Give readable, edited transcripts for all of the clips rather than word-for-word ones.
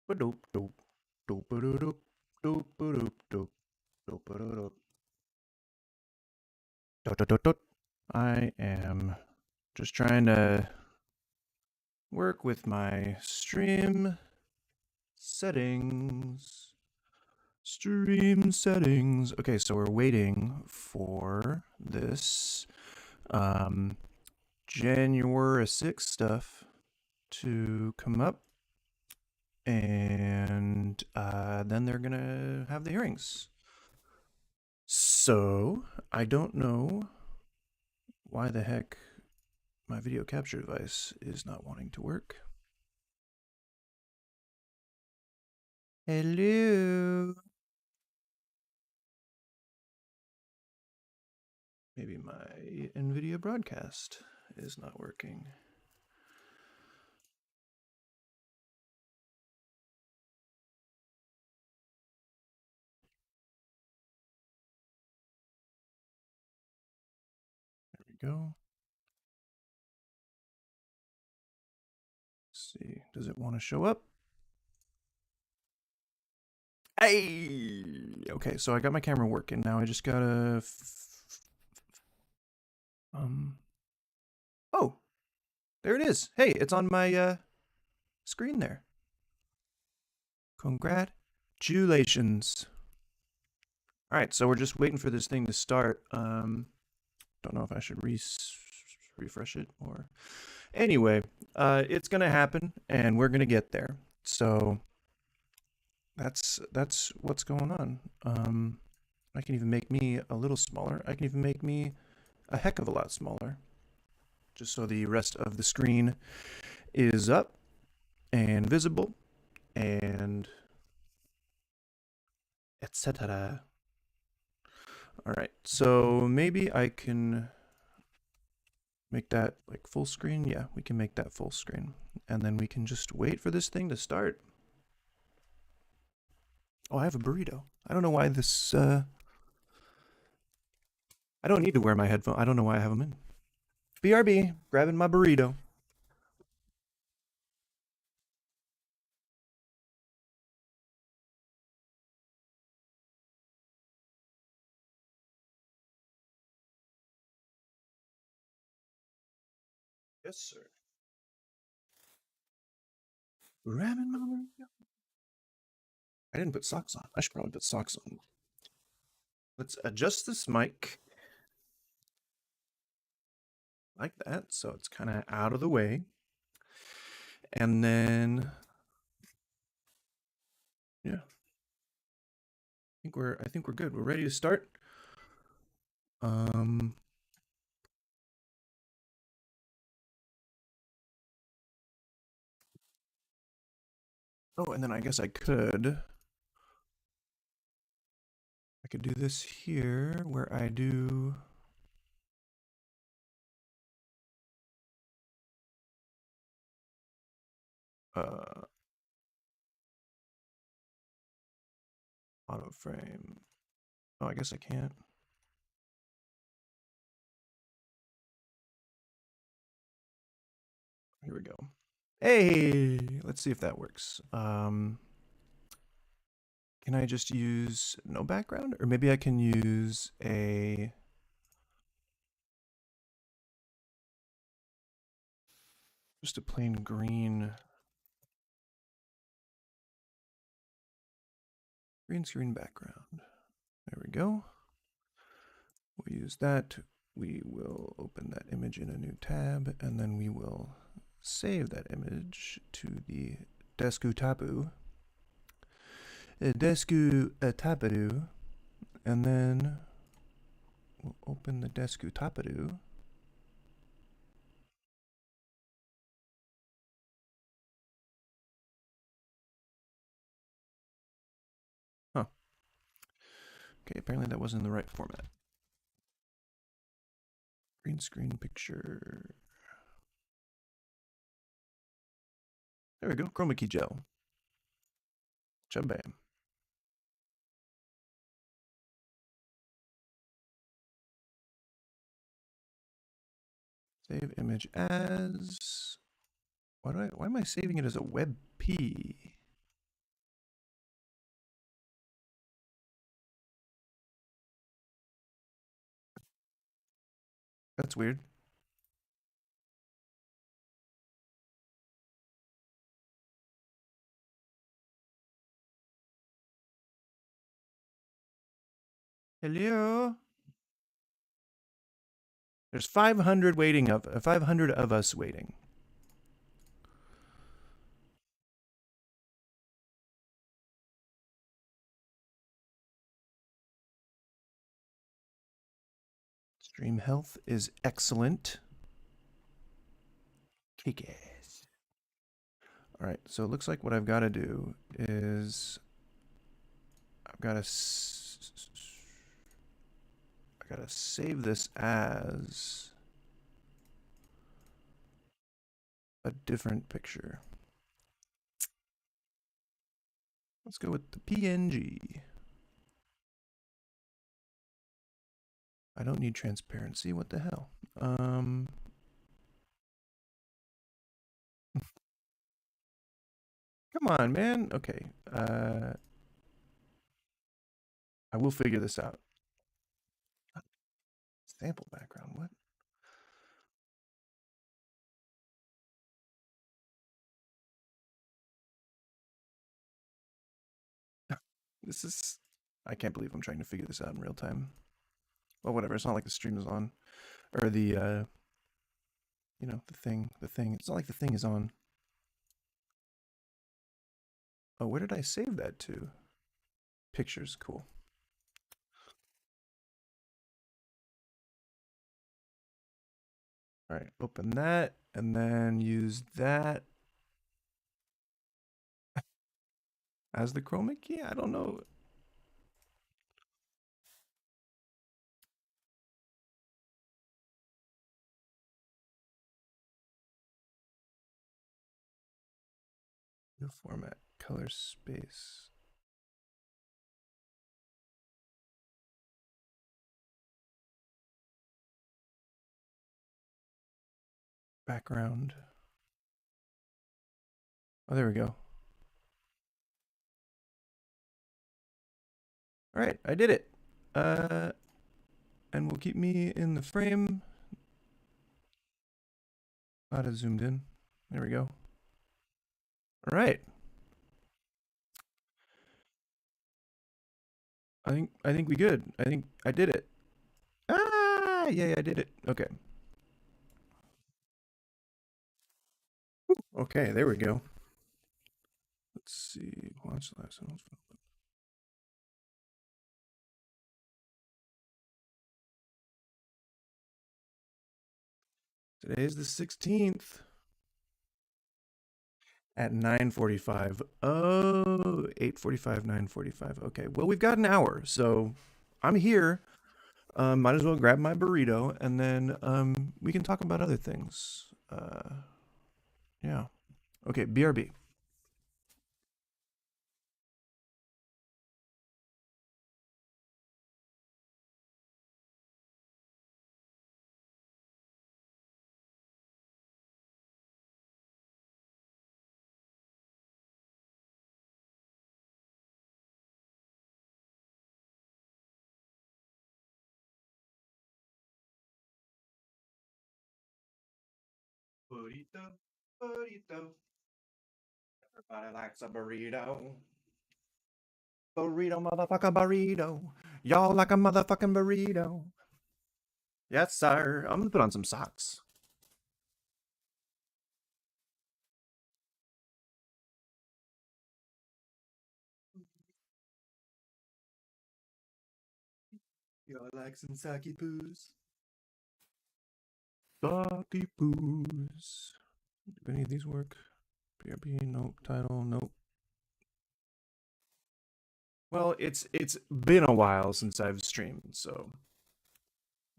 Ba-doop doop. Doop-a-doop doop-a-doop doop. Doop-a-doop. Dot-dot-dot-dot. I am just trying to work with my stream settings. Stream settings. Okay, so we're waiting for this January 6th stuff to come up, and then they're gonna have the hearings. So I don't know why the heck my video capture device is not wanting to work. Hello. Maybe my NVIDIA broadcast is not working. There we go. Let's see, does it want to show up? Hey! Okay, so I got my camera working. Now I just gotta... Oh! There it is! Hey, it's on my screen there. Congratulations. Alright, so we're just waiting for this thing to start. Don't know if I should refresh it or... Anyway, it's gonna happen, and we're gonna get there. So that's what's going on. I can even make me a little smaller. I can even make me a heck of a lot smaller, just so the rest of the screen is up and visible and etc. All right, so maybe I can make that like full screen. Yeah, we can make that full screen, and then we can just wait for this thing to start. Oh, I have a burrito. I don't know why this I don't need to wear my headphones. I don't know why I have them in. BRB, grabbing my burrito. Yes, sir. Grabbing my burrito. I didn't put socks on. I should probably put socks on. Let's adjust this mic like that, so it's kind of out of the way. And then, yeah, I think we're good. We're ready to start. Oh, and then I guess I could do this here where I do auto frame. Oh, I guess I can't. Here we go. Hey, let's see if that works. Can I just use no background? Or maybe I can use just a plain green screen background. There we go. We'll use that. We will open that image in a new tab, and then we will save that image to the Desktop-u, and then we'll open the Desktop-u. Huh. Okay, apparently that wasn't in the right format. Green screen picture. There we go, chroma key gel. Chabam. Save image as. Why am I saving it as a WebP? That's weird. Hello. There's 500 of us waiting. Stream health is excellent. Kick ass. All right, so it looks like what I've got to do is I've got to save this as a different picture. Let's go with the PNG. I don't need transparency. What the hell? Come on, man. Okay. I will figure this out. Sample background. What? This is. I can't believe I'm trying to figure this out in real time. Well, whatever. It's not like the stream is on, or the you know, the thing. It's not like the thing is on. Oh, where did I save that to? Pictures. Cool. All right, open that and then use that as the chroma key. I don't know. New format, color space. Background. Oh, there we go. All right, I did it. And will keep me in the frame. Not as zoomed in. There we go. All right. I think we good. I think I did it. Ah, yeah, I did it. Okay. Okay, there we go. Let's see. Watch live sounds. Today is the 16th at 9:45. Oh, 8:45, 9:45. Okay. Well, we've got an hour, so I'm here. Might as well grab my burrito and then we can talk about other things. Yeah. Okay, BRB. Burrito, burrito. Everybody likes a burrito. Burrito, motherfucker, burrito. Y'all like a motherfucking burrito. Yes, sir. I'm gonna put on some socks. Y'all like some sake poos? Sake poos. Do any of these work? BRB, nope. Title, nope. Well, it's been a while since I've streamed, so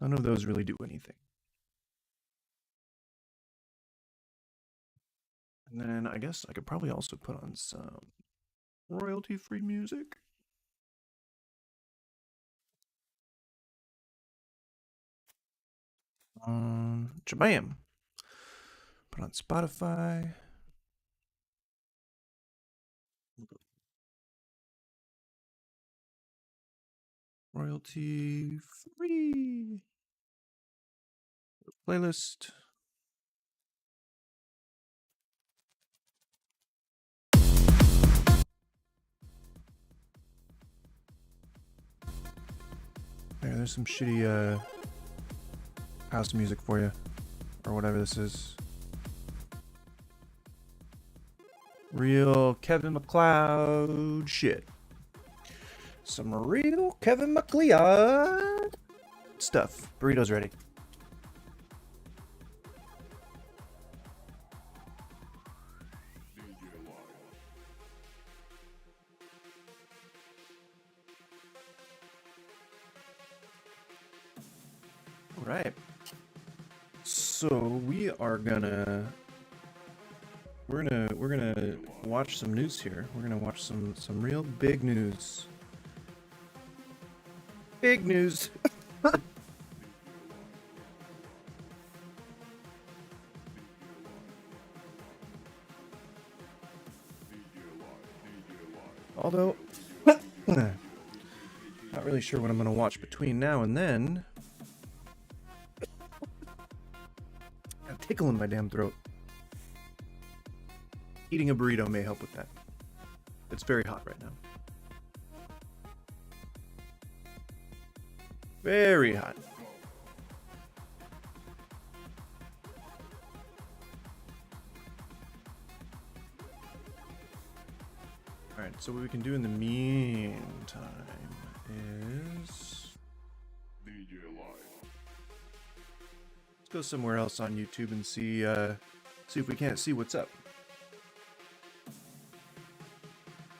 none of those really do anything. And then I guess I could probably also put on some royalty-free music. Jabam. Put on Spotify. Royalty free. Playlist. There's some shitty house music for you, or whatever this is. Real Kevin MacLeod shit. Some real Kevin MacLeod stuff. Burrito's ready. All right. So we are gonna we're gonna watch some news here. We're gonna watch some real big news. Big news. Although, not really sure what I'm gonna watch between now and then. Got a tickle in my damn throat. Eating a burrito may help with that. It's very hot right now. Very hot. Alright, so what we can do in the meantime is... let's go somewhere else on YouTube and see if we can't see what's up.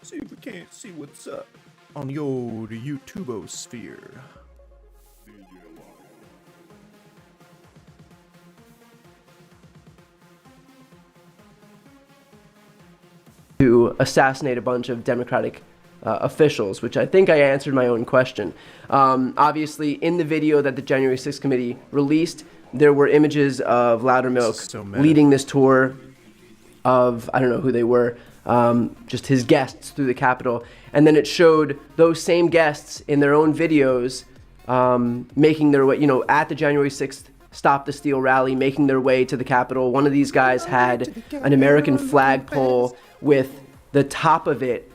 See if we can't see what's up on the old YouTubosphere. To assassinate a bunch of Democratic officials, which I think I answered my own question. Obviously, in the video that the January 6th committee released, there were images of Loudermilk leading this tour of, I don't know who they were, just his guests through the Capitol. And then it showed those same guests in their own videos making their way, at the January 6th Stop the Steal rally, making their way to the Capitol. One of these guys had an American flagpole with the top of it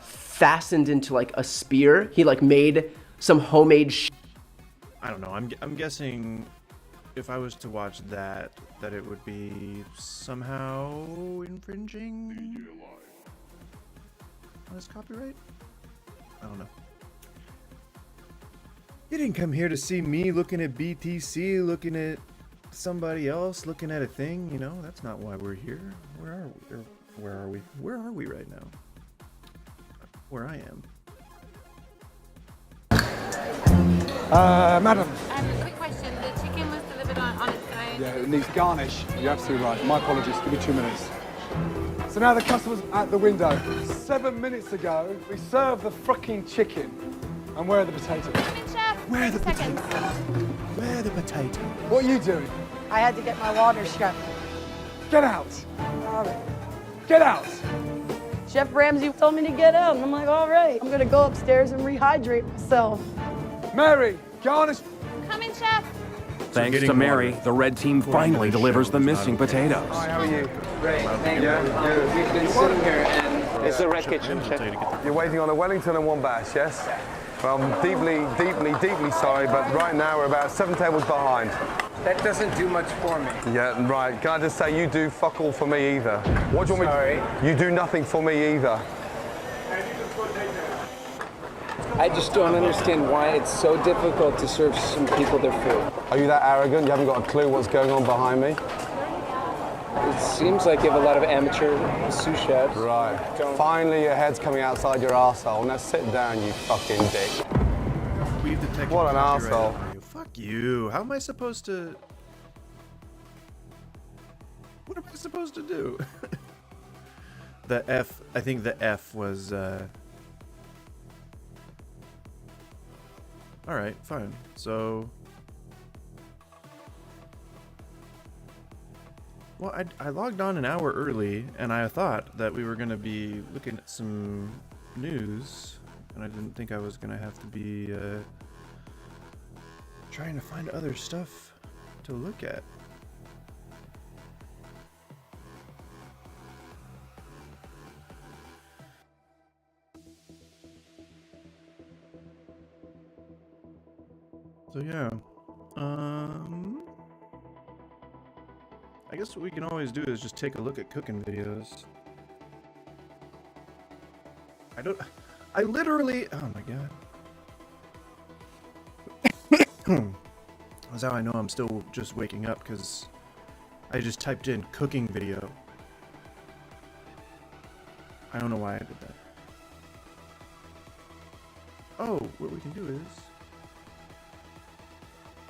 fastened into like a spear. He like made some homemade I don't know. I'm guessing if I was to watch that it would be somehow infringing on his copyright? I don't know. You didn't come here to see me looking at BTC, looking at somebody else, looking at a thing, that's not why we're here. Where are we? Where are we? Where are we right now? Where I am. Madam. Quick question. The chicken was delivered on its own. Yeah, it needs garnish. You're absolutely right. My apologies. Give me 2 minutes. So now the customer's at the window. 7 minutes ago, we served the fucking chicken. And where are the potatoes? Come in, chef. Where are the 30 seconds. potatoes? Where are the potatoes? What are you doing? I had to get my water, Chef. Get out. All right. Get out. Chef Ramsay told me to get out, and I'm like, all right. I'm gonna go upstairs and rehydrate myself. Mary, garnish. Come in, chef. Thanks to Mary, the red team finally delivers the missing potatoes. Hi, how are you? Great, thank you. We've been sitting here and it's a red kitchen, chef. You're waiting on a Wellington and one bash, yes? Well, I'm deeply sorry, but right now we're about 7 tables behind. That doesn't do much for me. Yeah, right. Can I just say you do fuck all for me either? What do you want me to... You do nothing for me either. I just don't understand why it's so difficult to serve some people their food. Are you that arrogant? You haven't got a clue what's going on behind me? It seems like you have a lot of amateur sous chefs. Right. Finally your head's coming outside your arsehole. Now sit down, you fucking dick. We've detected What an copyright arsehole. over you. Fuck you. How am I supposed to... What am I supposed to do? The F... I think the F was... Alright, fine. So... Well, I logged on an hour early, and I thought that we were going to be looking at some news, and I didn't think I was going to have to be trying to find other stuff to look at. So yeah, I guess what we can always do is just take a look at cooking videos. I literally, oh my god. That's how I know I'm still just waking up, because I just typed in cooking video. I don't know why I did that. Oh, what we can do is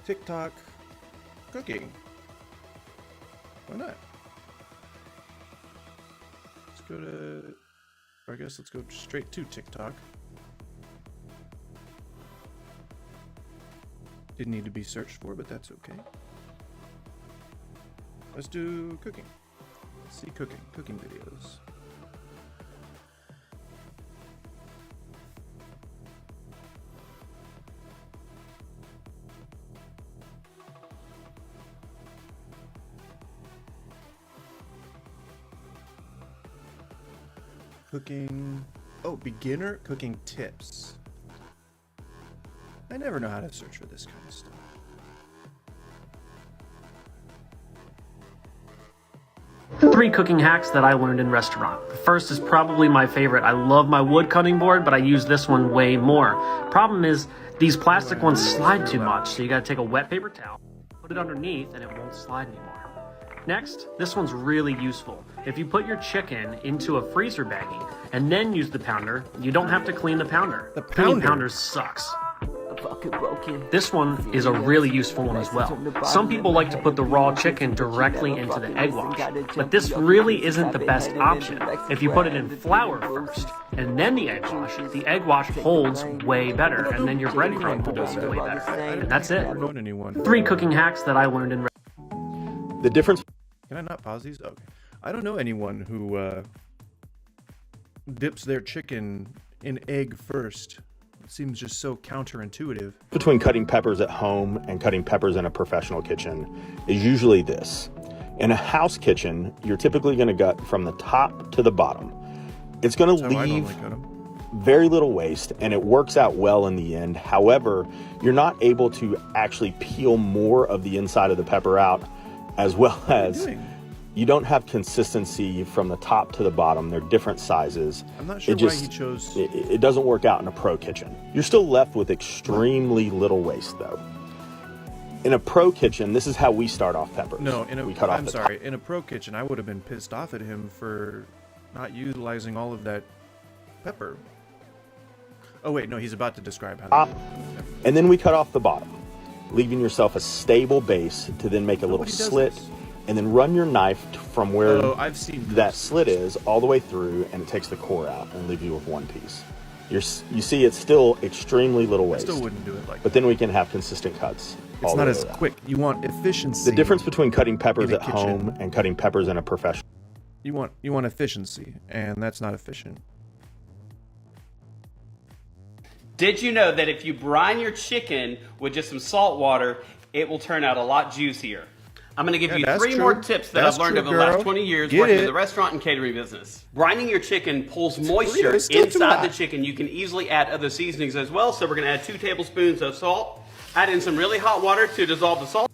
TikTok cooking. Why not? Let's go to, or I guess let's go straight to TikTok. Didn't need to be searched for, but that's okay. Let's do cooking. Let's see cooking videos. Cooking, oh, beginner cooking tips. I never know how to search for this kind of stuff. Three cooking hacks that I learned in restaurant. The first is probably my favorite. I love my wood cutting board, but I use this one way more. Problem is, these plastic ones slide too much, so you gotta take a wet paper towel, put it underneath, and it won't slide anymore. Next, this one's really useful. If you put your chicken into a freezer baggie and then use the pounder, you don't have to clean the pounder. Cleaning pounders sucks. This one is a really useful one as well. Some people like to put the raw chicken directly into the egg wash, but this really isn't the best option. If you put it in flour first and then the egg wash holds way better, and then your breadcrumb holds way better. And that's it. 3 cooking hacks that I learned in the difference. Can I not pause these? Okay. I don't know anyone who dips their chicken in egg first. It seems just so counterintuitive. Between cutting peppers at home and cutting peppers in a professional kitchen is usually this. In a house kitchen, you're typically going to gut from the top to the bottom. It's going to leave very little waste, and it works out well in the end. However, you're not able to actually peel more of the inside of the pepper out, as well as you don't have consistency from the top to the bottom. They're different sizes. I'm not sure why he chose. It doesn't work out in a pro kitchen. You're still left with extremely little waste, though. In a pro kitchen, this is how we start off peppers. No, I'm sorry. In a pro kitchen, I would have been pissed off at him for not utilizing all of that pepper. Oh wait, no, he's about to describe how. And then we cut off the bottom, leaving yourself a stable base to then make a little slit, and then run your knife from where that slit is all the way through, and it takes the core out and leave you with one piece. You see, it's still extremely little waste. I still wouldn't do it like but then we can have consistent cuts. It's not as quick. You want efficiency. The difference between cutting peppers at home and cutting peppers in a professional. You want efficiency, and that's not efficient. Did you know that if you brine your chicken with just some salt water, it will turn out a lot juicier? I'm going to give you 3 more tips that I've learned over the last 20 years working in the restaurant and catering business. Brining your chicken pulls moisture inside the chicken. You can easily add other seasonings as well. So we're going to add 2 tablespoons of salt. Add in some really hot water to dissolve the salt.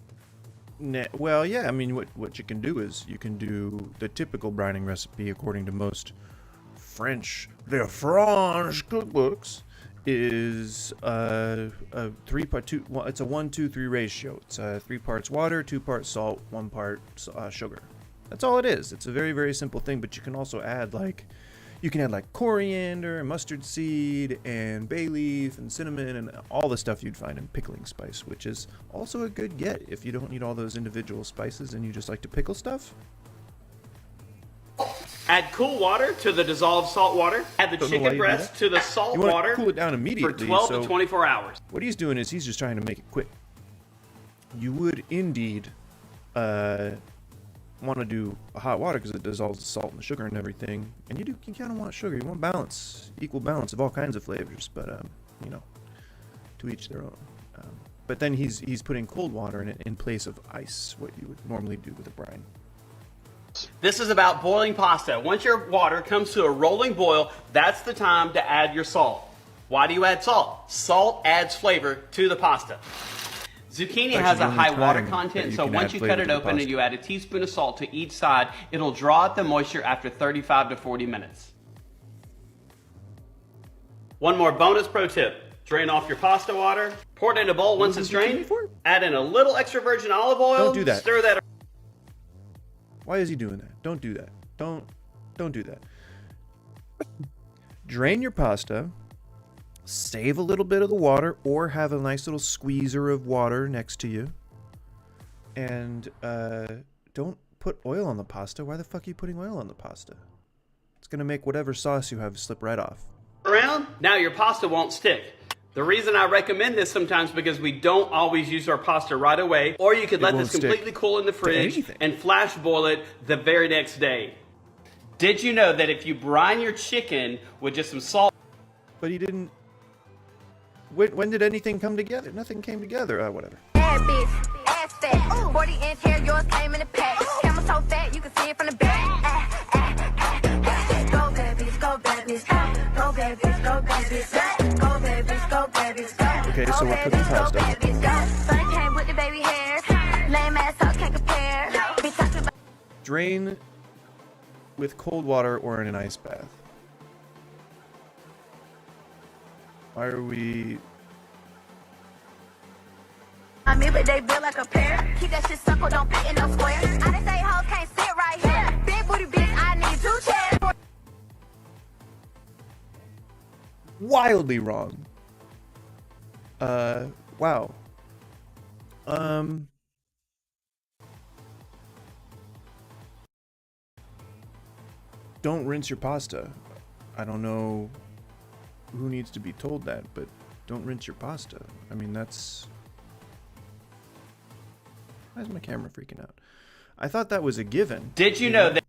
Well, yeah, I mean, what you can do is you can do the typical brining recipe according to most French cookbooks. Is a 3-part it's a 1-2-3 ratio. It's 3 parts water, 2 parts salt, 1 part sugar. That's all it is. It's a very, very simple thing, but you can also add coriander and mustard seed and bay leaf and cinnamon and all the stuff you'd find in pickling spice, which is also a good get if you don't need all those individual spices and you just like to pickle stuff. Add cool water to the dissolved salt water. Add the chicken breast to the salt water. Cool it down immediately for 12 to 24 hours. What he's doing is he's just trying to make it quick. You would indeed want to do hot water because it dissolves the salt and the sugar and everything. And you kind of want sugar. You want balance, equal balance of all kinds of flavors. But to each their own. But then he's putting cold water in it in place of ice, what you would normally do with a brine. This is about boiling pasta. Once your water comes to a rolling boil, that's the time to add your salt. Why do you add salt? Salt adds flavor to the pasta. Zucchini has a high water content, so once you cut it open and you add a teaspoon of salt to each side, it'll draw out the moisture after 35 to 40 minutes. One more bonus pro tip. Drain off your pasta water, pour it in a bowl once it's drained, add in a little extra virgin olive oil, Don't do that. Stir that. Why is he doing that? Don't do that. Don't do that. Drain your pasta, save a little bit of the water, or have a nice little squeezer of water next to you. And don't put oil on the pasta. Why the fuck are you putting oil on the pasta? It's gonna make whatever sauce you have slip right off. Around, now your pasta won't stick. The reason I recommend this sometimes because we don't always use our pasta right away, or you could let this completely cool in the fridge and flash boil it the very next day. Did you know that if you brine your chicken with just some salt... But he didn't... When did anything come together? Nothing came together. Whatever. Bad bitch, ass fat, 40-inch hair, yours came in a pack. Camel so fat, you can see it from the back. Go bad bitch, go bad bitch, go bad bitch, go bad bitch, go bad bitch, go bad bitch, go. Okay, so we're cooking pasta. Sun came with the baby hair, lame ass sauce can't compare. Drain with cold water or in an ice bath. Why are we... Me, but they build like a pair. Keep that shit circle, don't fit in no square. I didn't say hoes can't sit right here. Big booty bitch, I need 2 chairs. Wildly wrong. Wow. Don't rinse your pasta. I don't know who needs to be told that, but don't rinse your pasta. I mean, that's... Why is my camera freaking out? I thought that was a given. Did you know that...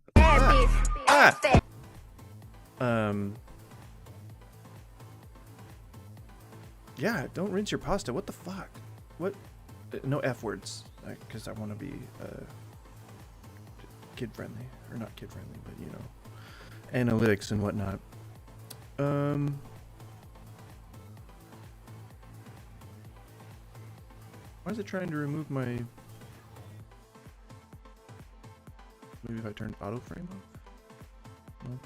Yeah, don't rinse your pasta. What the fuck? What? No F words, because I want to be kid friendly, or not kid friendly, but you know, analytics and whatnot. Why is it trying to remove my? Maybe if I turn auto frame off. No.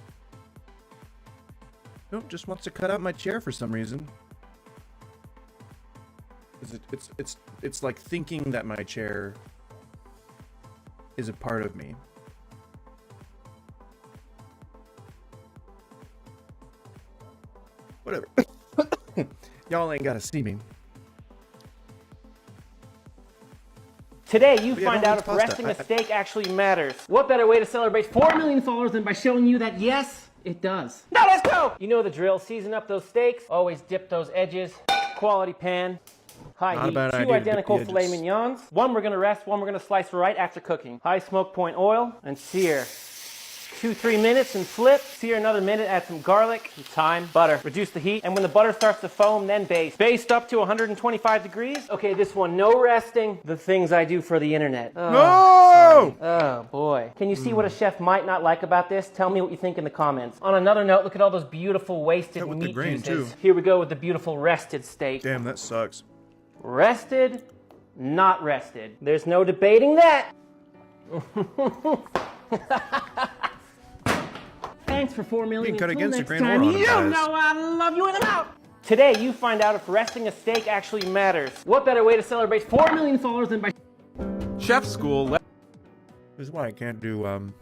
Nope, just wants to cut out my chair for some reason. It's like thinking that my chair is a part of me. Whatever. Y'all ain't gotta see me. Today, you find out if resting a steak actually matters. What better way to celebrate 4 million followers than by showing you that yes, it does. Now let's go! You know the drill. Season up those steaks. Always dip those edges. Quality pan. High heat. 2 identical filet mignons. One we're gonna rest, one we're gonna slice right after cooking. High smoke point oil and sear. 2-3 minutes and flip. Sear another minute, add some garlic, some thyme, butter. Reduce the heat, and when the butter starts to foam, then baste. Baste up to 125 degrees. Okay, this one, no resting. The things I do for the internet. Oh, no! Oh, boy. Can you see what a chef might not like about this? Tell me what you think in the comments. On another note, look at all those beautiful wasted meat juices. Too. Here we go with the beautiful rested steak. Damn, that sucks. Rested, not rested. There's no debating that. Thanks for 4 million. You can cut against the grain time. on You know I love you and I'm out. Today, you find out if resting a steak actually matters. What better way to celebrate 4 million followers than by... Chef school. This is why I can't do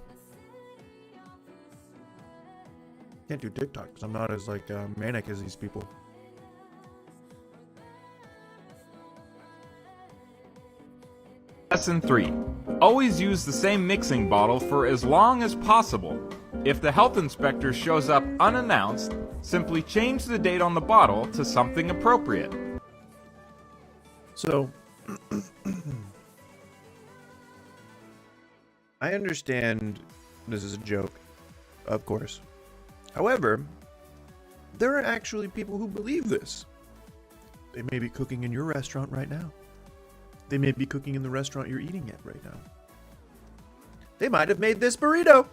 TikTok, because I'm not as like manic as these people. Lesson 3. Always use the same mixing bottle for as long as possible. If the health inspector shows up unannounced, simply change the date on the bottle to something appropriate. So, I understand this is a joke, of course. However, there are actually people who believe this. They may be cooking in your restaurant right now. They may be cooking in the restaurant you're eating at right now. They might have made this burrito.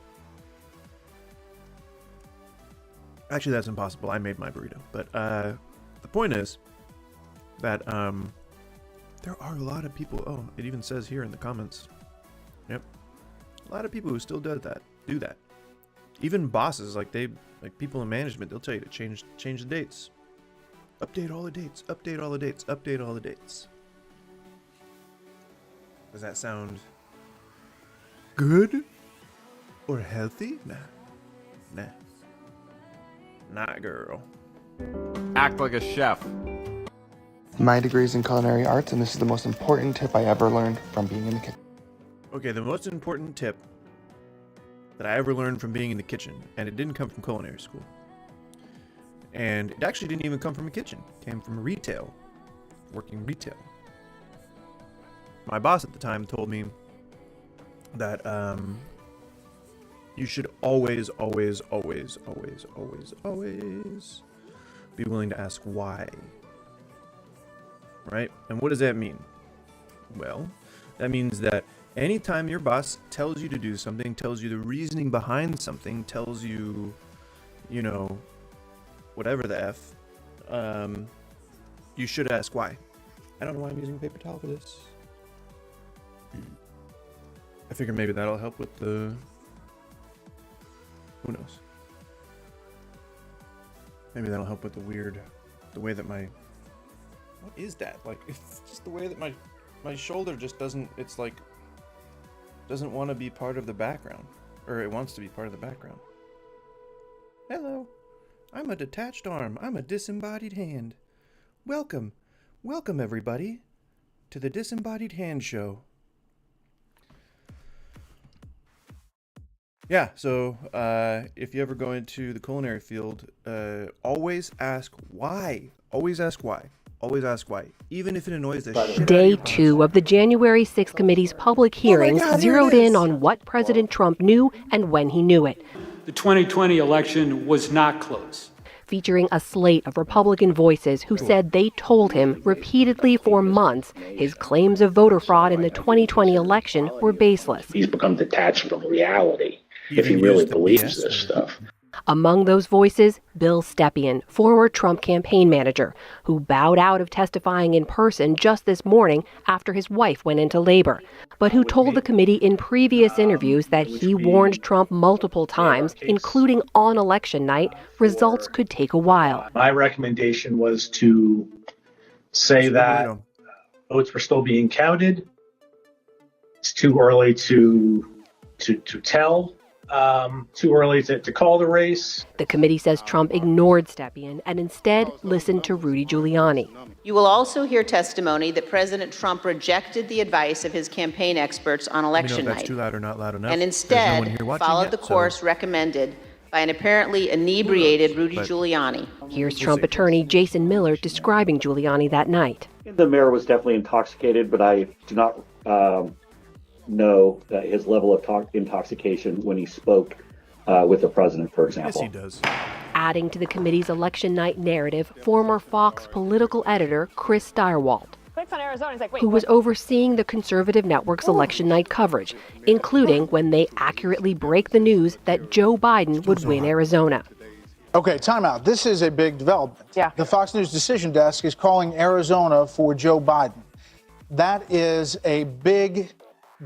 Actually, that's impossible. I made my burrito. But the point is that there are a lot of people. Oh, it even says here in the comments. Yep. A lot of people who still do that. Even bosses, like people in management, they'll tell you to change the dates. Update all the dates. Update all the dates. Update all the dates. Does that sound good or healthy? Nah. Nah, girl. Act like a chef. My degree is in culinary arts, and this is the most important tip I ever learned from being in the kitchen. Okay, the most important tip that I ever learned from being in the kitchen, and it didn't come from culinary school. And it actually didn't even come from a kitchen. It came from retail, working retail. My boss at the time told me that you should always be willing to ask why. Right? And what does that mean? Well, that means that anytime your boss tells you to do something, tells you the reasoning behind something, tells you, you know, whatever the F, you should ask why. I don't know why I'm using paper towel for this. I figure maybe that'll help with the... Who knows? Maybe that'll help with the way that my... What is that? Like, it's just the way that my shoulder just doesn't, it's like, doesn't want to be part of the background. Or it wants to be part of the background. Hello. I'm a detached arm. I'm a disembodied hand. Welcome everybody to the Disembodied Hand Show. Yeah, so if you ever go into the culinary field, always ask why. Always ask why. Always ask why, even if it annoys the shit. Day 2 of the January 6th committee's public hearings zeroed in on what President Trump knew and when he knew it. The 2020 election was not close. Featuring a slate of Republican voices who said they told him repeatedly for months his claims of voter fraud in the 2020 election were baseless. He's become detached from reality if he really believes this stuff. Among those voices, Bill Stepien, former Trump campaign manager, who bowed out of testifying in person just this morning after his wife went into labor, but who told the committee in previous interviews that he warned Trump multiple times, including on election night, results could take a while. My recommendation was to say that votes were still being counted. It's too early to tell. Too early to call the race. The committee says Trump ignored Stepien and instead listened to Rudy Giuliani. You will also hear testimony that President Trump rejected the advice of his campaign experts on election night. Too loud or not loud enough. And instead followed the course recommended by an apparently inebriated Rudy Giuliani. Here's Trump attorney Jason Miller describing Giuliani that night. The mayor was definitely intoxicated, but I do not know that his level of intoxication when he spoke with the president, for example. Yes, he does. Adding to the committee's election night narrative, former Fox political editor Chris Stirewalt, who was overseeing the conservative network's election night coverage, including when they accurately break the news that Joe Biden would win Arizona. Okay, time out. This is a big development. Yeah. The Fox News Decision Desk is calling Arizona for Joe Biden. That is a big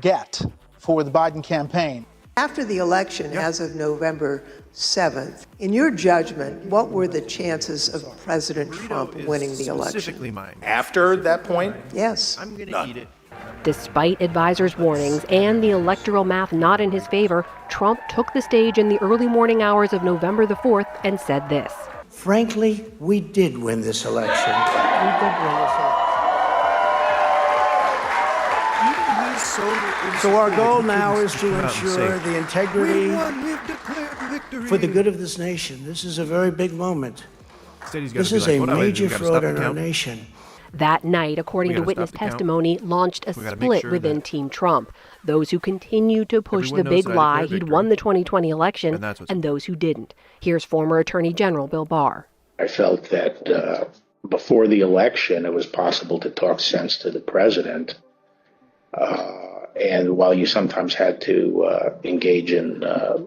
get for the Biden campaign. After the election, as of November 7th, in your judgment, what were the chances of President Trump winning the election? Specifically mine. After that point? Yes. I'm gonna eat it. Despite advisors' warnings and the electoral math not in his favor, Trump took the stage in the early morning hours of November the 4th and said this. Frankly, we did win this election. We did win this election. So our goal now is to ensure the integrity for the good of this nation. This is a very big moment. This is a major fraud in our nation. That night, according to witness testimony, launched a split within Team Trump. Those who continued to push the big lie he'd won the 2020 election and those who didn't. Here's former Attorney General Bill Barr. I felt that before the election, it was possible to talk sense to the president. And while you sometimes had to engage in, a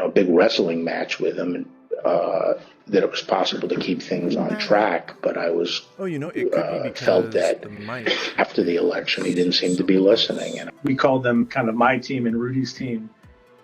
big wrestling match with him, that it was possible to keep things on track. But I was felt that after the election, he didn't seem to be listening. And we called them kind of my team and Rudy's team.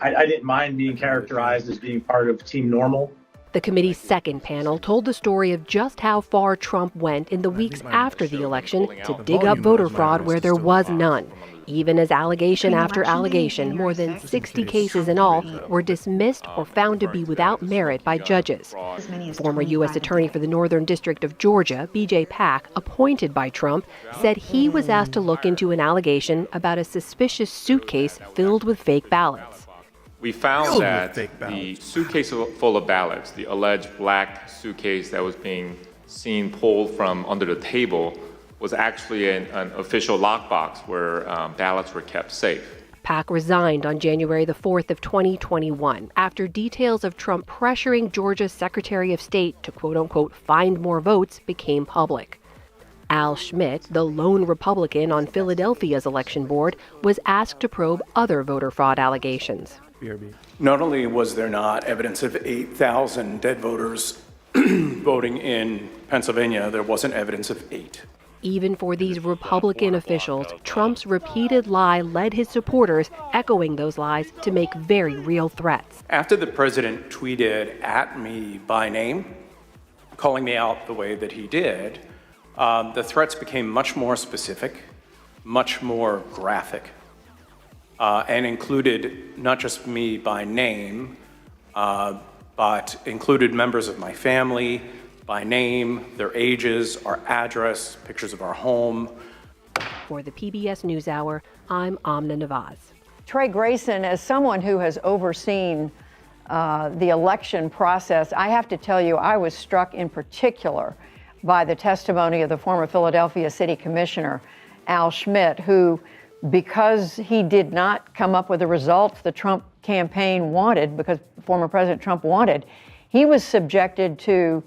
I didn't mind being characterized as being part of Team Normal. The committee's second panel told the story of just how far Trump went in the weeks after the election to dig up voter fraud where there was none, even as allegation after allegation, more than 60 cases in all, were dismissed or found to be without merit by judges. Former U.S. Attorney for the Northern District of Georgia, B.J. Pak, appointed by Trump, said he was asked to look into an allegation about a suspicious suitcase filled with fake ballots. We found that the suitcase full of ballots, the alleged black suitcase that was being seen pulled from under the table, was actually an official lockbox where ballots were kept safe. Pak resigned on January the 4th of 2021 after details of Trump pressuring Georgia's Secretary of State to quote-unquote find more votes became public. Al Schmidt, the lone Republican on Philadelphia's election board, was asked to probe other voter fraud allegations. Not only was there not evidence of 8,000 dead voters voting in Pennsylvania, there wasn't evidence of 8. Even for these Republican officials, Trump's repeated lie led his supporters, echoing those lies, to make very real threats. After the president tweeted at me by name, calling me out the way that he did, the threats became much more specific, much more graphic, and included not just me by name, but included members of my family by name, their ages, our address, pictures of our home. For the PBS NewsHour, I'm Amna Nawaz. Trey Grayson, as someone who has overseen the election process, I have to tell you, I was struck in particular by the testimony of the former Philadelphia City Commissioner, Al Schmidt, who, because he did not come up with the results the Trump campaign wanted, because former President Trump wanted, he was subjected to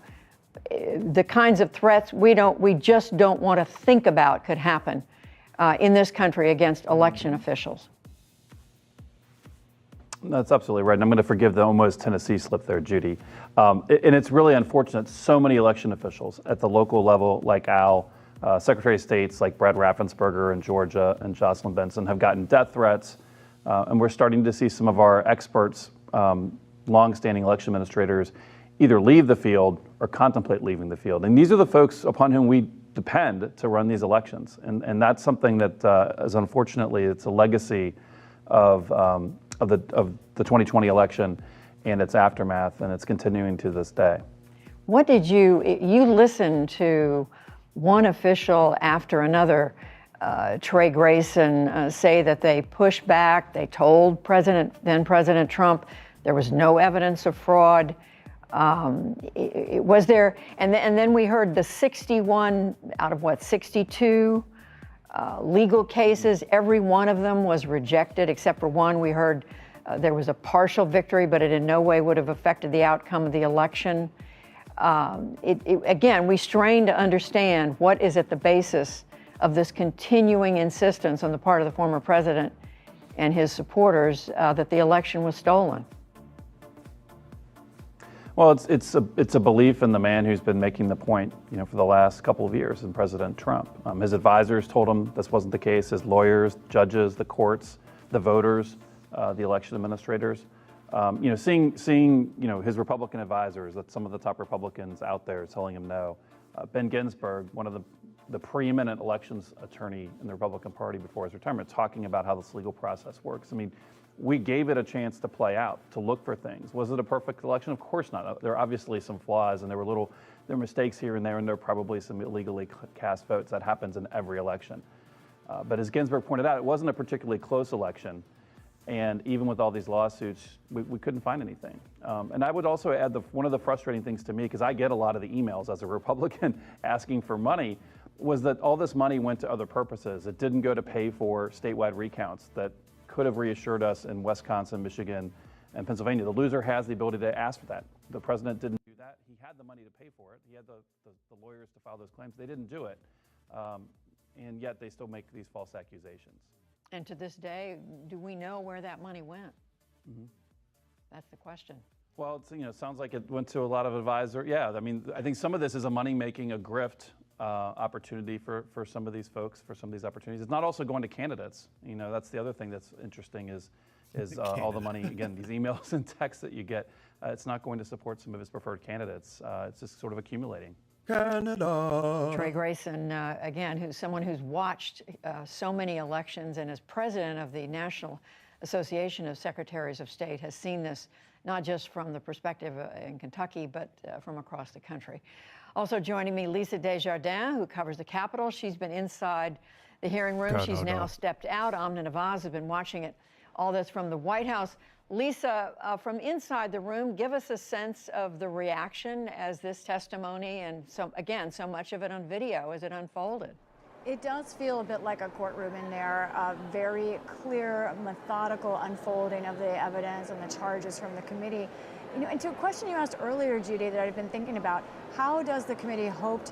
the kinds of threats we just don't want to think about could happen in this country against election officials. That's absolutely right. And I'm going to forgive the almost Tennessee slip there, Judy. And it's really unfortunate. So many election officials at the local level, like Al, Secretary of States like Brad Raffensperger in Georgia and Jocelyn Benson, have gotten death threats. And we're starting to see some of our experts, longstanding election administrators, either leave the field or contemplate leaving the field. And these are the folks upon whom we depend to run these elections. And that's something that is unfortunately, it's a legacy of the 2020 election and its aftermath, and it's continuing to this day. What did you listened to one official after another, Trey Grayson, say that they pushed back, they told then President Trump there was no evidence of fraud. Was there, and then we heard the 61 out of 62 legal cases, every one of them was rejected except for one. We heard there was a partial victory, but it in no way would have affected the outcome of the election. Again, we strain to understand what is at the basis of this continuing insistence on the part of the former president and his supporters that the election was stolen. Well, it's a belief in the man who's been making the point, for the last couple of years, in President Trump. His advisors told him this wasn't the case. His lawyers, judges, the courts, the voters, the election administrators. Seeing his Republican advisors, that some of the top Republicans out there telling him no. Ben Ginsburg, one of the preeminent elections attorney in the Republican Party before his retirement, talking about how this legal process works. I mean, we gave it a chance to play out, to look for things. Was it a perfect election? Of course not. There are obviously some flaws, and there were mistakes here and there, and there are probably some illegally cast votes. That happens in every election. But as Ginsburg pointed out, it wasn't a particularly close election. And even with all these lawsuits, we couldn't find anything. And I would also add one of the frustrating things to me, because I get a lot of the emails as a Republican asking for money, was that all this money went to other purposes. It didn't go to pay for statewide recounts that could have reassured us in Wisconsin, Michigan, and Pennsylvania. The loser has the ability to ask for that. The president didn't do that. he had the money to pay for it. He had the lawyers to file those claims. They didn't do it. And yet they still make these false accusations. And to this day, do we know where that money went? Mm-hmm. That's the question. Well, it's, it sounds like it went to a lot of advisors. Yeah, I mean, I think some of this is a money-making, a grift opportunity for some of these folks, for some of these opportunities. It's not also going to candidates. That's the other thing that's interesting is all the money, again, these emails and texts that you get, it's not going to support some of his preferred candidates. It's just sort of accumulating. Canada. Trey Grayson, again, who's someone who's watched so many elections and is president of the National Association of Secretaries of State, has seen this not just from the perspective in Kentucky, but from across the country. Also joining me, Lisa Desjardins, who covers the Capitol. She's been inside the hearing room. She's now stepped out. Amna Nawaz has been watching it, all this from the White House. Lisa, from inside the room, give us a sense of the reaction as this testimony and, so much of it on video as it unfolded. It does feel a bit like a courtroom in there, a very clear, methodical unfolding of the evidence and the charges from the committee. And to a question you asked earlier, Judy, that I've been thinking about, how does the committee hope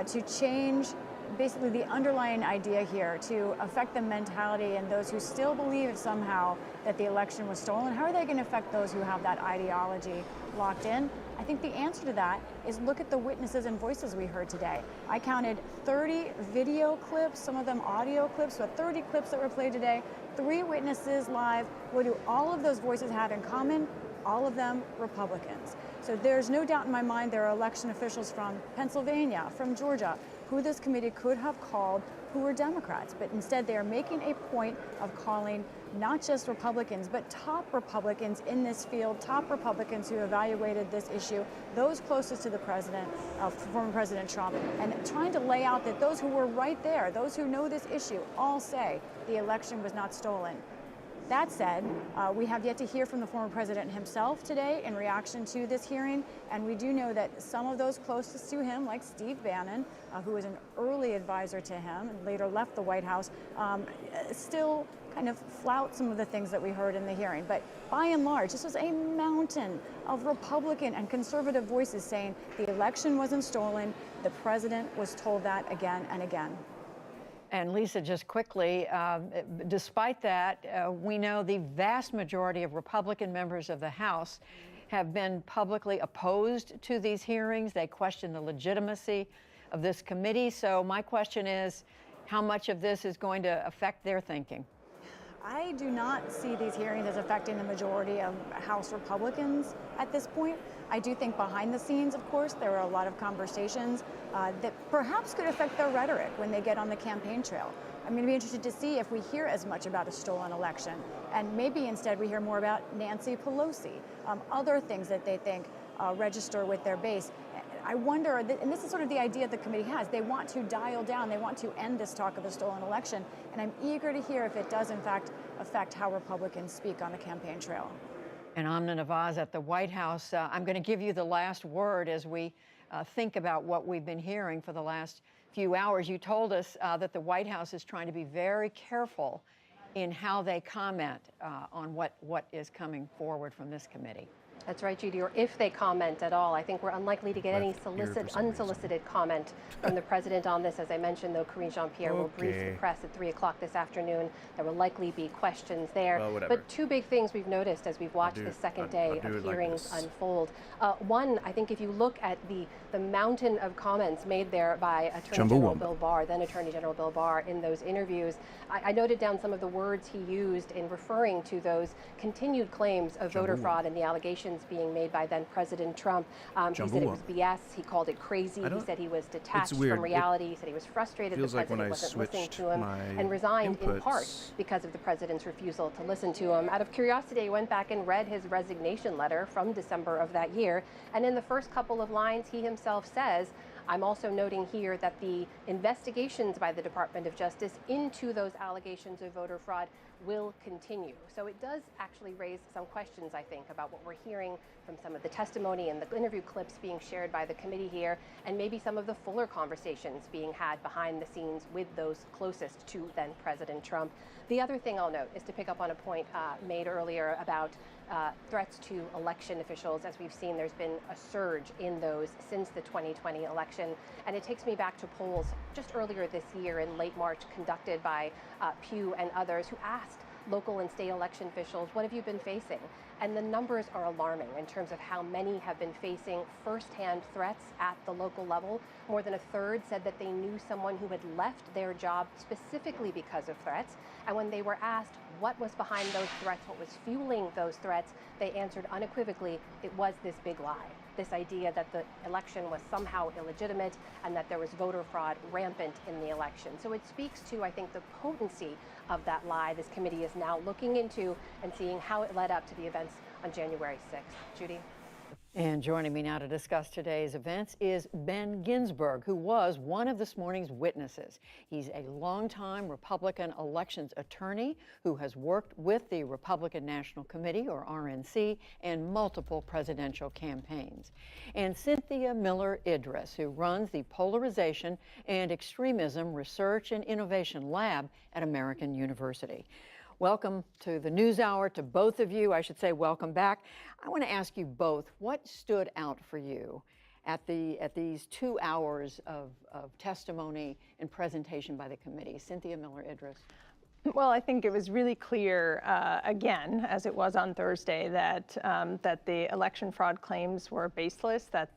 to change basically the underlying idea here to affect the mentality and those who still believe somehow that the election was stolen? How are they going to affect those who have that ideology locked in? I think the answer to that is look at the witnesses and voices we heard today. I counted 30 video clips, some of them audio clips, but 30 clips that were played today, 3 witnesses live. What do all of those voices have in common? All of them Republicans. So there's no doubt in my mind there are election officials from Pennsylvania, from Georgia, who this committee could have called who were Democrats, but instead they are making a point of calling not just Republicans, but top Republicans in this field, top Republicans who evaluated this issue, those closest to the president, former President Trump, and trying to lay out that those who were right there, those who know this issue, all say the election was not stolen. That said, we have yet to hear from the former president himself today in reaction to this hearing, and we do know that some of those closest to him, like Steve Bannon, who was an early advisor to him and later left the White House, still kind of flout some of the things that we heard in the hearing. But by and large, this was a mountain of Republican and conservative voices saying the election wasn't stolen, the president was told that again and again. And Lisa, just quickly, despite that, we know the vast majority of Republican members of the House have been publicly opposed to these hearings. They question the legitimacy of this committee. So my question is, how much of this is going to affect their thinking? I do not see these hearings as affecting the majority of House Republicans at this point. I do think behind the scenes, of course, there are a lot of conversations that perhaps could affect their rhetoric when they get on the campaign trail. I'm going to be interested to see if we hear as much about a stolen election, and maybe instead we hear more about Nancy Pelosi, other things that they think register with their base. I wonder, and this is sort of the idea the committee has, they want to dial down, they want to end this talk of a stolen election, and I'm eager to hear if it does in fact affect how Republicans speak on the campaign trail. And Amna Nawaz at the White House, I'm going to give you the last word as we think about what we've been hearing for the last few hours. You told us that the White House is trying to be very careful in how they comment on what is coming forward from this committee. That's right, Judy, or if they comment at all. I think we're unlikely to get any unsolicited comment from the president on this. As I mentioned, though, Karine Jean-Pierre will brief the press at 3 o'clock this afternoon. There will likely be questions there. But 2 big things we've noticed as we've watched the second day of hearings unfold. One, I think if you look at the mountain of comments made there by Attorney General Bill Barr, then Attorney General Bill Barr, in those interviews, I noted down some of the words he used in referring to those continued claims of voter fraud and the allegations being made by then President Trump. He said it was BS. He called it crazy. He said he was detached from reality. He said he was frustrated the president wasn't listening to him and resigned in part because of the president's refusal to listen to him. Out of curiosity, I went back and read his resignation letter from December of that year. And in the first couple of lines, he himself says, I'm also noting here that the investigations by the Department of Justice into those allegations of voter fraud will continue. So it does actually raise some questions, I think, about what we're hearing from some of the testimony and the interview clips being shared by the committee here, and maybe some of the fuller conversations being had behind the scenes with those closest to then President Trump. The other thing I'll note is to pick up on a point made earlier about threats to election officials. As we've seen, there's been a surge in those since the 2020 election. And it takes me back to polls just earlier this year in late March conducted by Pew and others who asked local and state election officials, what have you been facing? And the numbers are alarming in terms of how many have been facing firsthand threats at the local level. More than a third said that they knew someone who had left their job specifically because of threats. And when they were asked what was behind those threats, what was fueling those threats, they answered unequivocally, it was this big lie. This idea that the election was somehow illegitimate and that there was voter fraud rampant in the election. So it speaks to, I think, the potency of that lie this committee is now looking into and seeing how it led up to the events on January 6th. Judy? And joining me now to discuss today's events is Ben Ginsberg, who was one of this morning's witnesses. He's a longtime Republican elections attorney who has worked with the Republican National Committee, or RNC, and multiple presidential campaigns. And Cynthia Miller Idriss, who runs the Polarization and Extremism Research and Innovation Lab at American University. Welcome to the NewsHour, to both of you. I should say welcome back. I want to ask you both, what stood out for you at these 2 hours of testimony and presentation by the committee? Cynthia Miller Idriss. Well, I think it was really clear, again, as it was on Thursday, that the election fraud claims were baseless, that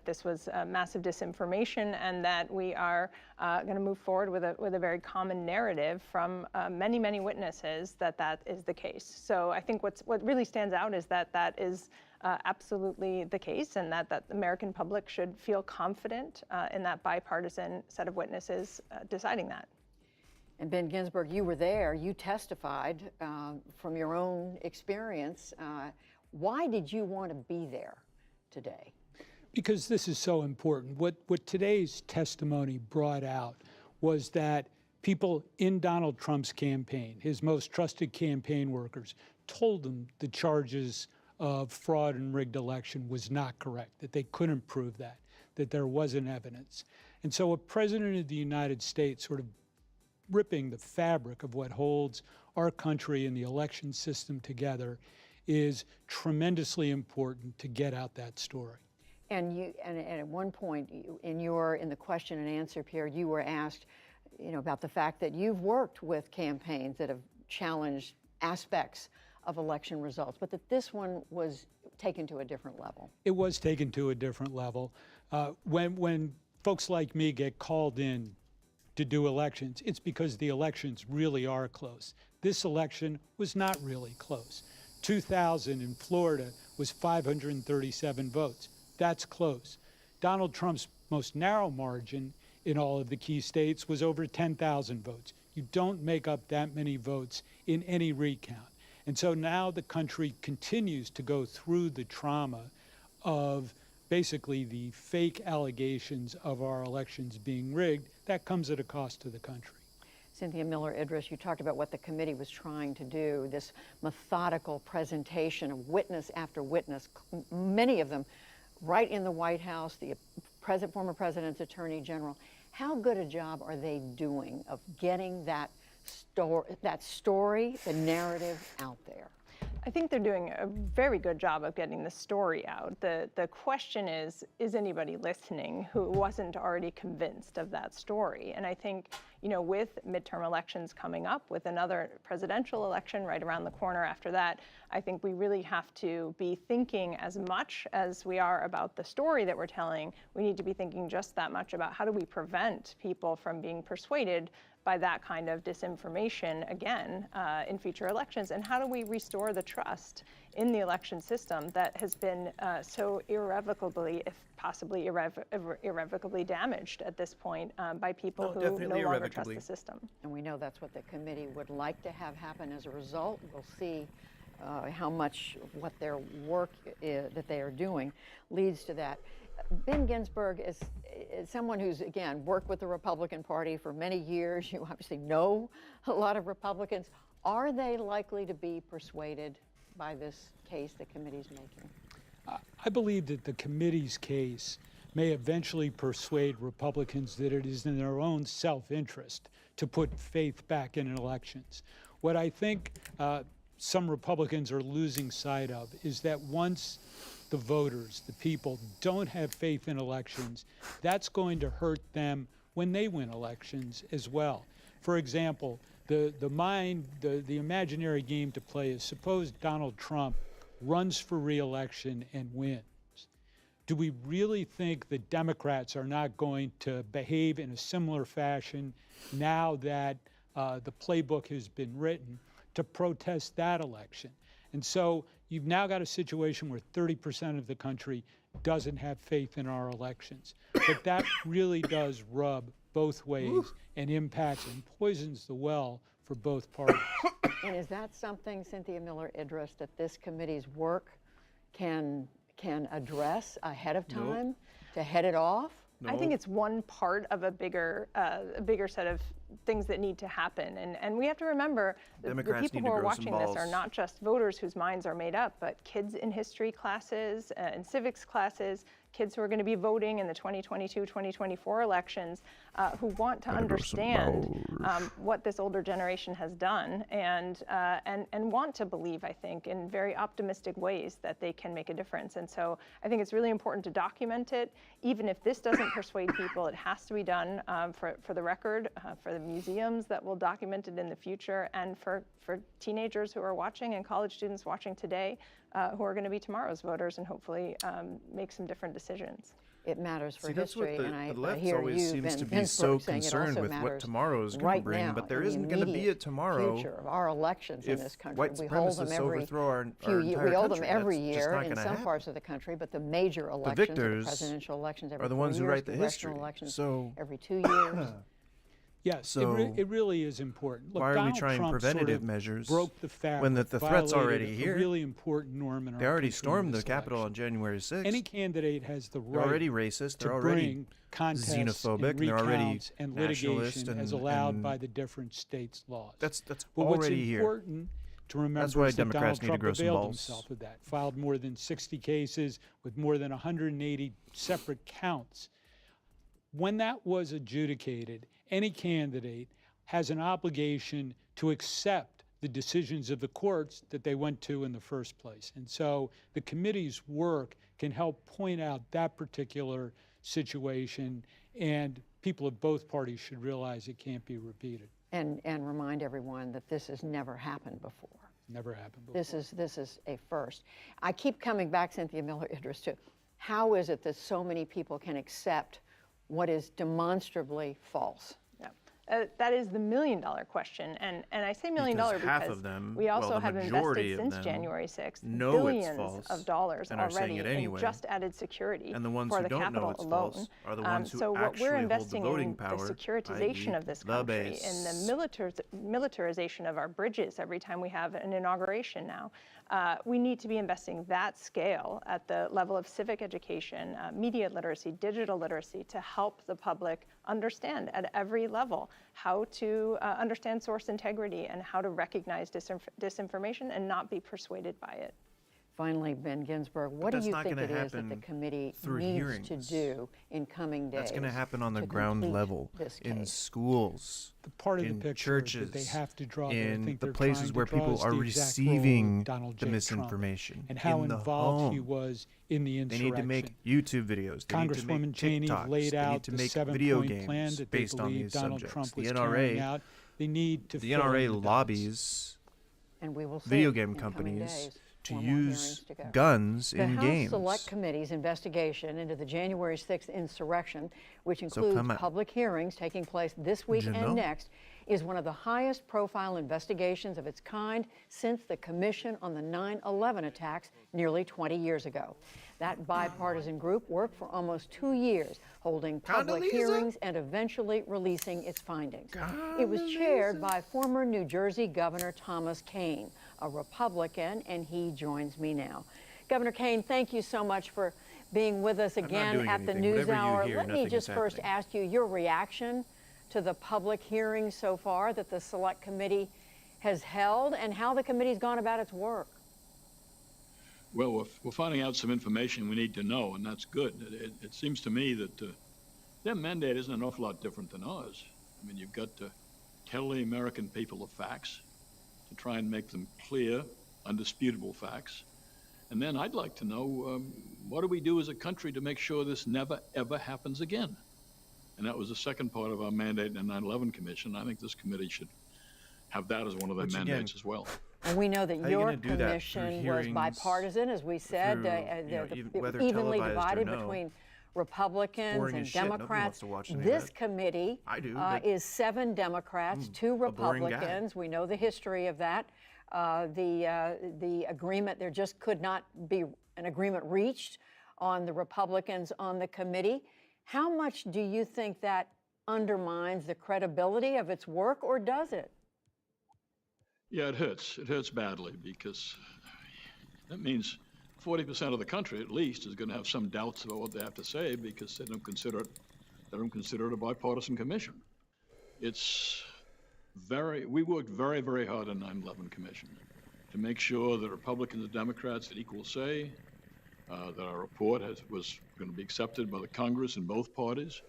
this was massive disinformation, and that we are going to move forward with a very common narrative from many, many witnesses that is the case. So I think what really stands out is that is absolutely the case, and that the American public should feel confident in that bipartisan set of witnesses deciding that. And Ben Ginsberg, you were there, you testified from your own experience. Why did you want to be there today? Because this is so important. What today's testimony brought out was that people in Donald Trump's campaign, his most trusted campaign workers, told him the charges of fraud and rigged election was not correct, that they couldn't prove that there wasn't evidence. And so a president of the United States sort of ripping the fabric of what holds our country and the election system together is tremendously important to get out that story. And at one point in the question and answer period, you were asked, about the fact that you've worked with campaigns that have challenged aspects of election results, but that this one was taken to a different level. It was taken to a different level. When folks like me get called in to do elections, it's because the elections really are close. This election was not really close. 2000 in Florida was 537 votes. That's close. Donald Trump's most narrow margin in all of the key states was over 10,000 votes. You don't make up that many votes in any recount. And so now the country continues to go through the trauma of basically the fake allegations of our elections being rigged. That comes at a cost to the country. Cynthia Miller Idriss, you talked about what the committee was trying to do, this methodical presentation of witness after witness, many of them right in the White House, the former president's attorney general. How good a job are they doing of getting that story, the narrative out there? I think they're doing a very good job of getting the story out. The question is anybody listening who wasn't already convinced of that story? And I think, with midterm elections coming up, with another presidential election right around the corner after that, I think we really have to be thinking as much as we are about the story that we're telling. We need to be thinking just that much about how do we prevent people from being persuaded by that kind of disinformation again in future elections, and how do we restore the trust in the election system that has been so irrevocably, if possibly irrevocably damaged at this point by people who no longer trust the system. And we know that's what the committee would like to have happen as a result. We'll see how much what their work that they are doing leads to that. Ben Ginsberg is someone who's, again, worked with the Republican Party for many years. You obviously know a lot of Republicans. Are they likely to be persuaded by this case the committee's making? I believe that the committee's case may eventually persuade Republicans that it is in their own self-interest to put faith back in elections. What I think some Republicans are losing sight of is that once the voters, the people, don't have faith in elections, that's going to hurt them when they win elections as well. For example, the imaginary game to play is suppose Donald Trump runs for re-election and wins. Do we really think the Democrats are not going to behave in a similar fashion now that the playbook has been written to protest that election? And so you've now got a situation where 30% of the country doesn't have faith in our elections. But that really does rub both ways and impacts and poisons the well for both parties. And is that something, Cynthia Miller Idriss, that this committee's work can address ahead of time to head it off? I think it's one part of a bigger set of things that need to happen. And we have to remember the people who are watching this are not just voters whose minds are made up, but kids in history classes and civics classes, kids who are going to be voting in the 2022-2024 elections, who want to understand what this older generation has done and want to believe, I think, in very optimistic ways that they can make a difference. And so I think it's really important to document it. Even if this doesn't persuade people, it has to be done for the record, for the museums that will document it in the future, and for teenagers who are watching and college students watching today who are going to be tomorrow's voters and hopefully make some different decisions. It matters for that's history, what and I the left hear always you, seems Ben to be so Ginsburg, concerned with what tomorrow's going right to bring, now, but there in the isn't going to be a immediate tomorrow. Future of our elections in this country. White We hold them supremacists every overthrow our few years. entire We hold them country. every That's just year not in gonna some happen. parts of the country, but the major elections, victors the presidential elections every are the 4 ones who years, write the congressional history. elections So every 2 years. Yes, So it really is important. Look, why are we Donald trying Trump preventative sort of measures broke the fabric, when the threat's already violated here? A really important norm in our They already country in stormed the this Capitol on election. January 6th. Any candidate has the They're right already racist. to They're already bring contests xenophobic. and They're already recounts and nationalist litigation and, as allowed and by the different states' laws. That's But already what's important to remember That's why is that Democrats Donald need to Trump grow some availed balls. himself of that, filed more than 60 cases with more than 180 separate counts. When that was adjudicated, any candidate has an obligation to accept the decisions of the courts that they went to in the first place. And so the committee's work can help point out that particular situation, and people of both parties should realize it can't be repeated. And remind everyone that this has never happened before. Never happened before. This is a first. I keep coming back, Cynthia Miller Idriss, to how is it that so many people can accept what is demonstrably false? That is the $1 million question, and I say $1 million Because half because of them, we also well, the have majority invested of since them January 6th know it's billions false of dollars and are saying already it anyway. in just added security And the ones for who the don't know Capitol it's alone. false are the ones who so what actually we're hold the investing voting in power, the securitization i.e. of this the country, base. in the militarization of our bridges every time we have an inauguration now. We need to be investing that scale at the level of civic education, media literacy, digital literacy, to help the public understand at every level how to understand source integrity and how to recognize disinformation and not be persuaded by it. Finally, Ben Ginsburg, what do you think it is that the committee needs to do in coming days? That's going to happen on the ground level, in schools, the part of in the picture churches, that they have to draw, in the places where people are receiving the misinformation, and how in the involved he home. was in the insurrection. They need to make YouTube videos. They need to make Congresswoman Cheney TikToks. laid They out need to the make 7-point video plan games that they based on believe these Donald subjects. Trump was The carrying NRA, out. They need to the fill in NRA the dots. lobbies and we will see video game in coming companies days to more hearings use to go. guns The in House games. Select Committee's investigation into the January 6th insurrection, which So includes come on. public hearings taking place this week You and know? next, is one of the highest profile investigations of its kind since the Commission on the 9/11 attacks nearly 20 years ago. That bipartisan group worked for almost 2 years, holding public hearings and eventually releasing its findings. It was chaired by former New Jersey Governor Thomas Kean, a Republican, and he joins me now. Governor Kean, thank you so much for being with us again doing at the anything. News Whatever you Hour. hear, Let me nothing just is first happening. ask you your reaction to the public hearings so far that the Select Committee has held and how the committee's gone about its work. Well, we're finding out some information we need to know, and that's good. It seems to me that their mandate isn't an awful lot different than ours. I mean, you've got to tell the American people the facts, to try and make them clear, undisputable facts. And then I'd like to know, what do we do as a country to make sure this never, ever happens again? And that was the second part of our mandate in the 9/11 Commission. I think this committee should have that as one of their mandates as well. And we know that your commission was bipartisan, as we said, evenly divided between Republicans and Democrats. This committee is 7 Democrats, 2 Republicans. We know the history of that. The agreement, there just could not be an agreement reached on the Republicans on the committee. How much do you think that undermines the credibility of its work, or does it? Yeah, it hurts. It hurts badly because that means 40% of the country, at least, is going to have some doubts about what they have to say because they don't consider it a bipartisan commission. We worked very, very hard on 9/11 Commission to make sure that Republicans and Democrats had equal say, that our report was going to be accepted by the Congress and both parties,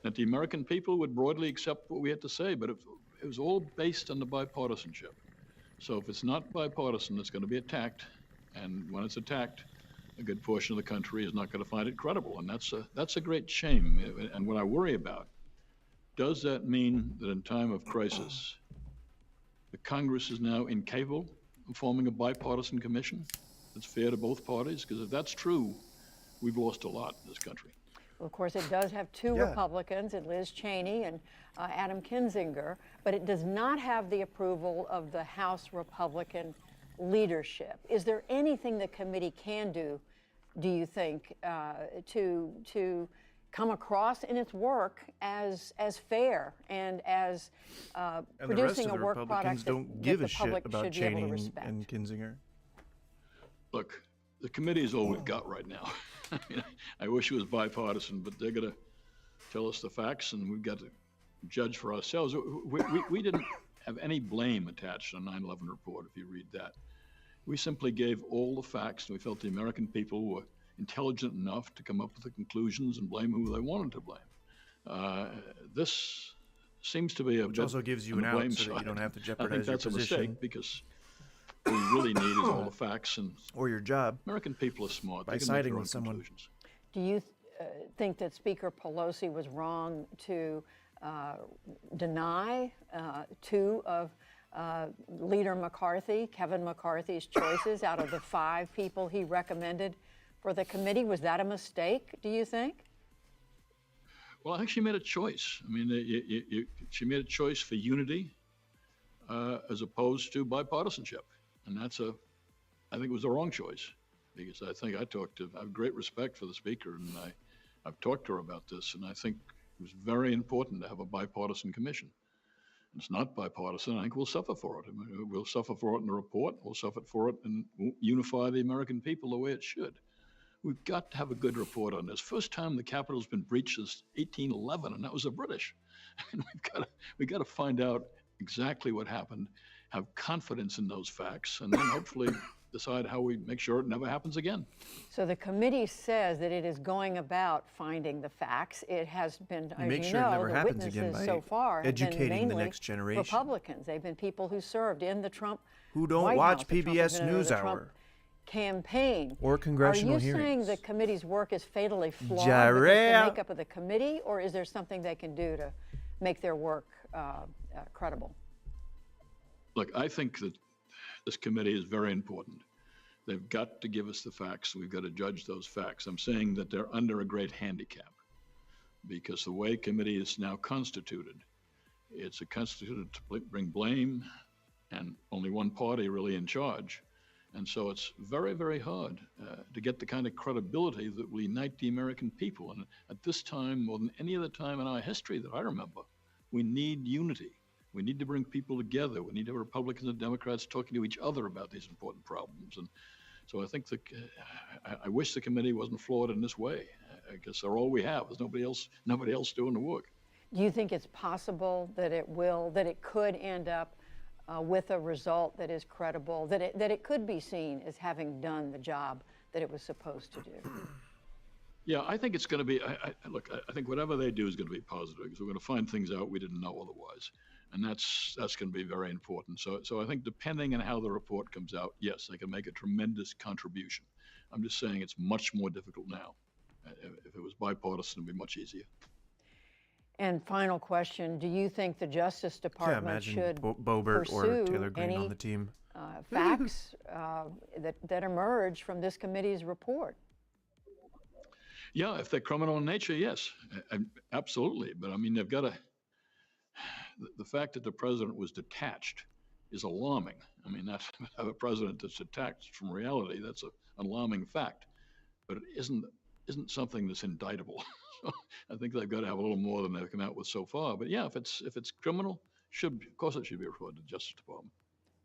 that the American people would broadly accept what we had to say, but it was all based on the bipartisanship. So if it's not bipartisan, it's going to be attacked, and when it's attacked, a good portion of the country is not going to find it credible, and that's a great shame. And what I worry about, does that mean that in time of crisis, the Congress is now incapable of forming a bipartisan commission that's fair to both parties? Because if that's true, we've lost a lot in this country. Well, of course, it does have 2 Republicans, and Liz Cheney and Adam Kinzinger, but it does not have the approval of the House Republican leadership. Is there anything the committee can do you think, to come across in its work as fair and as producing a work product that the public should be able to respect? And Kinzinger. Look, the committee is all we've got right now. I mean, I wish it was bipartisan, but they're going to tell us the facts, and we've got to judge for ourselves. We didn't have any blame attached to the 9/11 report, if you read that. We simply gave all the facts, and we felt the American people were intelligent enough to come up with the conclusions and blame who they wanted to blame. This seems to be which also gives you an out so that you don't have to jeopardize your position. I think that's a mistake because what we really need is all the facts or your job. American people are smart. By siding with someone. Do you think that Speaker Pelosi was wrong to deny 2 of Leader McCarthy, Kevin McCarthy's choices out of the 5 people he recommended for the committee? Was that a mistake, do you think? Well, I think she made a choice. I mean, she made a choice for unity as opposed to bipartisanship. And I think it was the wrong choice, because I think I have great respect for the Speaker, and I've talked to her about this, and I think it was very important to have a bipartisan commission. It's not bipartisan. I think we'll suffer for it. I mean, we'll suffer for it in the report. We'll suffer for it and unify the American people the way it should. We've got to have a good report on this. First time the Capitol's been breached since 1811, and that was the British. And we've got to find out exactly what happened, have confidence in those facts, and then hopefully decide how we make sure it never happens again. So the committee says that it is going about finding the facts. It has been, as you know, the witnesses so far have been mainly the next generation. Republicans. They've been people who served in the Trump who don't White watch House, PBS NewsHour campaign or congressional hearings. Are you saying the committee's work is fatally flawed because of the makeup of the committee, or is there something they can do to make their work credible? Look, I think that this committee is very important. They've got to give us the facts. We've got to judge those facts. I'm saying that they're under a great handicap because the way committee is now constituted, it's constituted to bring blame and only one party really in charge. And so it's very, very hard to get the kind of credibility that will unite the American people. And at this time, more than any other time in our history that I remember, we need unity. We need to bring people together. We need to have Republicans and Democrats talking to each other about these important problems. And so I think I wish the committee wasn't flawed in this way. I guess they're all we have. There's nobody else doing the work. Do you think it's possible that it could end up with a result that is credible, that it could be seen as having done the job that it was supposed to do? Yeah, I think it's going to be, look, I think whatever they do is going to be positive because we're going to find things out we didn't know otherwise. And that's going to be very important. So I think depending on how the report comes out, yes, they can make a tremendous contribution. I'm just saying it's much more difficult now. If it was bipartisan, it'd be much easier. And final question, do you think the Justice Department should Boebert or Taylor Greene any on the team? Facts that emerge from this committee's report? Yeah, if they're criminal in nature, yes, absolutely. But I mean, they've got to. The fact that the president was detached is alarming. I mean, that's a president that's detached from reality. That's an alarming fact, but it isn't something that's indictable. So I think they've got to have a little more than they've come out with so far. But yeah, if it's criminal, of course it should be referred to the Justice Department.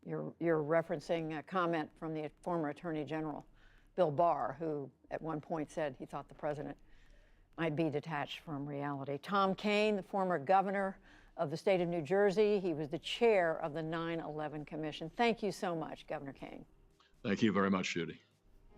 You're referencing a comment from the former Attorney General, Bill Barr, who at one point said he thought the president might be detached from reality. Tom Kean, the former governor of the state of New Jersey, he was the chair of the 9/11 Commission. Thank you so much, Governor Kean. Thank you very much, Judy.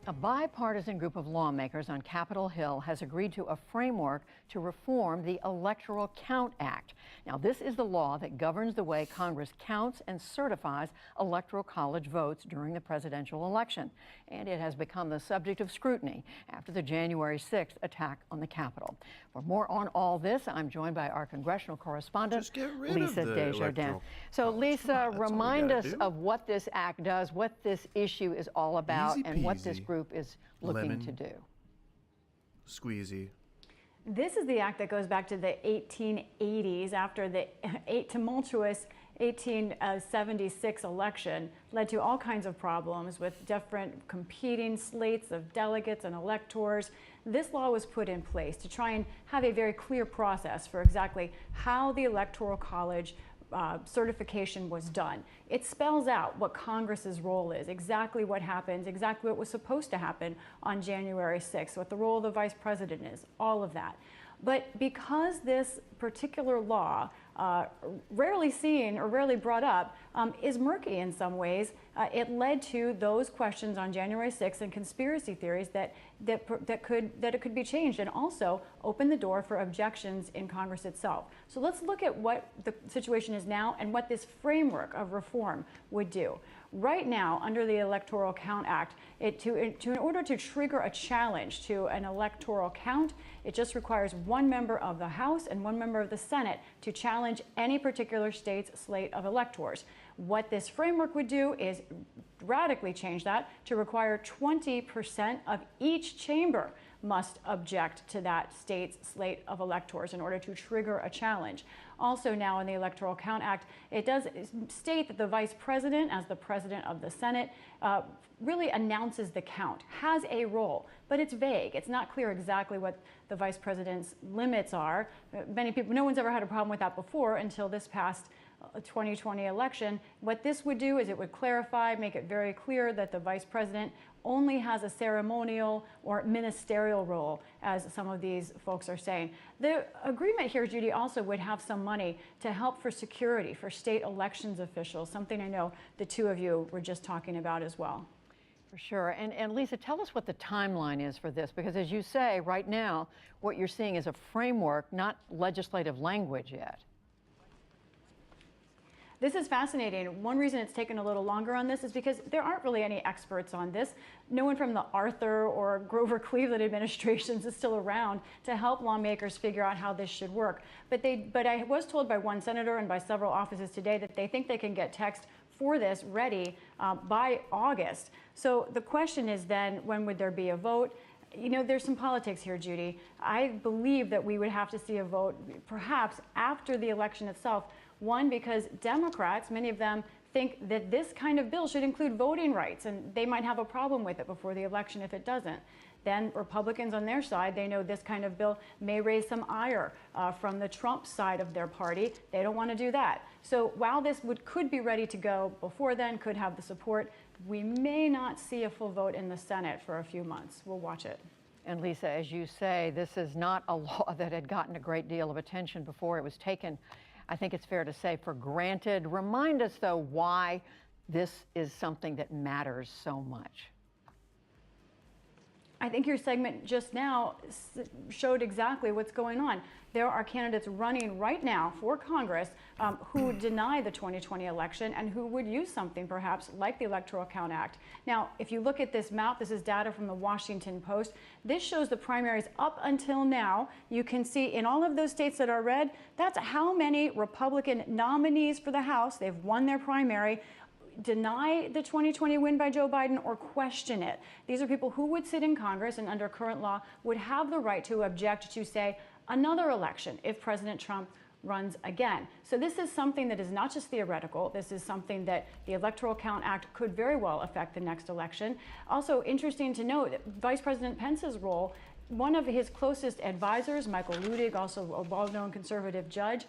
A bipartisan group of lawmakers on Capitol Hill has agreed to a framework to reform the Electoral Count Act. Now, this is the law that governs the way Congress counts and certifies Electoral College votes during the presidential election. And it has become the subject of scrutiny after the January 6th attack on the Capitol. For more on all this, I'm joined by our congressional correspondent, Lisa Desjardins. So, Lisa, remind us of what this act does, what this issue is all about, and what this group is looking to do. Squeezy. This is the act that goes back to the 1880s after the tumultuous 1876 election led to all kinds of problems with different competing slates of delegates and electors. This law was put in place to try and have a very clear process for exactly how the Electoral College certification was done. It spells out what Congress's role is, exactly what happens, exactly what was supposed to happen on January 6th, what the role of the vice president is, all of that. But because this particular law, rarely seen or rarely brought up, is murky in some ways, it led to those questions on January 6th and conspiracy theories that it could be changed, and also open the door for objections in Congress itself. So let's look at what the situation is now and what this framework of reform would do. Right now, under the Electoral Count Act, in order to trigger a challenge to an electoral count, it just requires one member of the House and one member of the Senate to challenge any particular state's slate of electors. What this framework would do is radically change that to require 20% of each chamber must object to that state's slate of electors in order to trigger a challenge. Also now in the Electoral Count Act, it does state that the vice president, as the president of the Senate, really announces the count, has a role, but it's vague. It's not clear exactly what the vice president's limits are. Many people, no one's ever had a problem with that before until this past 2020 election. What this would do is it would clarify, make it very clear that the vice president only has a ceremonial or ministerial role, as some of these folks are saying. The agreement here, Judy, also would have some money to help for security for state elections officials, something I know the two of you were just talking about as well. For sure. And Lisa, tell us what the timeline is for this, because as you say, right now, what you're seeing is a framework, not legislative language yet. This is fascinating. One reason it's taken a little longer on this is because there aren't really any experts on this. No one from the Arthur or Grover Cleveland administrations is still around to help lawmakers figure out how this should work. But I was told by one senator and by several offices today that they think they can get text for this ready by August. So the question is then, when would there be a vote? You know, there's some politics here, Judy. I believe that we would have to see a vote perhaps after the election itself. One, because Democrats, many of them, think that this kind of bill should include voting rights, and they might have a problem with it before the election if it doesn't. Then Republicans on their side, they know this kind of bill may raise some ire from the Trump side of their party. They don't want to do that. So while this could be ready to go before then, could have the support, we may not see a full vote in the Senate for a few months. We'll watch it. And Lisa, as you say, this is not a law that had gotten a great deal of attention before it was taken, I think it's fair to say, for granted. Remind us, though, why this is something that matters so much. I think your segment just now showed exactly what's going on. There are candidates running right now for Congress who deny the 2020 election and who would use something perhaps like the Electoral Count Act. Now, if you look at this map, this is data from the Washington Post. This shows the primaries up until now. You can see in all of those states that are red, that's how many Republican nominees for the House, they've won their primary, deny the 2020 win by Joe Biden or question it. These are people who would sit in Congress and under current law would have the right to object to, say, another election if President Trump runs again. So this is something that is not just theoretical. This is something that the Electoral Count Act could very well affect the next election. Also interesting to note that Vice President Pence's role, one of his closest advisors, Michael Luttig, also a well-known conservative judge,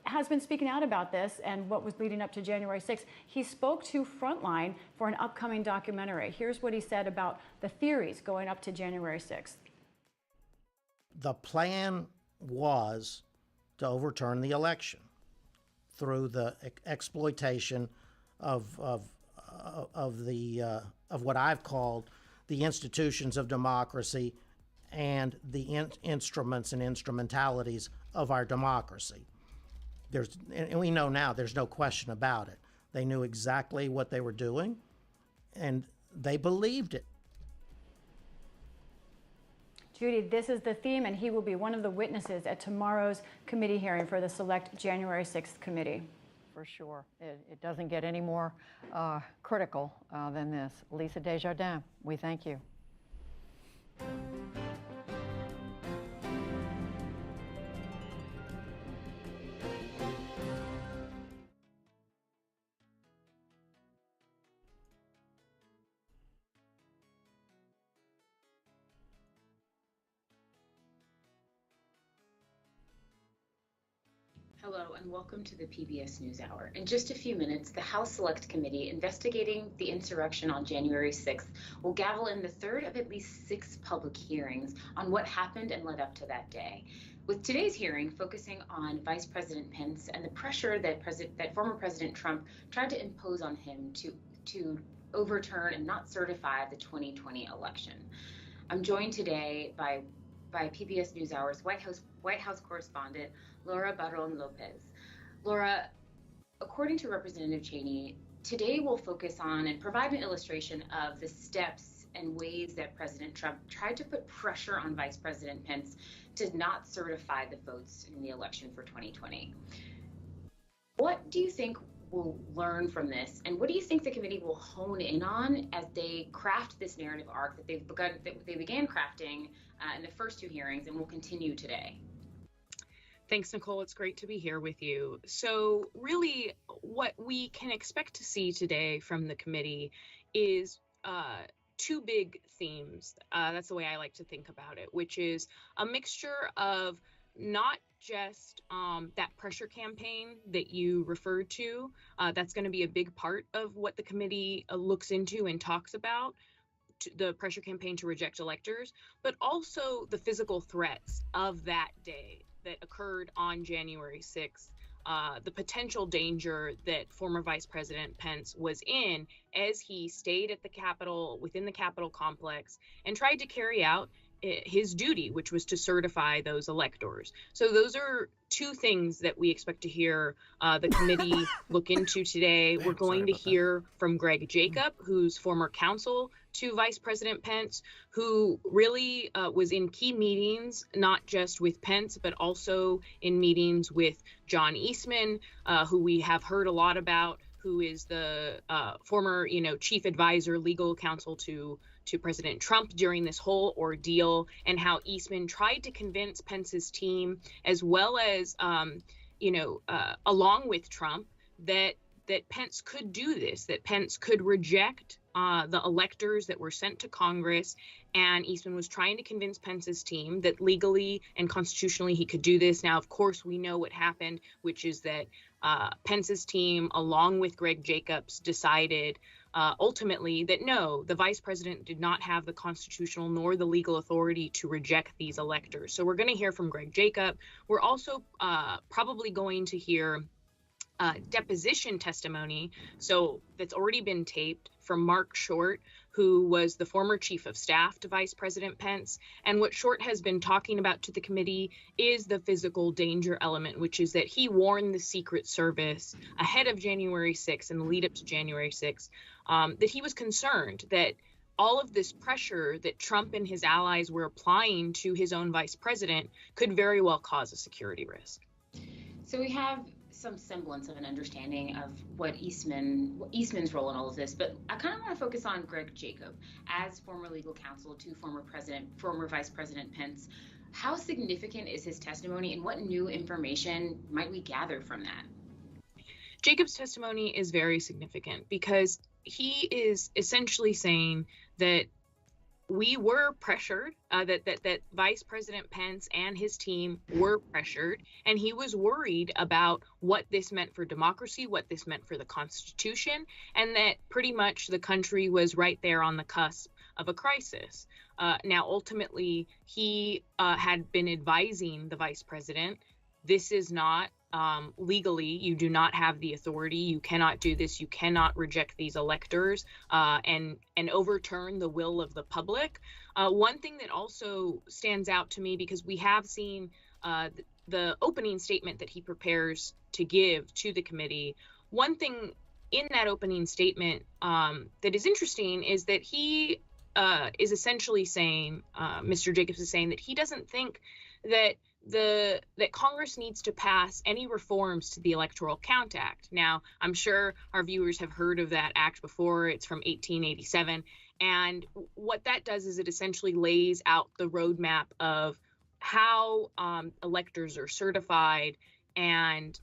has been speaking out about this and what was leading up to January 6th. He spoke to Frontline for an upcoming documentary. Here's what he said about the theories going up to January 6th. The plan was to overturn the election through the exploitation of what I've called the institutions of democracy and the instruments and instrumentalities of our democracy. And we know now there's no question about it. They knew exactly what they were doing, and they believed it. Judy, this is the theme, and he will be one of the witnesses at tomorrow's committee hearing for the select January 6th committee. For sure. It doesn't get any more critical than this. Lisa Desjardins, we thank you. Hello and welcome to the PBS NewsHour. In just a few minutes, the House Select Committee investigating the insurrection on January 6th will gavel in the third of at least 6 public hearings on what happened and led up to that day. With today's hearing focusing on Vice President Pence and the pressure that former President Trump tried to impose on him to overturn and not certify the 2020 election. I'm joined today by PBS NewsHour's White House correspondent, Laura Barron Lopez. Laura, according to Representative Cheney, today we'll focus on and provide an illustration of the steps and ways that President Trump tried to put pressure on Vice President Pence to not certify the votes in the election for 2020. What do you think we'll learn from this, and what do you think the committee will hone in on as they craft this narrative arc that they began crafting in the first 2 hearings and will continue today? Thanks, Nicole. It's great to be here with you. So really, what we can expect to see today from the committee is 2 big themes. That's the way I like to think about it, which is a mixture of not just that pressure campaign that you referred to. That's going to be a big part of what the committee looks into and talks about, the pressure campaign to reject electors, but also the physical threats of that day that occurred on January 6th, the potential danger that former Vice President Pence was in as he stayed at the Capitol, within the Capitol complex, and tried to carry out his duty, which was to certify those electors. So those are 2 things that we expect to hear the committee look into today. We're going to hear from Greg Jacob, who's former counsel to Vice President Pence, who really was in key meetings, not just with Pence, but also in meetings with John Eastman, who we have heard a lot about, who is the former, chief advisor, legal counsel to President Trump during this whole ordeal, and how Eastman tried to convince Pence's team, as well as, along with Trump, that Pence could do this, that Pence could reject the electors that were sent to Congress. And Eastman was trying to convince Pence's team that legally and constitutionally he could do this. Now, of course, we know what happened, which is that Pence's team, along with Greg Jacobs, decided ultimately that no, the vice president did not have the constitutional nor the legal authority to reject these electors. So we're going to hear from Greg Jacob. We're also probably going to hear deposition testimony, so that's already been taped, from Mark Short, who was the former chief of staff to Vice President Pence. And what Short has been talking about to the committee is the physical danger element, which is that he warned the Secret Service ahead of January 6th and the lead up to January 6th, that he was concerned that all of this pressure that Trump and his allies were applying to his own vice president could very well cause a security risk. So we have some semblance of an understanding of what Eastman's role in all of this, but I kind of want to focus on Greg Jacob as former legal counsel to former Vice President Pence. How significant is his testimony, and what new information might we gather from that? Jacob's testimony is very significant because he is essentially saying that we were pressured, that Vice President Pence and his team were pressured, and he was worried about what this meant for democracy, what this meant for the Constitution, and that pretty much the country was right there on the cusp of a crisis. Now, ultimately, he had been advising the vice president, this is not legally, you do not have the authority. You cannot do this. You cannot reject these electors and overturn the will of the public. One thing that also stands out to me, because we have seen the opening statement that he prepares to give to the committee, one thing in that opening statement that is interesting is that he is essentially saying, Mr. Jacobs is saying that he doesn't think that Congress needs to pass any reforms to the Electoral Count Act. Now, I'm sure our viewers have heard of that act before. It's from 1887. And what that does is it essentially lays out the roadmap of how electors are certified and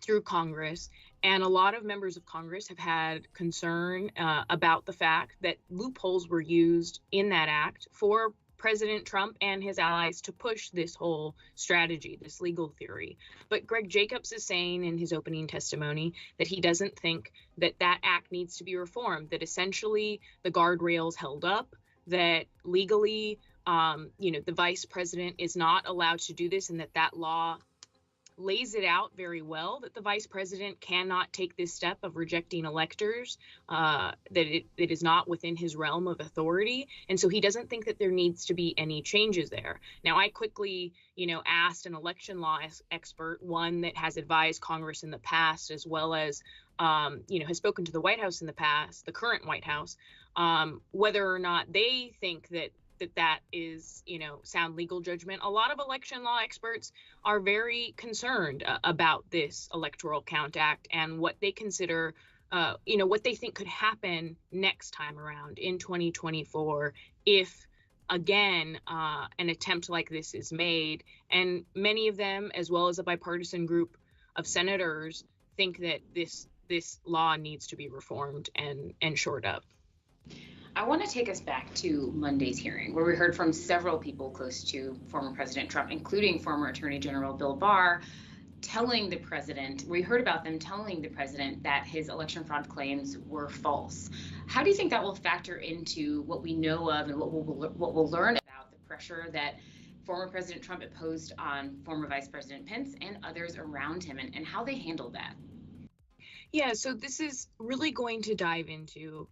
through Congress. And a lot of members of Congress have had concern about the fact that loopholes were used in that act for President Trump and his allies to push this whole strategy, this legal theory. But Greg Jacobs is saying in his opening testimony that he doesn't think that that act needs to be reformed, that essentially the guardrails held up, that legally, the vice president is not allowed to do this, and that law lays it out very well, that the vice president cannot take this step of rejecting electors, that it is not within his realm of authority. And so he doesn't think that there needs to be any changes there. Now, I quickly, asked an election law expert, one that has advised Congress in the past, as well as, has spoken to the White House in the past, the current White House, whether or not they think that is, sound legal judgment. A lot of election law experts are very concerned about this Electoral Count Act and what they consider, what they think could happen next time around in 2024 if, again, an attempt like this is made. And many of them, as well as a bipartisan group of senators, think that this law needs to be reformed and shored up. I want to take us back to Monday's hearing, where we heard from several people close to former President Trump, including former Attorney General Bill Barr, telling the president that his election fraud claims were false. How do you think that will factor into what we know of and what we'll learn about the pressure that former President Trump imposed on former Vice President Pence and others around him, and how they handled that? Yeah, so this is really going to dive into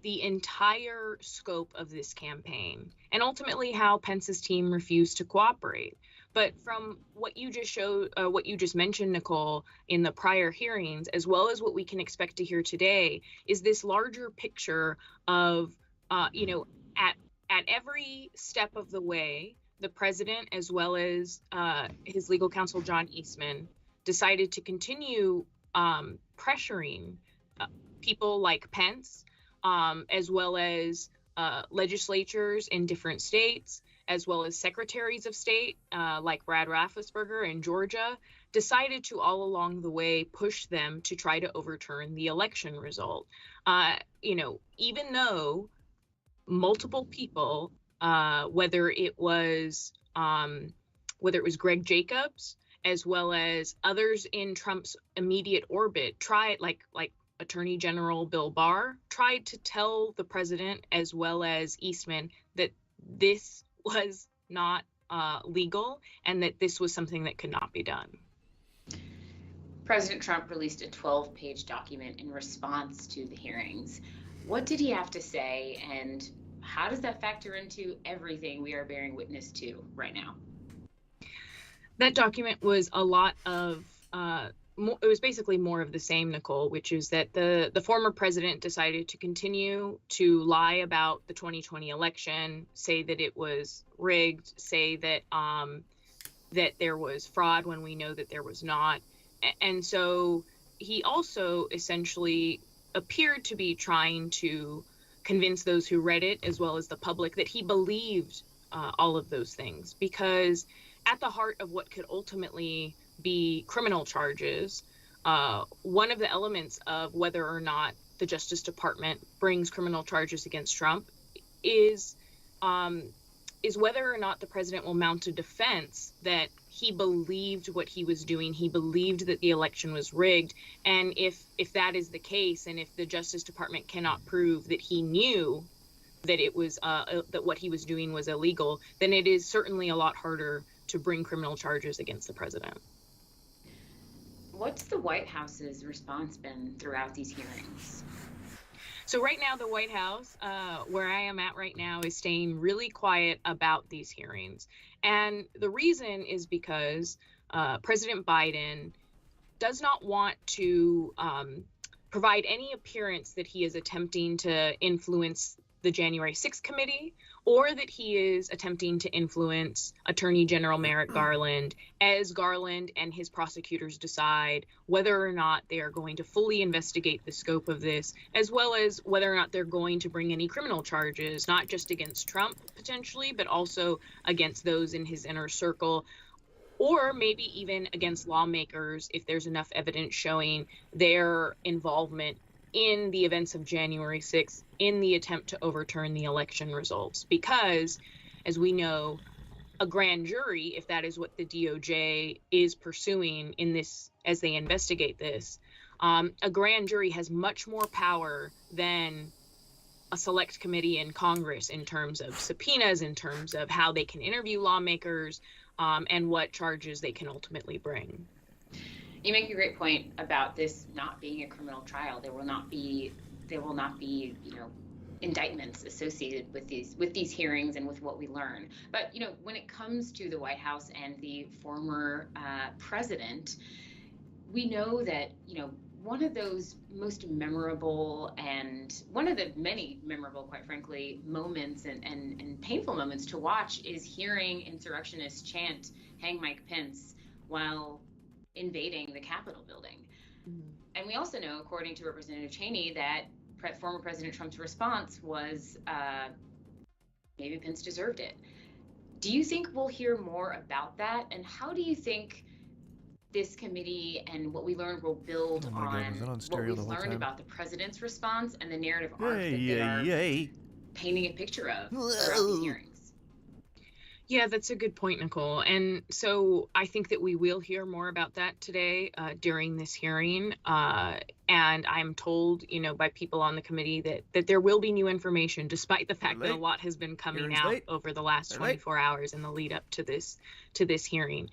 the entire scope of this campaign and ultimately how Pence's team refused to cooperate. But from what you just mentioned, Nicole, in the prior hearings, as well as what we can expect to hear today, is this larger picture of, at every step of the way, the president, as well as his legal counsel, John Eastman, decided to continue pressuring people like Pence, as well as legislatures in different states, as well as secretaries of state like Brad Raffensperger in Georgia, decided to all along the way push them to try to overturn the election result. Even though multiple people, whether it was Greg Jacobs, as well as others in Trump's immediate orbit, tried, like Attorney General Bill Barr, tried to tell the president as well as Eastman that this was not legal and that this was something that could not be done. President Trump released a 12-page document in response to the hearings. What did he have to say, and how does that factor into everything we are bearing witness to right now? That document was a lot of, it was basically more of the same, Nicole, which is that the former president decided to continue to lie about the 2020 election, say that it was rigged, say that that there was fraud when we know that there was not. And so he also essentially appeared to be trying to convince those who read it, as well as the public, that he believed all of those things, because at the heart of what could ultimately be criminal charges, one of the elements of whether or not the Justice Department brings criminal charges against Trump is whether or not the president will mount a defense that he believed what he was doing. He believed that the election was rigged. And if that is the case, and if the Justice Department cannot prove that he knew that it was that what he was doing was illegal, then it is certainly a lot harder to bring criminal charges against the president. What's the White House's response been throughout these hearings? So right now, the White House, where I am at right now, is staying really quiet about these hearings. And the reason is because President Biden does not want to provide any appearance that he is attempting to influence the January 6th committee, or that he is attempting to influence Attorney General Merrick Garland, as Garland and his prosecutors decide whether or not they are going to fully investigate the scope of this, as well as whether or not they're going to bring any criminal charges, not just against Trump potentially, but also against those in his inner circle, or maybe even against lawmakers if there's enough evidence showing their involvement in the events of January 6th in the attempt to overturn the election results. Because, as we know, a grand jury, if that is what the DOJ is pursuing in this, as they investigate this, a grand jury has much more power than a select committee in Congress in terms of subpoenas, in terms of how they can interview lawmakers, and what charges they can ultimately bring. You make a great point about this not being a criminal trial. There will not be, indictments associated with these hearings and with what we learn. But when it comes to the White House and the former president, we know that one of those most memorable, and one of the many memorable, quite frankly, moments and painful moments to watch is hearing insurrectionists chant "Hang Mike Pence" while invading the Capitol building. Mm-hmm. And we also know, according to Representative Cheney, that former President Trump's response was maybe Pence deserved it. Do you think we'll hear more about that? And how do you think this committee and what we learned will build on what we've learned about the president's response and the narrative arc that they are painting a picture of throughout these hearings? Yeah, that's a good point, Nicole. And so I think that we will hear more about that today during this hearing. And I'm told, by people on the committee that there will be new information, despite the fact that a lot has been coming out over the last 24 hours in the lead up to this hearing.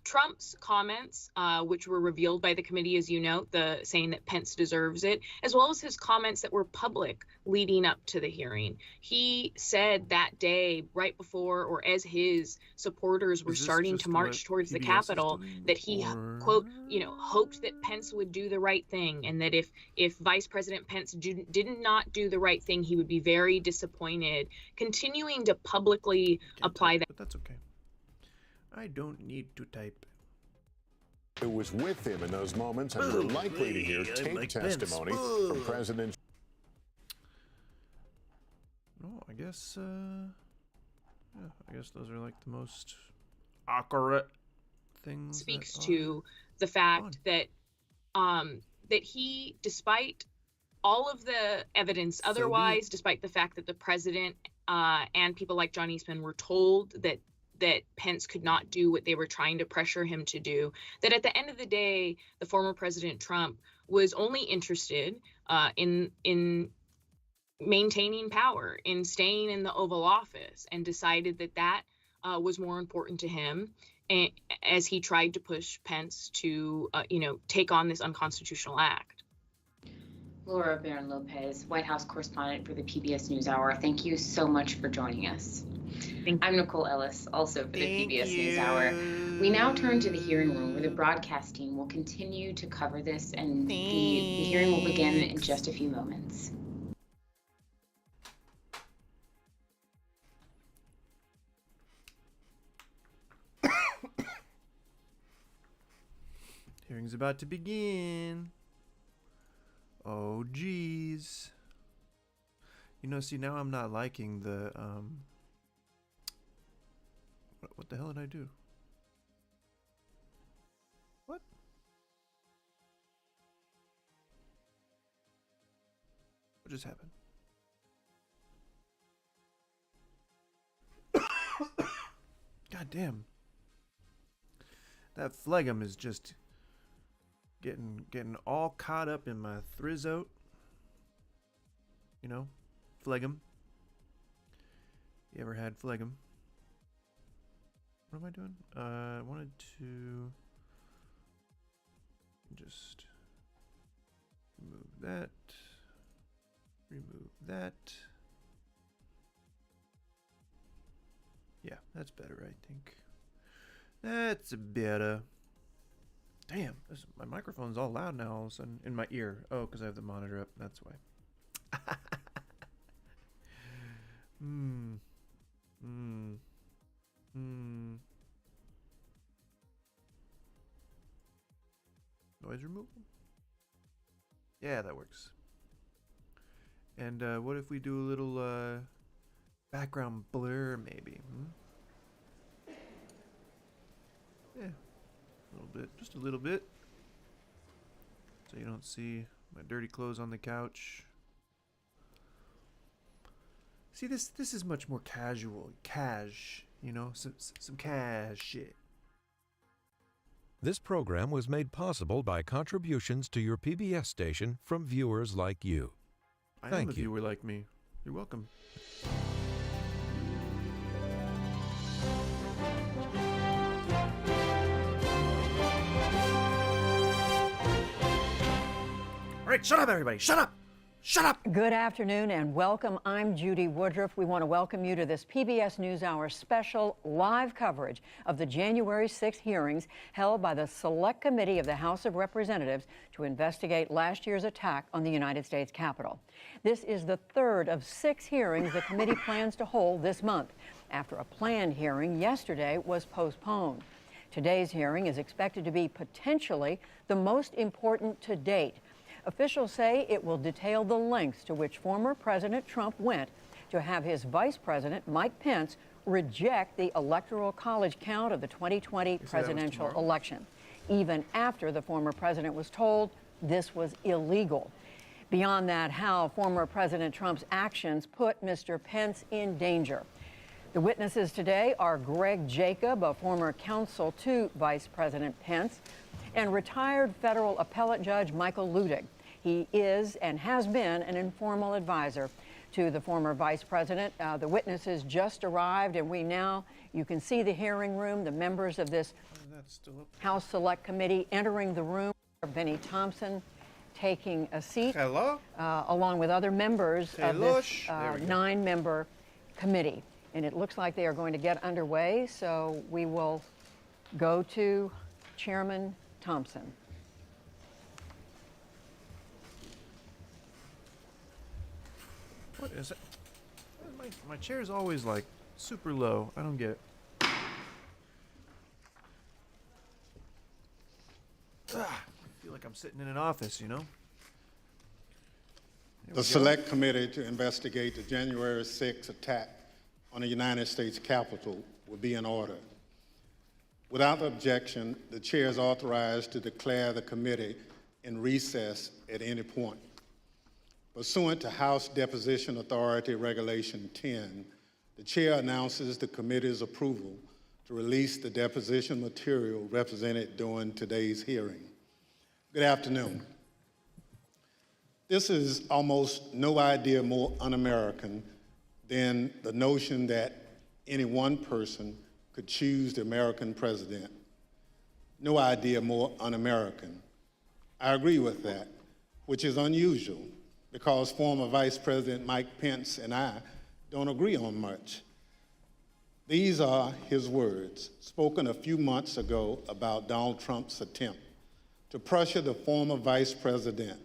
Trump's comments, which were revealed by the committee, as you note, saying that Pence deserves it, as well as his comments that were public leading up to the hearing. He said that day, right before or as his supporters were starting to march towards the Capitol, that he, quote, hoped that Pence would do the right thing, and that if Vice President Pence did not do the right thing, he would be very disappointed, continuing to publicly apply that. But that's okay. I don't need to type. Who was with him in those moments, and we're likely to hear tape testimony from President. No, I guess those are like the most accurate things. Speaks to the fact that that he, despite all of the evidence otherwise, despite the fact that the president and people like John Eastman were told that Pence could not do what they were trying to pressure him to do, that at the end of the day, the former President Trump was only interested in maintaining power, in staying in the Oval Office, and decided that was more important to him as he tried to push Pence to, take on this unconstitutional act. Laura Barron Lopez, White House correspondent for the PBS NewsHour. Thank you so much for joining us. I'm Nicole Ellis, also for the PBS NewsHour. We now turn to the hearing room where the broadcast team will continue to cover this, and the hearing will begin in just a few moments. Hearing's about to begin. Oh, geez. You know, see, now I'm not liking the, what the hell did I do? What? What just happened? God damn. That phlegm is just getting all caught up in my thrizote. You know, phlegm. You ever had phlegm? What am I doing? I wanted to just remove that. Remove that. Yeah, that's better, I think. That's better. Damn, my microphone's all loud now all of a sudden in my ear. Oh, because I have the monitor up. That's why. Noise removal? Yeah, that works. And what if we do a little background blur, maybe? Yeah. A little bit, just a little bit, so you don't see my dirty clothes on the couch. See, this is much more casual, you know, some cash shit. This program was made possible by contributions to your PBS station from viewers like you. I am a viewer like me. You're welcome. All right, shut up, everybody. Shut up. Shut up. Good afternoon and welcome. I'm Judy Woodruff. We want to welcome you to this PBS NewsHour special live coverage of the January 6th hearings held by the Select Committee of the House of Representatives to investigate last year's attack on the United States Capitol. This is the third of 6 hearings the committee plans to hold this month, after a planned hearing yesterday was postponed. Today's hearing is expected to be potentially the most important to date. Officials say it will detail the lengths to which former President Trump went to have his Vice President, Mike Pence, reject the Electoral College count of the 2020 presidential election, even after the former president was told this was illegal. Beyond that, how former President Trump's actions put Mr. Pence in danger. The witnesses today are Greg Jacob, a former counsel to Vice President Pence, and retired federal appellate judge Michael Luttig. He is and has been an informal advisor to the former vice president. The witnesses just arrived, and you can see the hearing room, the members of this House Select Committee entering the room. Benny Thompson taking a seat. Hello? Along with other members of this 9-member committee. And it looks like they are going to get underway, so we will go to Chairman Thompson. What is it? My chair is always like super low. I don't get it. I feel like I'm sitting in an office, you know? The Select Committee to investigate the January 6th attack on the United States Capitol will be in order. Without objection, the chair is authorized to declare the committee in recess at any point. Pursuant to House Deposition Authority Regulation 10, the chair announces the committee's approval to release the deposition material represented during today's hearing. Good afternoon. This is almost no idea more un-American than the notion that any one person could choose the American president. No idea more un-American. I agree with that. which is unusual because former Vice President Mike Pence and I don't agree on much. These are his words, spoken a few months ago about Donald Trump's attempt to pressure the former vice president,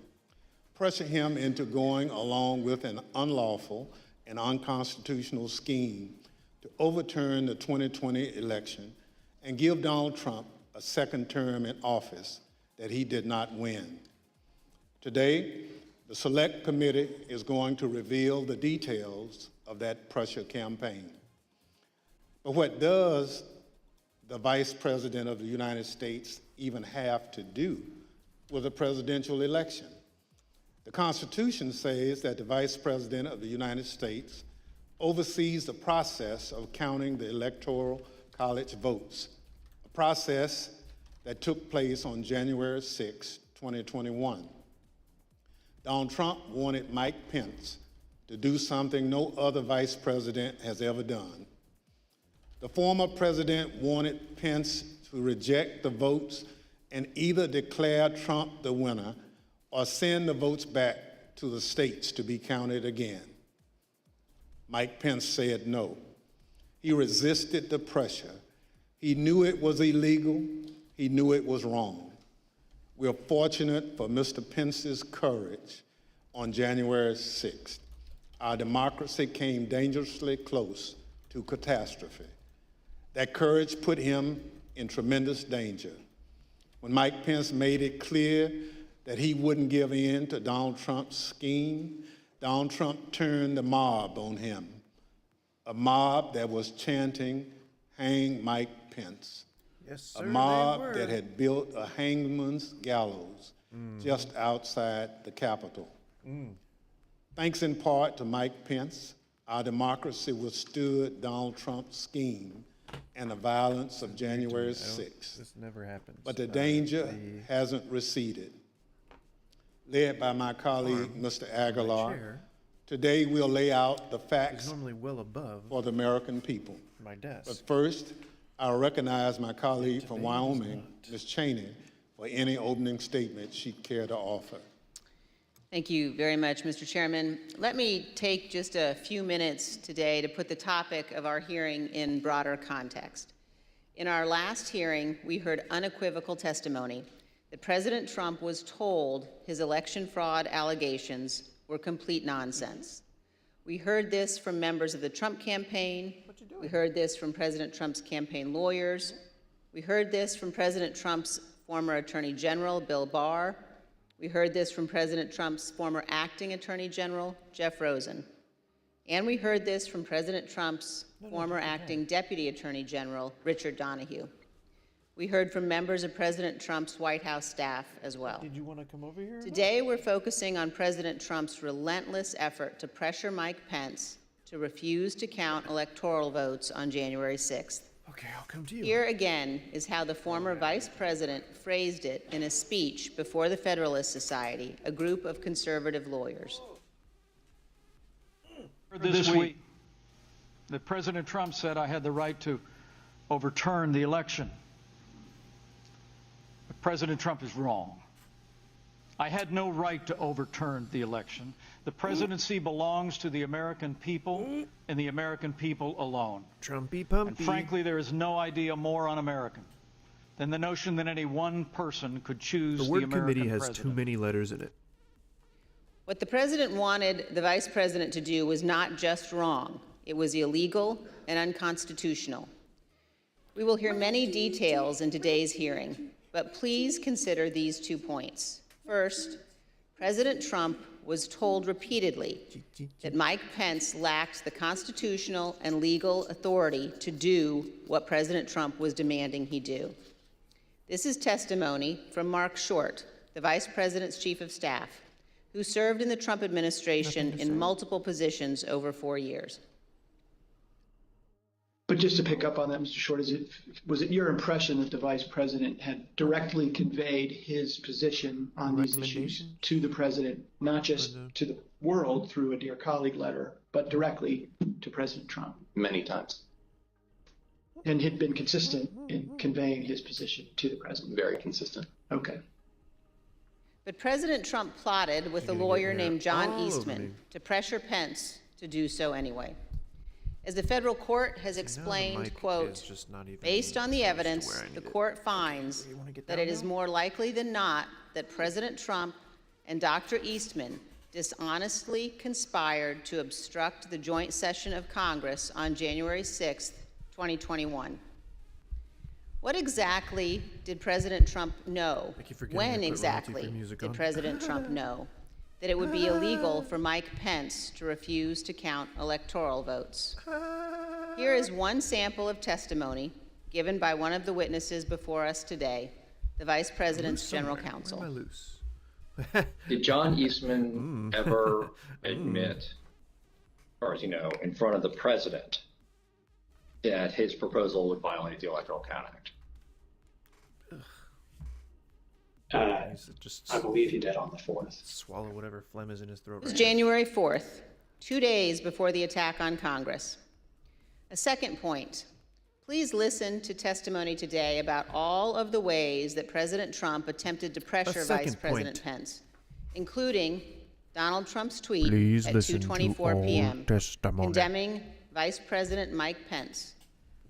pressure him into going along with an unlawful and unconstitutional scheme to overturn the 2020 election and give Donald Trump a second term in office that he did not win. Today, the Select Committee is going to reveal the details of that pressure campaign. But what does the Vice President of the United States even have to do with a presidential election? The Constitution says that the Vice President of the United States oversees the process of counting the Electoral College votes, a process that took place on January 6, 2021. Donald Trump wanted Mike Pence to do something no other vice president has ever done. The former president wanted Pence to reject the votes and either declare Trump the winner or send the votes back to the states to be counted again. Mike Pence said no. He resisted the pressure. He knew it was illegal. He knew it was wrong. We're fortunate for Mr. Pence's courage on January 6th. Our democracy came dangerously close to catastrophe. That courage put him in tremendous danger. When Mike Pence made it clear that he wouldn't give in to Donald Trump's scheme, Donald Trump turned the mob on him, a mob that was chanting, "Hang Mike Pence." Yes, sir, a mob that had built a hangman's gallows just outside the Capitol. Thanks in part to Mike Pence, our democracy withstood Donald Trump's scheme and the violence of January 6th. This never happens. But the danger hasn't receded. Led by my colleague, Mr. Aguilar, today we'll lay out the facts normally well above for the American people. My desk. But first, I'll recognize my colleague from Wyoming, Ms. Cheney, for any opening statement she'd care to offer. Thank you very much, Mr. Chairman. Let me take just a few minutes today to put the topic of our hearing in broader context. In our last hearing, we heard unequivocal testimony that President Trump was told his election fraud allegations were complete nonsense. We heard this from members of the Trump campaign. We heard this from President Trump's campaign lawyers. We heard this from President Trump's former Attorney General, Bill Barr. We heard this from President Trump's former acting Attorney General, Jeff Rosen. And we heard this from President Trump's former acting Deputy Attorney General, Richard Donahue. We heard from members of President Trump's White House staff as well. Did you want to come over here? Today, we're focusing on President Trump's relentless effort to pressure Mike Pence to refuse to count electoral votes on January 6th. Okay, I'll come to you. Here again is how the former vice president phrased it in a speech before the Federalist Society, a group of conservative lawyers. This week, that President Trump said I had the right to overturn the election. But President Trump is wrong. I had no right to overturn the election. The presidency belongs to the American people and the American people alone. Trumpy pumpy. And frankly, there is no idea more un-American than the notion that any one person could choose the word American committee has president. too many letters in it. What the president wanted the vice president to do was not just wrong. It was illegal and unconstitutional. We will hear many details in today's hearing, but please consider these 2 points. First, President Trump was told repeatedly that Mike Pence lacked the constitutional and legal authority to do what President Trump was demanding he do. This is testimony from Mark Short, the Vice President's Chief of Staff, who served in the Trump administration in multiple positions over 4 years. But just to pick up on that, Mr. Short, was it your impression that the vice president had directly conveyed his position on these issues to the president, not just to the world through a Dear Colleague letter, but directly to President Trump? Many times. And had been consistent in conveying his position to the president? Very consistent. Okay. But President Trump plotted with a lawyer named John Eastman to pressure Pence to do so anyway. As the federal court has explained, quote, based on the evidence, the court finds that it is more likely than not that President Trump and Dr. Eastman dishonestly conspired to obstruct the joint session of Congress on January 6, 2021. What exactly did President Trump know? When exactly did President Trump know that it would be illegal for Mike Pence to refuse to count electoral votes? Here is one sample of testimony given by one of the witnesses before us today, the Vice President's General Counsel. Did John Eastman ever admit, as far as you know, in front of the president, that his proposal would violate the Electoral Count Act? Just I believe he did on the 4th. Swallow whatever phlegm is in his throat. It was January 4th, 2 days before the attack on Congress. A second point. Please listen to testimony today about all of the ways that President Trump attempted to pressure Vice President Pence, including Donald Trump's tweet at 2:24 p.m. condemning Vice President Mike Pence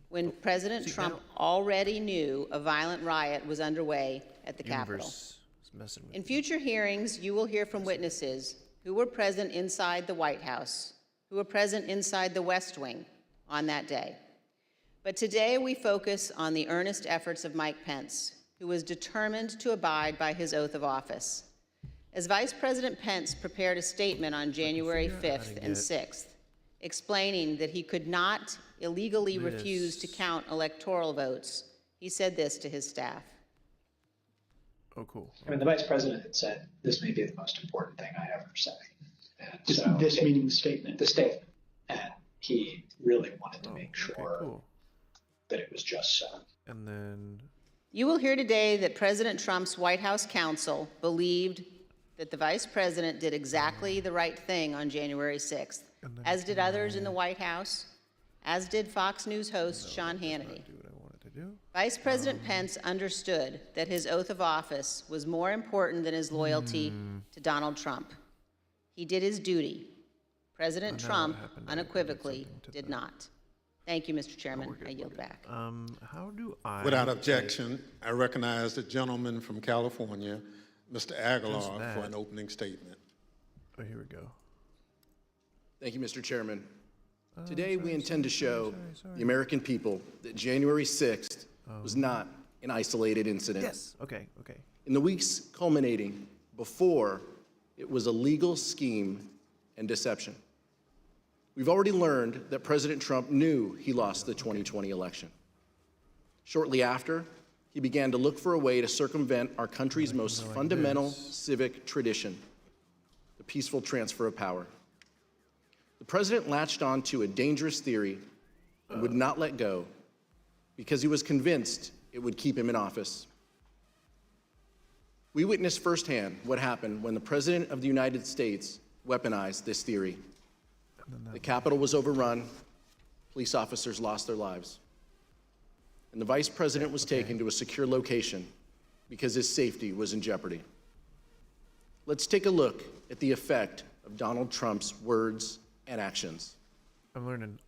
when President Trump already knew a violent riot was underway at the Capitol. In future hearings, you will hear from witnesses who were present inside the White House, who were present inside the West Wing on that day. But today we focus on the earnest efforts of Mike Pence, who was determined to abide by his oath of office. As Vice President Pence prepared a statement on January 5th and 6th, explaining that he could not illegally refuse to count electoral votes, he said this to his staff. Oh, cool. I mean, the vice president had said, this may be the most important thing I ever say. And This meaning the statement. The statement. And he really wanted to make sure that it was just so. And then You will hear today that President Trump's White House counsel believed that the vice president did exactly the right thing on January 6th, as did others in the White House, as did Fox News host Sean Hannity. Vice President Pence understood that his oath of office was more important than his loyalty to Donald Trump. He did his duty. President Trump unequivocally did not. Thank you, Mr. Chairman. I yield back. How do I? Without objection, I recognize the gentleman from California, Mr. Aguilar, for an opening statement. Oh, here we go. Thank you, Mr. Chairman. Today, we intend to show the American people that January 6th was not an isolated incident. Yes. Okay. Okay. In the weeks culminating before, it was a legal scheme and deception. We've already learned that President Trump knew he lost the 2020 election. Shortly after, he began to look for a way to circumvent our country's most fundamental civic tradition, the peaceful transfer of power. The president latched on to a dangerous theory and would not let go because he was convinced it would keep him in office. We witnessed firsthand what happened when the President of the United States weaponized this theory. The Capitol was overrun, police officers lost their lives, and the Vice President was taken to a secure location because his safety was in jeopardy. Let's take a look at the effect of Donald Trump's words and actions. I'm learning.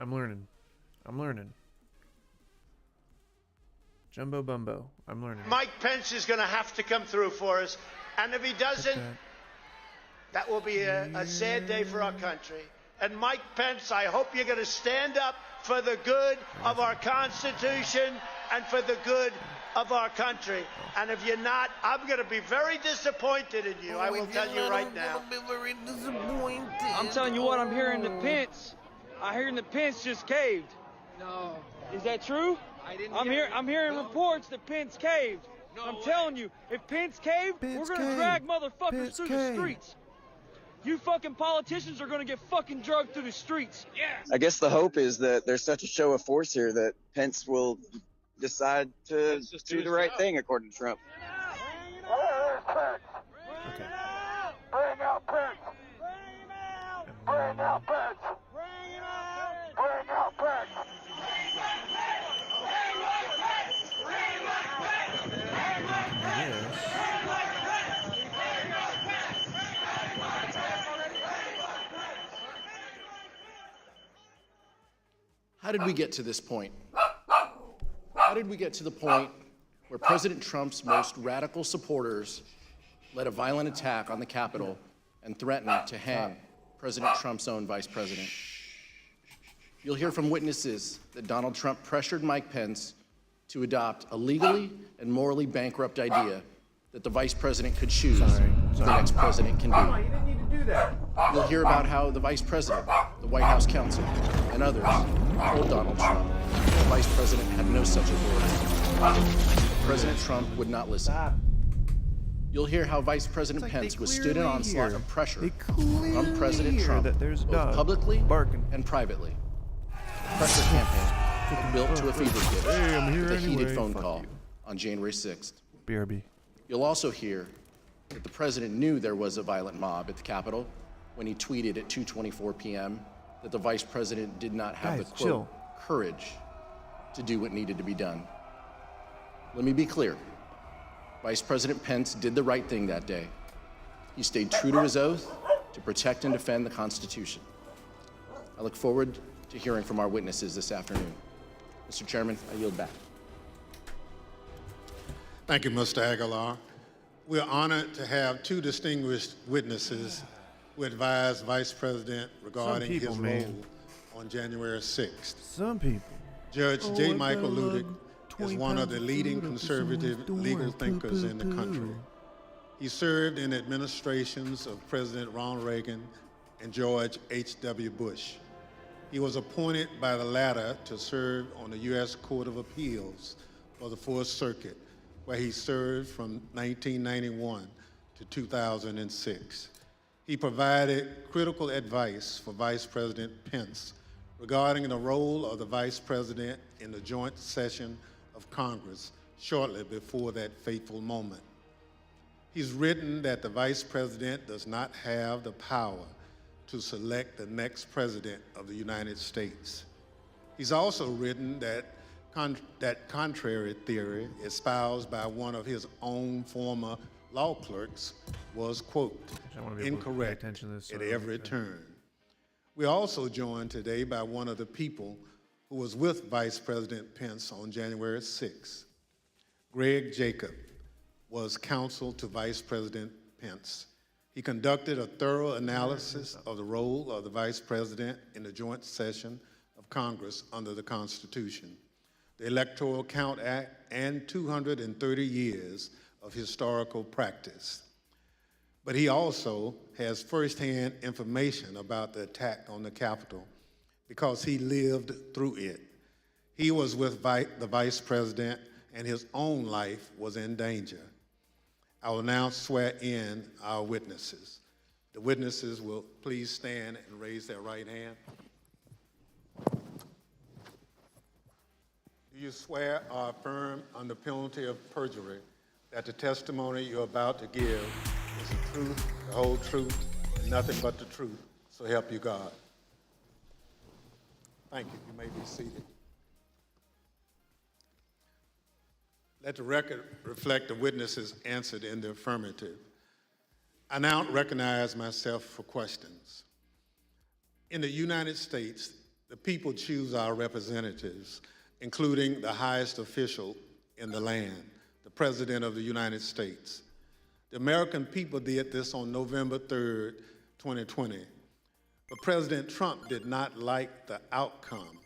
Jumbo Bumbo. I'm learning. Mike Pence is going to have to come through for us. And if he doesn't, that will be a sad day for our country. And Mike Pence, I hope you're going to stand up for the good of our Constitution and for the good of our country. And if you're not, I'm going to be very disappointed in you. I will tell you right now. I'm telling you what, I'm hearing the Pence. I'm hearing the Pence just caved. No. Is that true? I'm hearing reports that Pence caved. I'm telling you, if Pence caved, we're going to drag motherfuckers through the streets. You fucking politicians are going to get fucking drugged through the streets. Yeah. I guess the hope is that there's such a show of force here that Pence will decide to do the right thing, according to Trump. Okay. Bring out Pence. Bring out Pence. Bring out Pence. How did we get to this point? How did we get to the point where President Trump's most radical supporters led a violent attack on the Capitol and threatened to hang President Trump's own vice president? You'll hear from witnesses that Donald Trump pressured Mike Pence to adopt a legally and morally bankrupt idea that the vice president could choose who the next president can be. You didn't need to do that. You'll hear about how the vice president, the White House counsel, and others told Donald Trump the vice president had no such authority. President Trump would not listen. You'll hear how Vice President Pence withstood an onslaught of pressure from President Trump, both publicly and privately. A pressure campaign that built to a fever pitch with a heated phone call on January 6th. BRB. You'll also hear that the president knew there was a violent mob at the Capitol when he tweeted at 2:24 p.m. that the vice president did not have the, quote, courage to do what needed to be done. Let me be clear. Vice President Pence did the right thing that day. He stayed true to his oath to protect and defend the Constitution. I look forward to hearing from our witnesses this afternoon. Mr. Chairman, I yield back. Thank you, Mr. Aguilar. We're honored to have two distinguished witnesses who advised Vice President regarding his role on January 6th. Some people. Judge J. Michael Luttig is one of the leading conservative legal thinkers in the country. He served in administrations of President Ronald Reagan and George H.W. Bush. He was appointed by the latter to serve on the U.S. Court of Appeals for the Fourth Circuit, where he served from 1991 to 2006. He provided critical advice for Vice President Pence regarding the role of the Vice President in the joint session of Congress shortly before that fateful moment. He's written that the Vice President does not have the power to select the next President of the United States. He's also written that that contrary theory, espoused by one of his own former law clerks, was, quote, incorrect at every turn. We're also joined today by one of the people who was with Vice President Pence on January 6th. Greg Jacob was counsel to Vice President Pence. He conducted a thorough analysis of the role of the Vice President in the joint session of Congress under the Constitution, the Electoral Count Act, and 230 years of historical practice. But he also has firsthand information about the attack on the Capitol because he lived through it. He was with the Vice President and his own life was in danger. I will now swear in our witnesses. The witnesses will please stand and raise their right hand. Do you swear or affirm under penalty of perjury that the testimony you're about to give is the truth, the whole truth, and nothing but the truth? So help you God. Thank you. You may be seated. Let the record reflect the witnesses answered in the affirmative. I now recognize myself for questions. In the United States, the people choose our representatives, including the highest official in the land, the President of the United States. The American people did this on November 3rd, 2020. But President Trump did not like the outcome.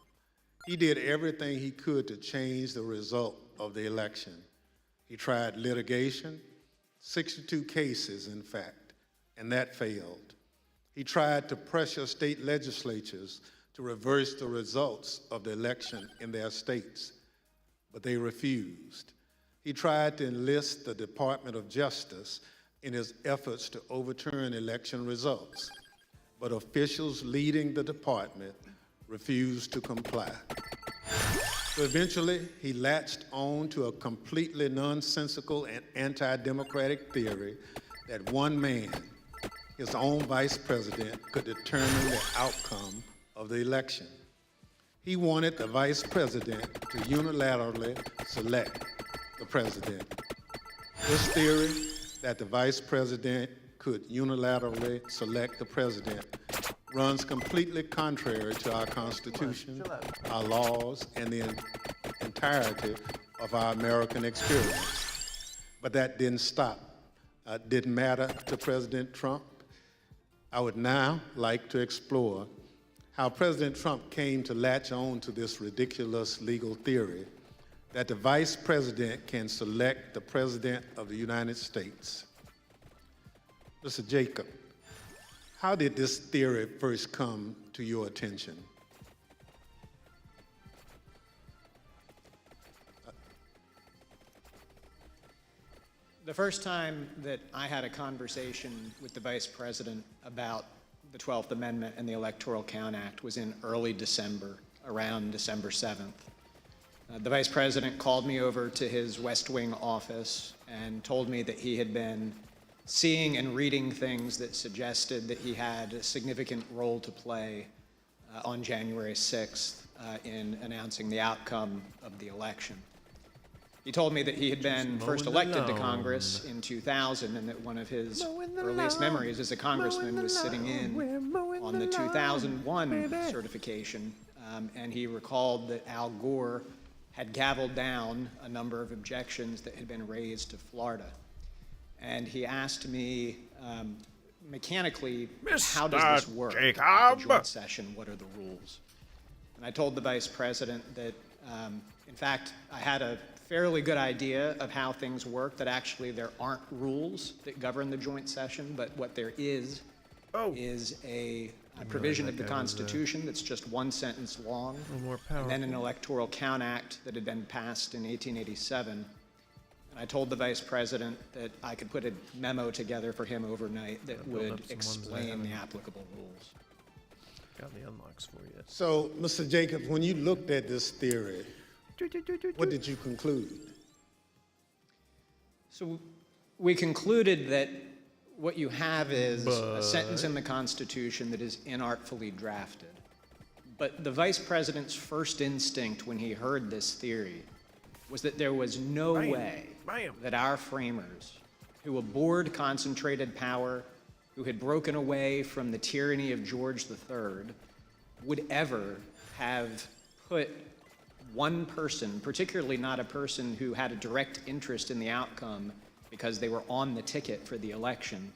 He did everything he could to change the result of the election. He tried litigation, 62 cases, in fact, and that failed. He tried to pressure state legislatures to reverse the results of the election in their states, but they refused. He tried to enlist the Department of Justice in his efforts to overturn election results, but officials leading the department refused to comply. So eventually, he latched on to a completely nonsensical and anti-democratic theory that one man, his own vice president, could determine the outcome of the election. He wanted the vice president to unilaterally select the president. This theory that the vice president could unilaterally select the president runs completely contrary to our Constitution, our laws, and the entirety of our American experience. But that didn't stop. Didn't matter to President Trump. I would now like to explore how President Trump came to latch on to this ridiculous legal theory that the Vice President can select the President of the United States. Mr. Jacob, how did this theory first come to your attention? The first time that I had a conversation with the Vice President about the 12th Amendment and the Electoral Count Act was in early December, around December 7th. The Vice President called me over to his West Wing office and told me that he had been seeing and reading things that suggested that he had a significant role to play on January 6th in announcing the outcome of the election. He told me that he had been first elected to Congress in 2000 and that one of his earliest memories as a congressman was sitting in on the 2001 certification. And he recalled that Al Gore had gavelled down a number of objections that had been raised to Florida. And he asked me mechanically, how does this work? At the joint session, what are the rules? And I told the Vice President that, in fact, I had a fairly good idea of how things work, that actually there aren't rules that govern the joint session, but what there is a provision of the Constitution that's just one sentence long, and then an Electoral Count Act that had been passed in 1887. And I told the Vice President that I could put a memo together for him overnight that would explain the applicable rules. Got the unlocks for you. So, Mr. Jacobs, when you looked at this theory, what did you conclude? So we concluded that what you have is a sentence in the Constitution that is inartfully drafted. But the Vice President's first instinct when he heard this theory was that there was no way that our framers, who abhorred concentrated power, who had broken away from the tyranny of George III, would ever have put one person, particularly not a person who had a direct interest in the outcome because they were on the ticket for the election,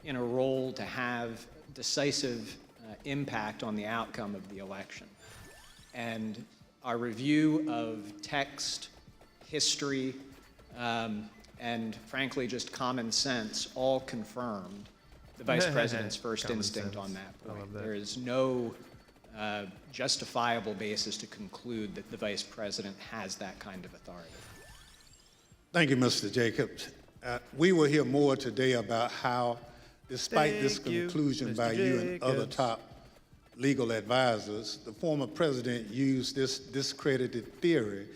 in a role to have decisive impact on the outcome of the election. And our review of text, history, and frankly just common sense all confirmed the Vice President's first instinct on that point. There is no justifiable basis to conclude that the Vice President has that kind of authority. Thank you, Mr. Jacobs. We will hear more today about how, despite this conclusion by you and other top legal advisors, the former president used this discredited theory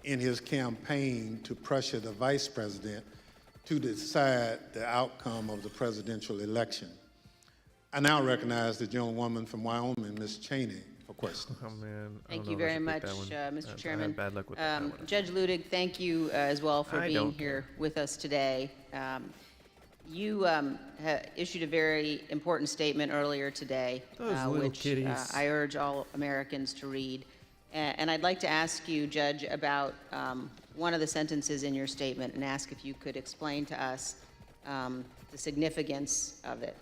in his campaign to pressure the vice president to decide the outcome of the presidential election. I now recognize the gentlewoman from Wyoming, Ms. Cheney, for questions. Oh, man. Thank you very much, Mr. Chairman. I had bad luck with that one. Judge Ludig, thank you as well for being here with us today. You issued a very important statement earlier today, which I urge all Americans to read. And I'd like to ask you, Judge, about one of the sentences in your statement and ask if you could explain to us the significance of it.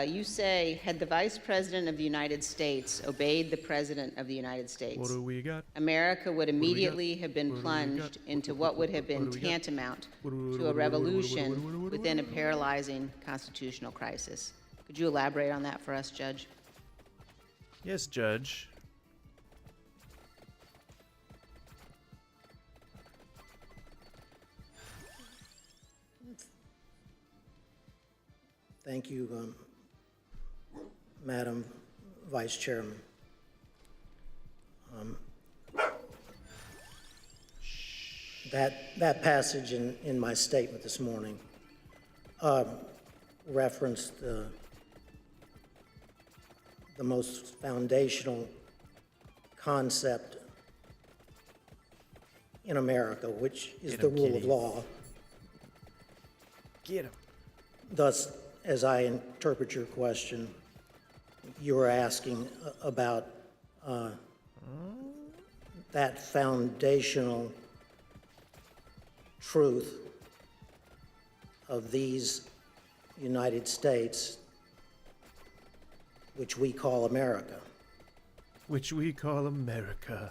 You say, had the Vice President of the United States obeyed the President of the United States, What do we got? America would immediately have been plunged into what would have been tantamount to a revolution within a paralyzing constitutional crisis. Could you elaborate on that for us, Judge? Yes, Judge. Thank you, Madam Vice Chairman. That passage in my statement this morning referenced the most foundational concept in America, which is the rule of law. Get him. Thus, as I interpret your question, you were asking about that foundational truth of these United States, which we call America. Which we call America.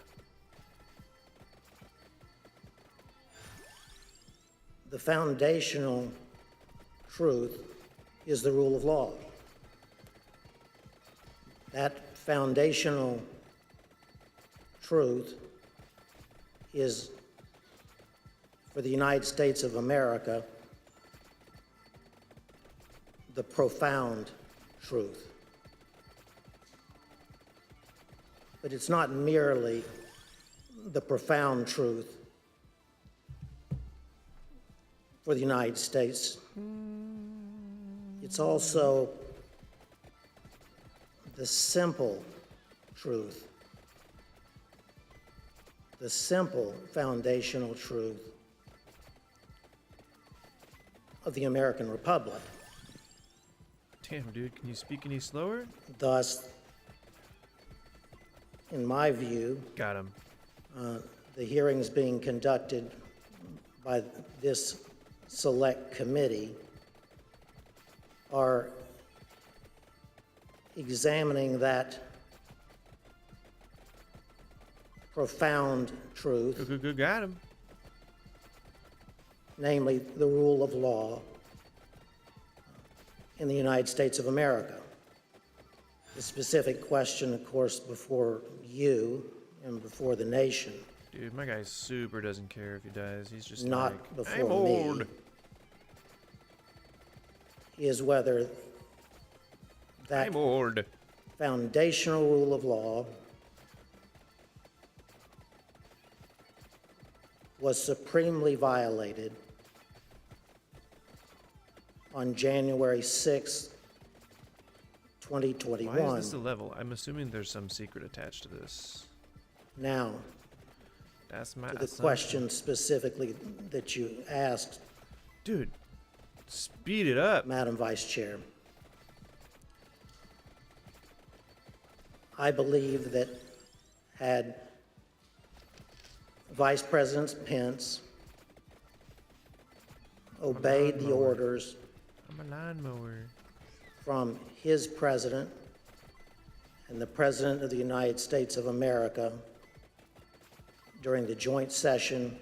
The foundational truth is the rule of law. That foundational truth is, for the United States of America, the profound truth. But it's not merely the profound truth for the United States. It's also the simple truth, the simple foundational truth of the American Republic. Damn, dude, can you speak any slower? Thus, in my view, got him. The hearings being conducted by this select committee are examining that profound truth, got him. Namely the rule of law in the United States of America. The specific question, of course, before you and before the nation. Dude, my guy super doesn't care if he dies. He's just not like, before I'm old. me, is whether that I'm old. foundational rule of law was supremely violated on January 6, 2021. Why is this a level? I'm assuming there's some secret attached to this. Now, that's my to the assumption. question specifically that you asked, dude, speed it up, Madam Vice Chair. I believe that had Vice President Pence obeyed the orders I'm a lawnmower. from his president and the President of the United States of America during the joint session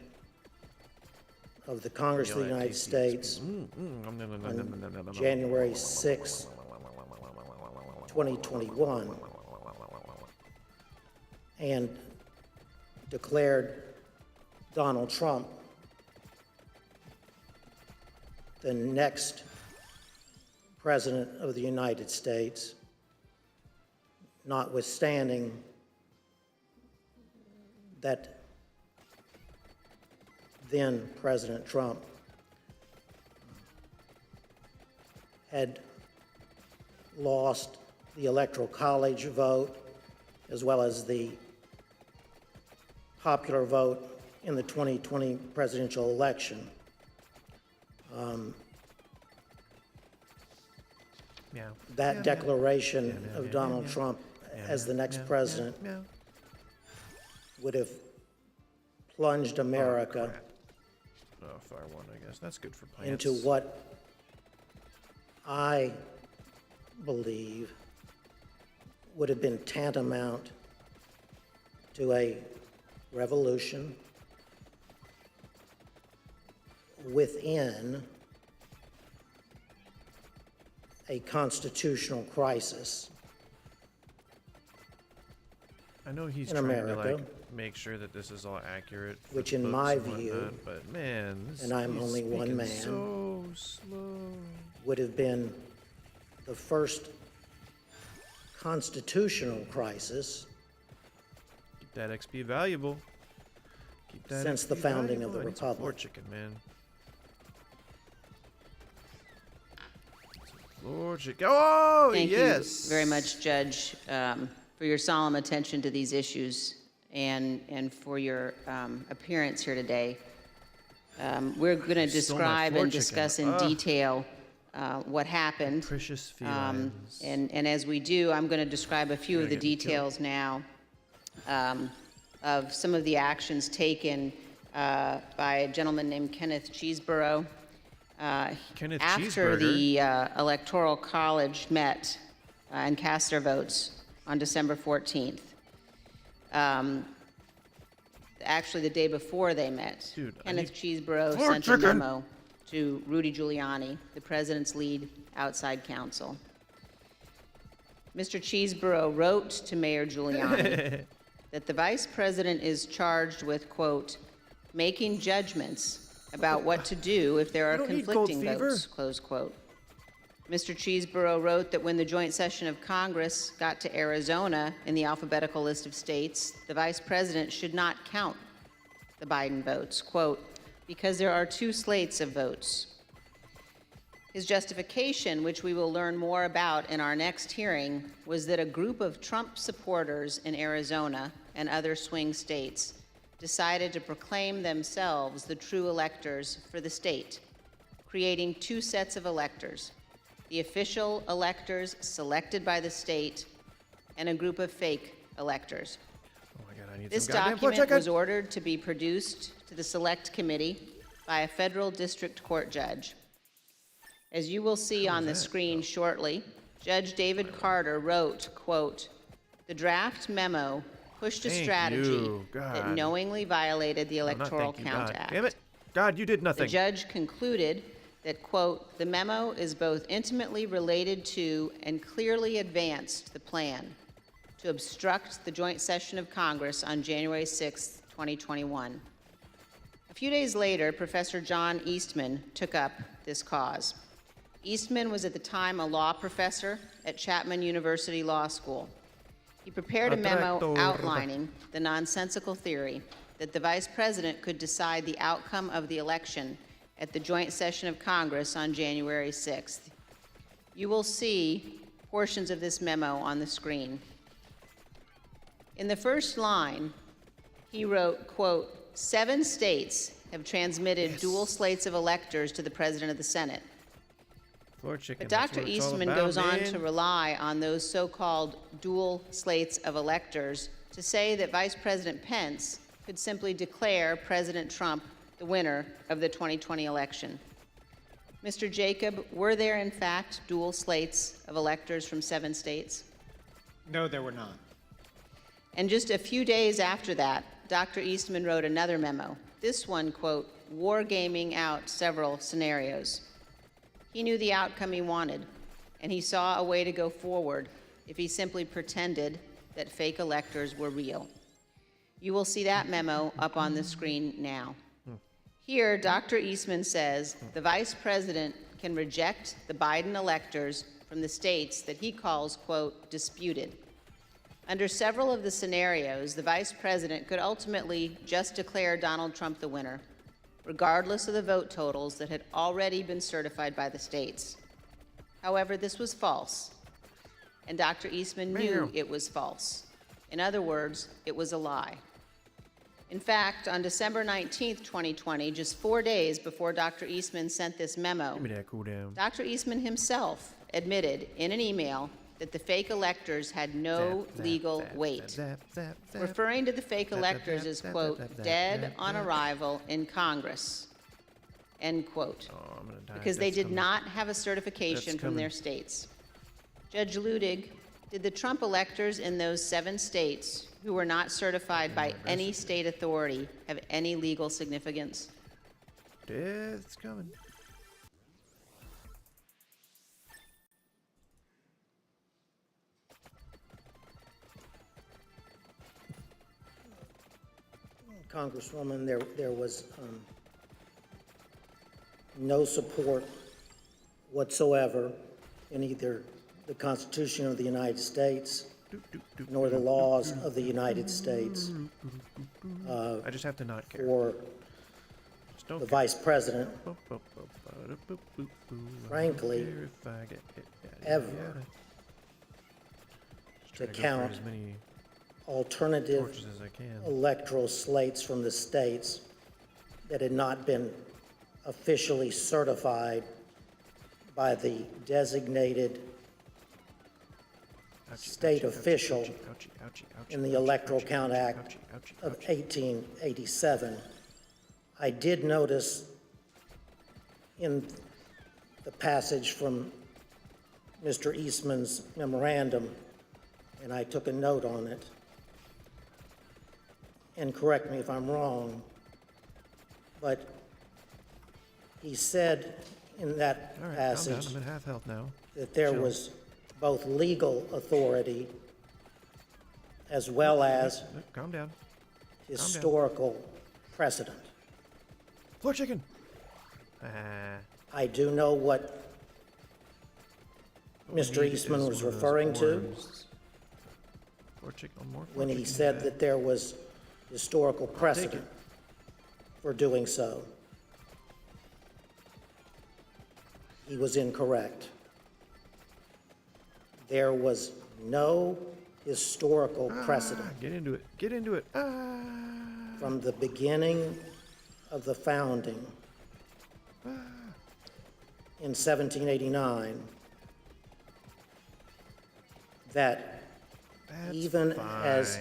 of the Congress of the United States on January 6, 2021, and declared Donald Trump the next President of the United States, notwithstanding that then President Trump had lost the Electoral College vote as well as the popular vote in the 2020 presidential election. That declaration of Donald Trump as the next president would have plunged America Fire one, I guess. That's good for plants. into what I believe would have been tantamount to a revolution within a constitutional crisis. I know he's in trying America, to like make sure that this is all accurate, for which the in books my and view, whatnot, but man, this, and I'm he's only one speaking man, so slow. would have been the first constitutional crisis Keep that XP valuable. Keep that since the XP founding of valuable. the I need some floor Republic. chicken, man. Floor chicken. Oh, Thank yes. you very much, Judge, for your solemn attention to these issues and for your appearance here today. We're going to Stole my describe floor and chicken. discuss in Ugh. detail what happened. Precious felines. And as we do, I'm going to describe a few of the details now of some of the actions taken by a gentleman named Kenneth Cheeseborough. After the Electoral College met and cast their votes on December 14th. Actually, the day before they met, Kenneth Cheeseborough sent a memo to Rudy Giuliani, the president's lead outside counsel. Mr. Cheeseborough wrote to Mayor Giuliani that the vice president is charged with, quote, making judgments about what to do if there are conflicting votes, close quote. Mr. Cheeseborough wrote that when the joint session of Congress got to Arizona in the alphabetical list of states, the vice president should not count the Biden votes, quote, because there are 2 slates of votes. His justification, which we will learn more about in our next hearing, was that a group of Trump supporters in Arizona and other swing states decided to proclaim themselves the true electors for the state, creating 2 sets of electors, the official electors selected by the state and a group of fake electors. Oh my God, I need This some goddamn document chicken. was ordered to be produced to the Select Committee by a federal district court judge. As you will see on the screen shortly, Judge David Carter wrote, quote, the draft memo pushed a strategy that knowingly violated the Electoral Count Act. Damn it. God, you did nothing. The judge concluded that, quote, the memo is both intimately related to and clearly advanced the plan to obstruct the joint session of Congress on January 6, 2021. A few days later, Professor John Eastman took up this cause. Eastman was at the time a law professor at Chapman University Law School. He prepared a memo outlining the nonsensical theory that the vice president could decide the outcome of the election at the joint session of Congress on January 6th. You will see portions of this memo on the screen. In the first line, he wrote, quote, 7 states have transmitted dual slates of electors to the president of the Senate. But Dr. Eastman goes on to rely on those so-called dual slates of electors to say that Vice President Pence could simply declare President Trump the winner of the 2020 election. Mr. Jacob, were there in fact dual slates of electors from 7 states? No, there were not. And just a few days after that, Dr. Eastman wrote another memo. This one, quote, wargaming out several scenarios. He knew the outcome he wanted, and he saw a way to go forward if he simply pretended that fake electors were real. You will see that memo up on the screen now. Here, Dr. Eastman says the vice president can reject the Biden electors from the states that he calls, quote, disputed. Under several of the scenarios, the vice president could ultimately just declare Donald Trump the winner, regardless of the vote totals that had already been certified by the states. However, this was false, and Dr. Eastman knew it was false. In other words, it was a lie. In fact, on December 19th, 2020, just 4 days before Dr. Eastman sent this memo, Give me that cool down. Dr. Eastman himself admitted in an email that the fake electors had no legal weight, referring to the fake electors as, quote, dead on arrival in Congress, end quote, because they did not have a certification from their states. Judge Ludig, did the Trump electors in those 7 states who were not certified by any state authority have any legal significance? It's coming. Congresswoman, there was no support whatsoever in either the Constitution of the United States nor the laws of the United States I just have to not care. for the vice president, frankly, ever to count alternative electoral slates from the states that had not been officially certified by the designated state official in the Electoral Count Act of 1887. I did notice in the passage from Mr. Eastman's memorandum, and I took a note on it, and correct me if I'm wrong, but he said in that passage I'm at half health now. that there was both legal authority as well as Calm down. historical precedent. Floor chicken. I do know what Mr. Eastman was referring to when he said that there was historical precedent for doing so. He was incorrect. There was no historical precedent. Get into it. Get into it. From the beginning of the founding in 1789 that even as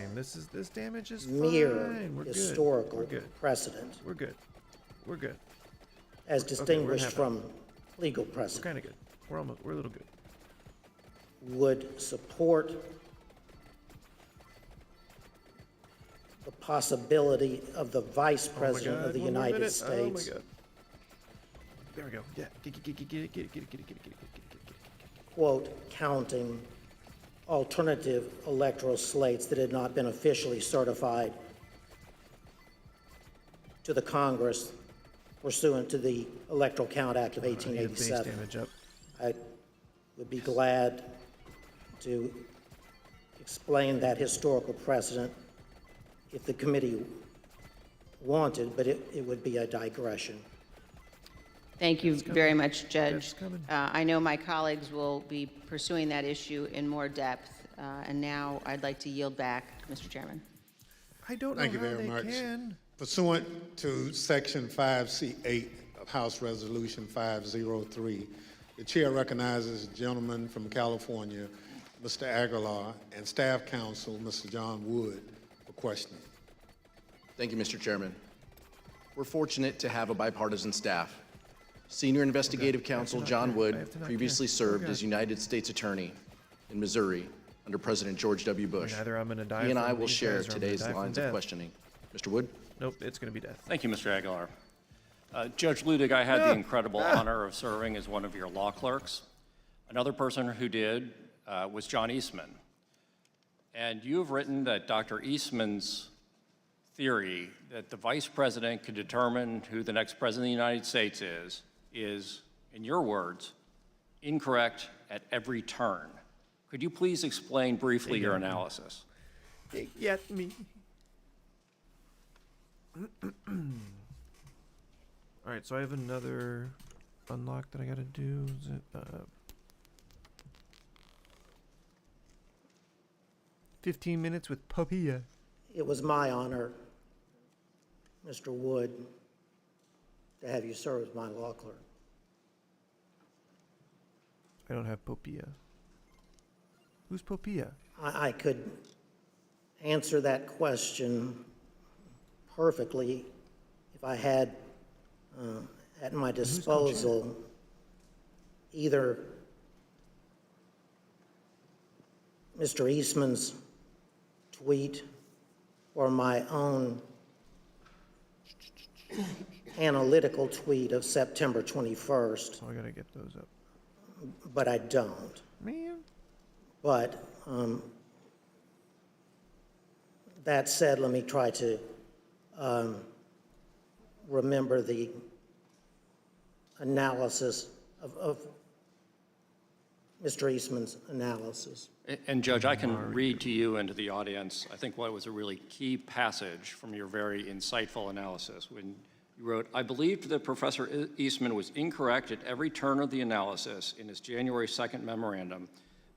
this damage is mere fine. We're historical good. We're good. precedent, We're good. We're good. as distinguished half from legal We're precedent, kind of good. We're a little good. would support the possibility of the Vice President of the United States Oh my God. There we go. Yeah. Get it. quote, counting alternative electoral slates that had not been officially certified to the Congress pursuant to the Electoral Count Act of 1887. Damage up. I would be glad to explain that historical precedent if the committee wanted, but it would be a digression. Thank you very much, Judge. I know my colleagues will be pursuing that issue in more depth, and now I'd like to yield back, Mr. Chairman. I don't know Thank you how very they much. can. Pursuant to Section 5C8 of House Resolution 503, the chair recognizes the gentleman from California, Mr. Aguilar, and staff counsel, Mr. John Wood, for questioning. Thank you, Mr. Chairman. We're fortunate to have a bipartisan staff. Senior Investigative Counsel John Wood previously served as United States Attorney in Missouri under President George W. Bush. Either I'm gonna die He and from I will these share guys or I'm gonna today's die from lines of death. questioning. Mr. Wood? Nope, it's going to be death. Thank you, Mr. Aguilar. Judge Ludig, I had the incredible honor of serving as one of your law clerks. Another person who did was John Eastman. And you have written that Dr. Eastman's theory that the vice president could determine who the next president of the United States is, in your words, incorrect at every turn. Could you please explain briefly your analysis? Get me. All right, so I have another unlock that I got to do. Is it 15 minutes with Papilla? It was my honor, Mr. Wood, to have you serve as my law clerk. I don't have Popia. Who's Popia? I could answer that question perfectly if I had at my disposal either Mr. Eastman's tweet or my own analytical tweet of September 21st. I gotta get those up. But I don't. Man. But that said, let me try to remember the analysis of Mr. Eastman's analysis. And Judge, I can read to you and to the audience, I think what was a really key passage from your very insightful analysis when you wrote, I believed that Professor Eastman was incorrect at every turn of the analysis in his January 2nd memorandum,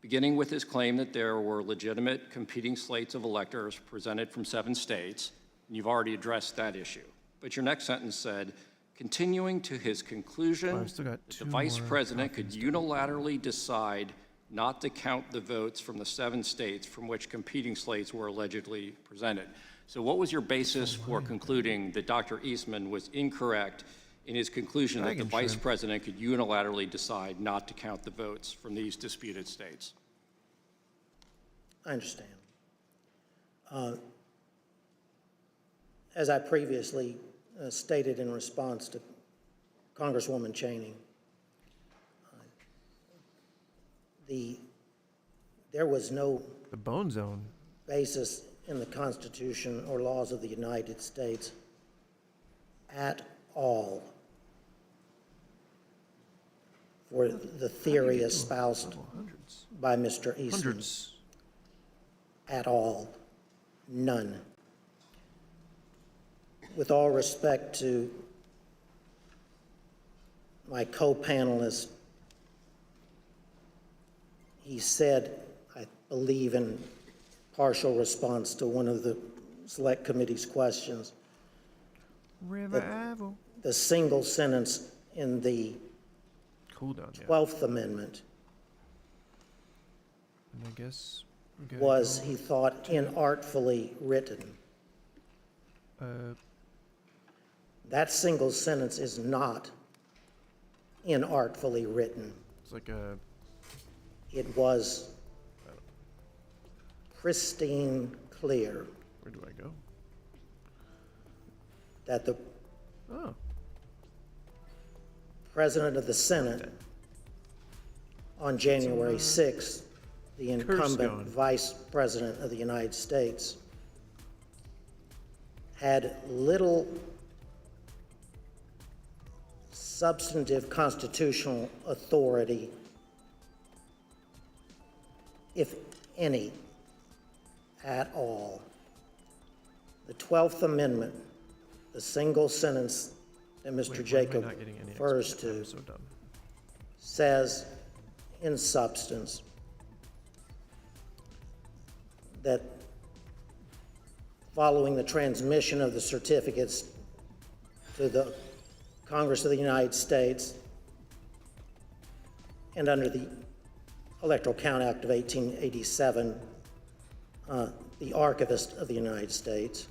beginning with his claim that there were legitimate competing slates of electors presented from 7 states, and you've already addressed that issue. But your next sentence said, continuing to his conclusion I've still got that the two vice more president could unilaterally decide not to count the votes from the 7 states from which competing slates were allegedly presented. So what was your basis for concluding that Dr. Eastman was incorrect in his conclusion that the vice president could unilaterally decide not to count the votes from these disputed states? I understand. As I previously stated in response to Congresswoman Cheney, there was no The bone zone. basis in the Constitution or laws of the United States at all for the theory espoused by Mr. Eastman. Hundreds. At all. None. With all respect to my co-panelist, he said, I believe in partial response to one of the Select Committee's questions, that the single sentence in the Cool down, yeah. 12th Amendment And I guess we gotta was, go he thought, inartfully written. That single sentence is not inartfully written. It's like a It was pristine clear where do I go? that the Oh. President of the Senate on January 6th, the incumbent going. Vice President of the United States, had little substantive constitutional authority, if any, at all. The 12th Amendment, the single sentence that Mr. Wait, why am I Jacob not getting any refers XP? to, I'm so dumb. says in substance that following the transmission of the certificates to the Congress of the United States and under the Electoral Count Act of 1887, the Archivist of the United States,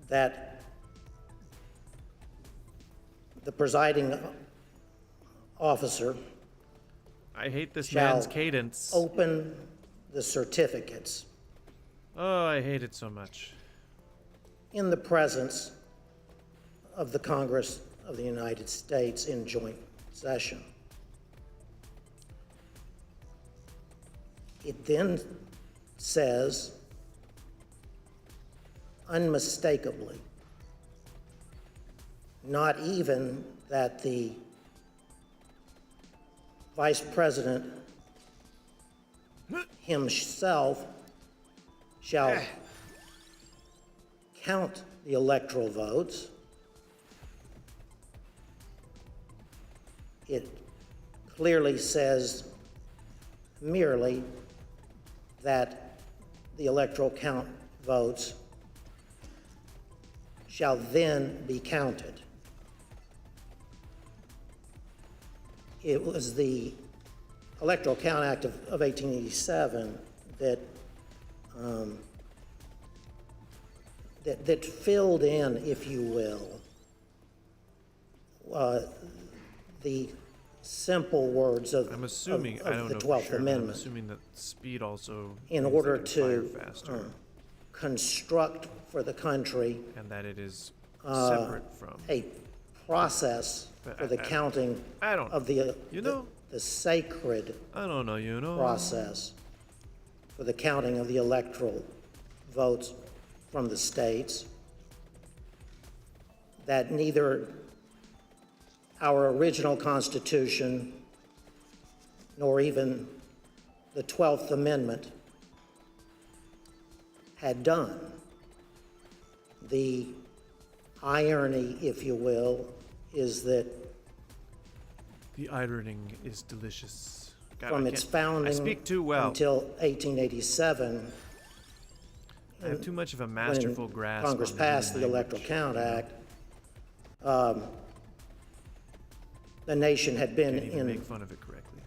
that the presiding officer I hate this shall man's cadence. open the certificates Oh, I hate it so much. in the presence of the Congress of the United States in joint session. It then says unmistakably, not even that the Vice President himself shall count the electoral votes. It clearly says merely that the electoral count votes shall then be counted. It was the Electoral Count Act of 1887 that that filled in, if you will, the simple words of, I'm assuming, of I don't the know 12th for sure, but I'm Amendment assuming that speed also in means order they can to fire faster, construct for the country and that it is separate from. a process But for the I- counting I don't of the, you know? the sacred I don't know, you know. process for the counting of the electoral votes from the states, that neither our original Constitution nor even the 12th Amendment had done. The irony, if you will, is that The ironing is delicious. God, from I its can't- founding I speak too well. until 1887, I have too much of a when masterful grasp Congress on passed the human Electoral language. Count Act, the nation had been Can't even in make fun of it correctly.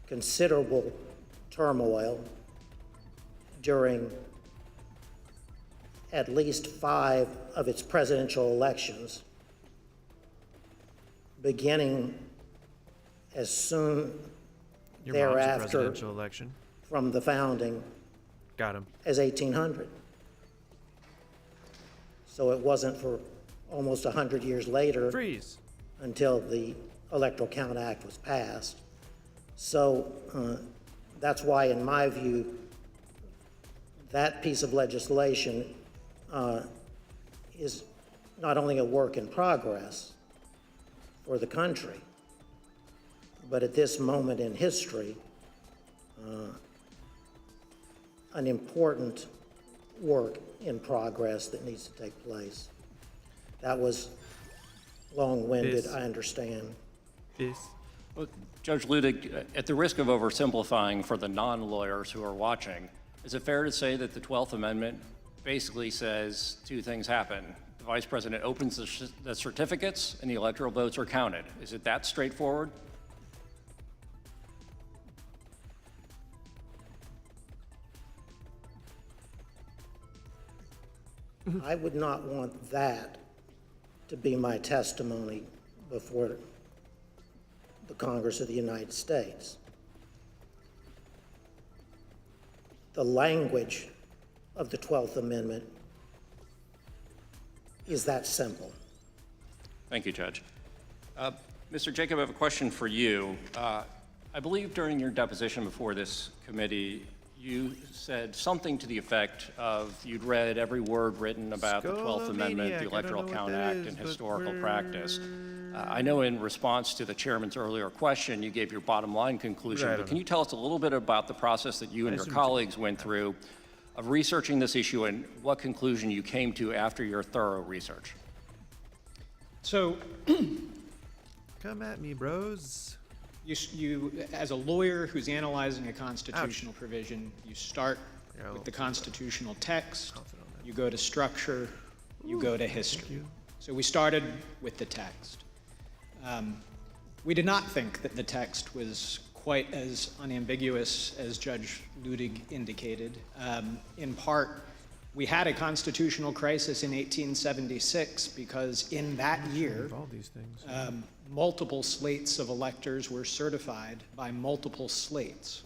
considerable turmoil during at least 5 of its presidential elections, beginning as soon Your mom's a thereafter presidential election. from the founding Got him. as 1800. So it wasn't for almost 100 years later Freeze. until the Electoral Count Act was passed. So that's why, in my view, that piece of legislation is not only a work in progress for the country, but at this moment in history, an important work in progress that needs to take place. That was long-winded, This- I understand. Well, Judge Ludig, at the risk of oversimplifying for the non-lawyers who are watching, is it fair to say that the 12th Amendment basically says 2 things happen? The Vice President opens the certificates and the electoral votes are counted. Is it that straightforward? I would not want that to be my testimony before the Congress of the United States. The language of the 12th Amendment is that simple. Thank you, Judge. Mr. Jacob, I have a question for you. I believe during your deposition before this committee, you said something to the effect of you'd read every word written about the 12th Amendment, the Electoral Count Act, and historical practice. I know in response to the chairman's earlier question, you gave your bottom line conclusion, Right, but can you tell us a little bit about the process that you and your colleagues went through of researching this issue and what conclusion you came to after your thorough research? So, Come at me, bros. you, as a lawyer who's analyzing a constitutional provision, you start with the constitutional text, you go to structure, you go to history. So we started with the text. We did not think that the text was quite as unambiguous as Judge Ludig indicated. In part, we had a constitutional crisis in 1876 because in that year, All these things. multiple slates of electors were certified by multiple slates.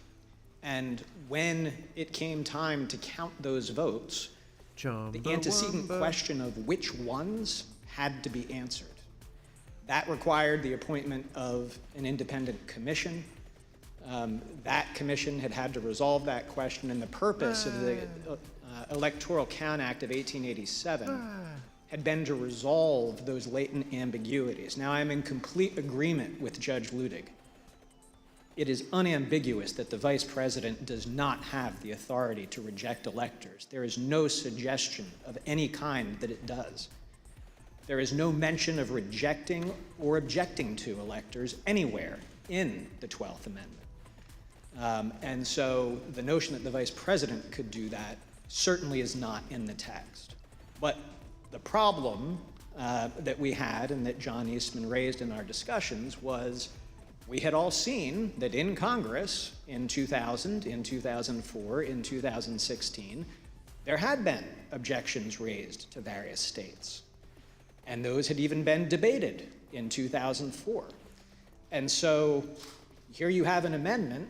And when it came time to count those votes, the antecedent question of which ones had to be answered. That required the appointment of an independent commission. That commission had to resolve that question, and the purpose of the Electoral Count Act of 1887 had been to resolve those latent ambiguities. Now, I'm in complete agreement with Judge Ludig. It is unambiguous that the Vice President does not have the authority to reject electors. There is no suggestion of any kind that it does. There is no mention of rejecting or objecting to electors anywhere in the 12th Amendment. And so the notion that the Vice President could do that certainly is not in the text. But the problem that we had and that John Eastman raised in our discussions was we had all seen that in Congress in 2000, in 2004, in 2016, there had been objections raised to various states. And those had even been debated in 2004. And so here you have an amendment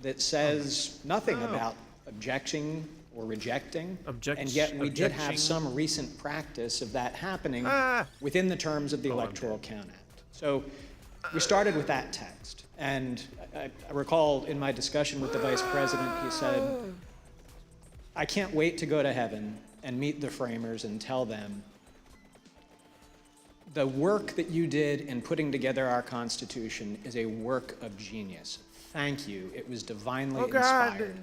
that says nothing about objecting or rejecting, and yet we did have some recent practice of that happening within the terms of the Electoral Count Act. So we started with that text, and I recall in my discussion with the Vice President, he said, I can't wait to go to heaven and meet the framers and tell them the work that you did in putting together our Constitution is a work of genius. Thank you. It was divinely inspired.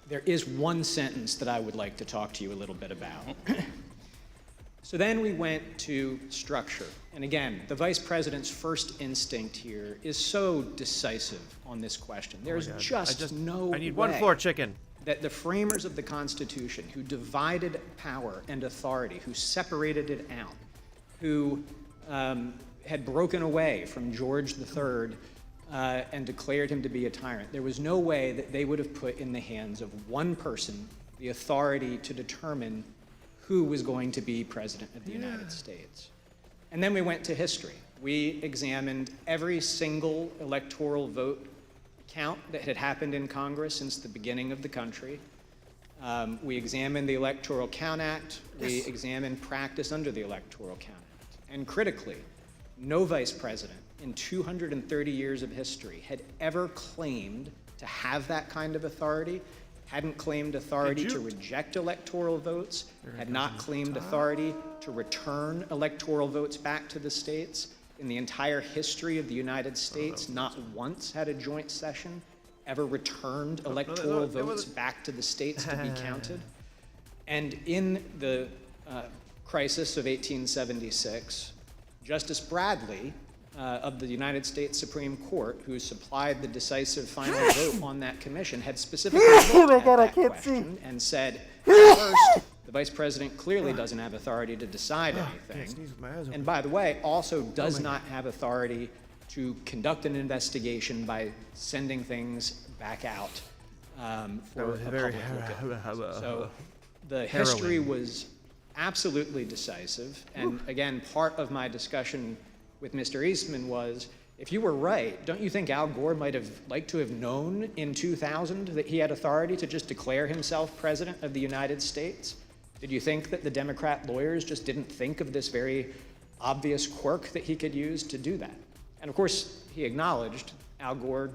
There is one sentence that I would like to talk to you a little bit about. So then we went to structure. And again, the Vice President's first instinct here is so decisive on this question. There's just no I need one way floor chicken. that the framers of the Constitution, who divided power and authority, who separated it out, who had broken away from George III and declared him to be a tyrant, there was no way that they would have put in the hands of one person the authority to determine who was going to be president of the United States. And then we went to history. We examined every single electoral vote count that had happened in Congress since the beginning of the country. We examined the Electoral Count Act. We examined practice under the Electoral Count Act. And critically, no vice president in 230 years of history had ever claimed to have that kind of authority, hadn't claimed authority to reject electoral votes, had not claimed authority to return electoral votes back to the states. In the entire history of the United States, not once had a joint session ever returned electoral votes back to the states to be counted. And in the crisis of 1876, Justice Bradley of the United States Supreme Court, who supplied the decisive final vote on that commission, had specifically looked at that question and said, first, the vice president clearly doesn't have authority to decide anything. And by the way, also does not have authority to conduct an investigation by sending things back out for a public look at. So the history was absolutely decisive. And again, part of my discussion with Mr. Eastman was, if you were right, don't you think Al Gore might have liked to have known in 2000 that he had authority to just declare himself president of the United States? Did you think that the Democrat lawyers just didn't think of this very obvious quirk that he could use to do that? And of course, he acknowledged Al Gore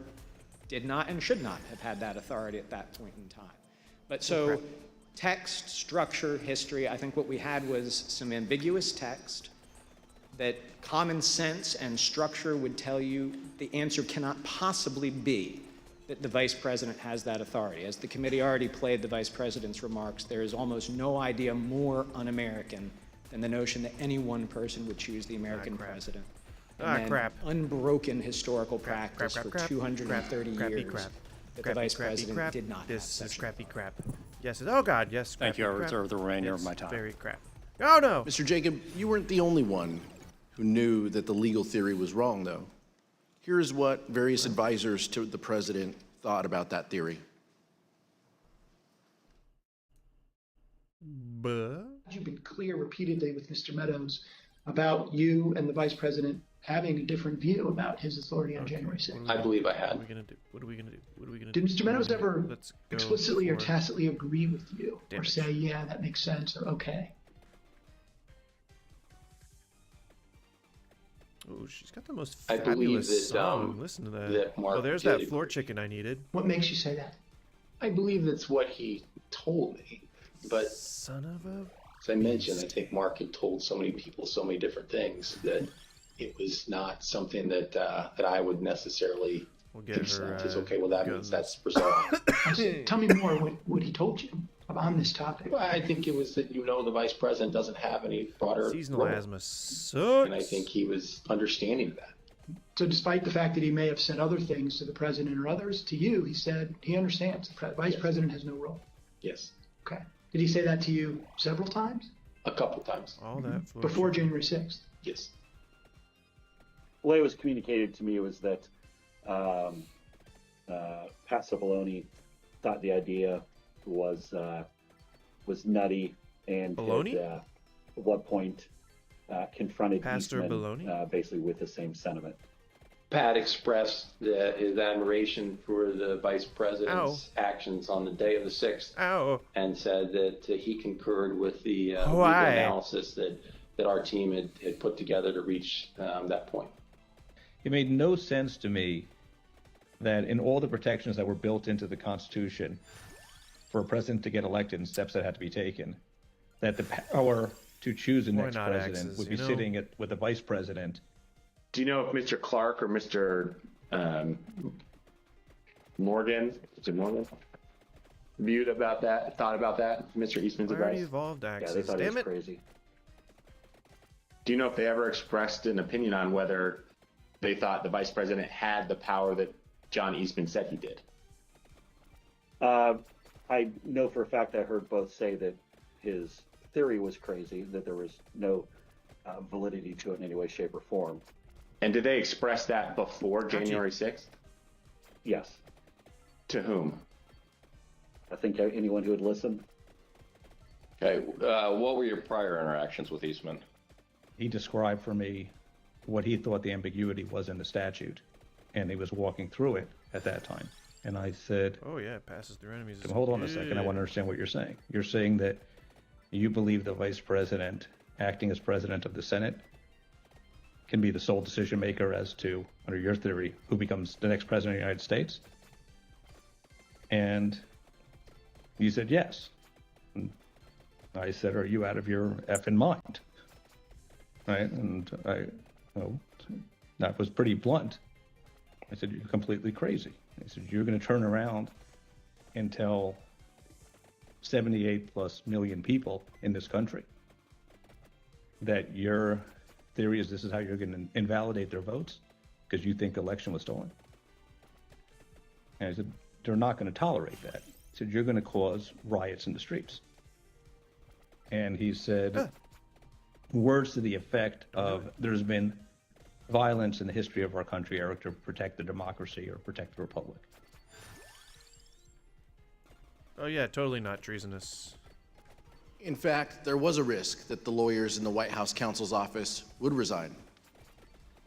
did not and should not have had that authority at that point in time. But so text, structure, history, I think what we had was some ambiguous text that common sense and structure would tell you the answer cannot possibly be that the vice president has that authority. As the committee already played the vice president's remarks, there is almost no idea more un-American than the notion that any one person would choose the American president. And then unbroken historical practice for 230 years that the vice president did not have such crappy crap. Yes. Oh God. Yes. Thank you. I reserve the remainder of my time. Very crap. Oh no. Mr. Jacob, you weren't the only one who knew that the legal theory was wrong, though. Here's what various advisors to the president thought about that theory. You've been clear repeatedly with Mr. Meadows about you and the vice president having a different view about his authority on January 6th. I believe I had. What are we gonna do? What are we gonna do? What are we gonna do? Did Mr. Meadows ever Let's go explicitly or for- tacitly agree with you, or Damage. say, yeah, that makes sense, or okay? Oh, she's got the most I believe fabulous that, song. Listen to that. that Mark Oh, there's did that floor chicken I needed. What makes you say that? I believe that's what he told me. But Son of a. as I mentioned, I think Mark had told so many people so many different things that it was not something that that I would necessarily We'll get consent. her, It's okay. Well, that means guns. that's resolved. Tell me more what he told you on this topic. Well, I think it was that the vice president doesn't have any broader Seasonal role. asthma sucks. And I think he was understanding of that. So despite the fact that he may have said other things to the president or others, to you, he said he understands. The vice president has no role. Yes. Okay. Did he say that to you several times? A couple times. All that floor Before chicken. January 6th? Yes. The way it was communicated to me was that Pat Cipollone thought the idea was nutty and Baloney? had, at one point confronted Pastor Eastman Baloney? basically with the same sentiment. Pat expressed his admiration for the vice president's actions on the day of the 6th and said that he concurred with the legal analysis that our team had put together to reach that point. It made no sense to me that in all the protections that were built into the Constitution for a president to get elected and steps that had to be taken, that the power to choose the Why next not president axes, would be you know? sitting with the vice president. Do you know if Mr. Clark or Mr. Morgan, is it Morgan, viewed about that, thought about that, Mr. Eastman's Already advice? evolved Yeah, they axes. thought it Damn was it. crazy. Do you know if they ever expressed an opinion on whether they thought the vice president had the power that John Eastman said he did? I know for a fact I heard both say that his theory was crazy, that there was no validity to it in any way, shape, or form. And did they express that before January 6th? Yes. To whom? I think anyone who would listen. Okay, what were your prior interactions with Eastman? He described for me what he thought the ambiguity was in the statute, and he was walking through it at that time. And I said, Oh yeah, it passes through enemies. hold on a second, I want to understand what you're saying. You're saying that you believe the vice president, acting as president of the Senate, can be the sole decision maker as to, under your theory, who becomes the next president of the United States? And you said yes. And I said, are you out of your effing mind? Right? And that was pretty blunt. I said, you're completely crazy. I said, you're going to turn around and tell 78 plus million people in this country that your theory is this is how you're going to invalidate their votes because you think the election was stolen? And I said, they're not going to tolerate that. I said, you're going to cause riots in the streets. And he said, words to the effect of, there's been violence in the history of our country, Eric, to protect the democracy or protect the republic. Oh yeah, totally not treasonous. In fact, there was a risk that the lawyers in the White House counsel's office would resign.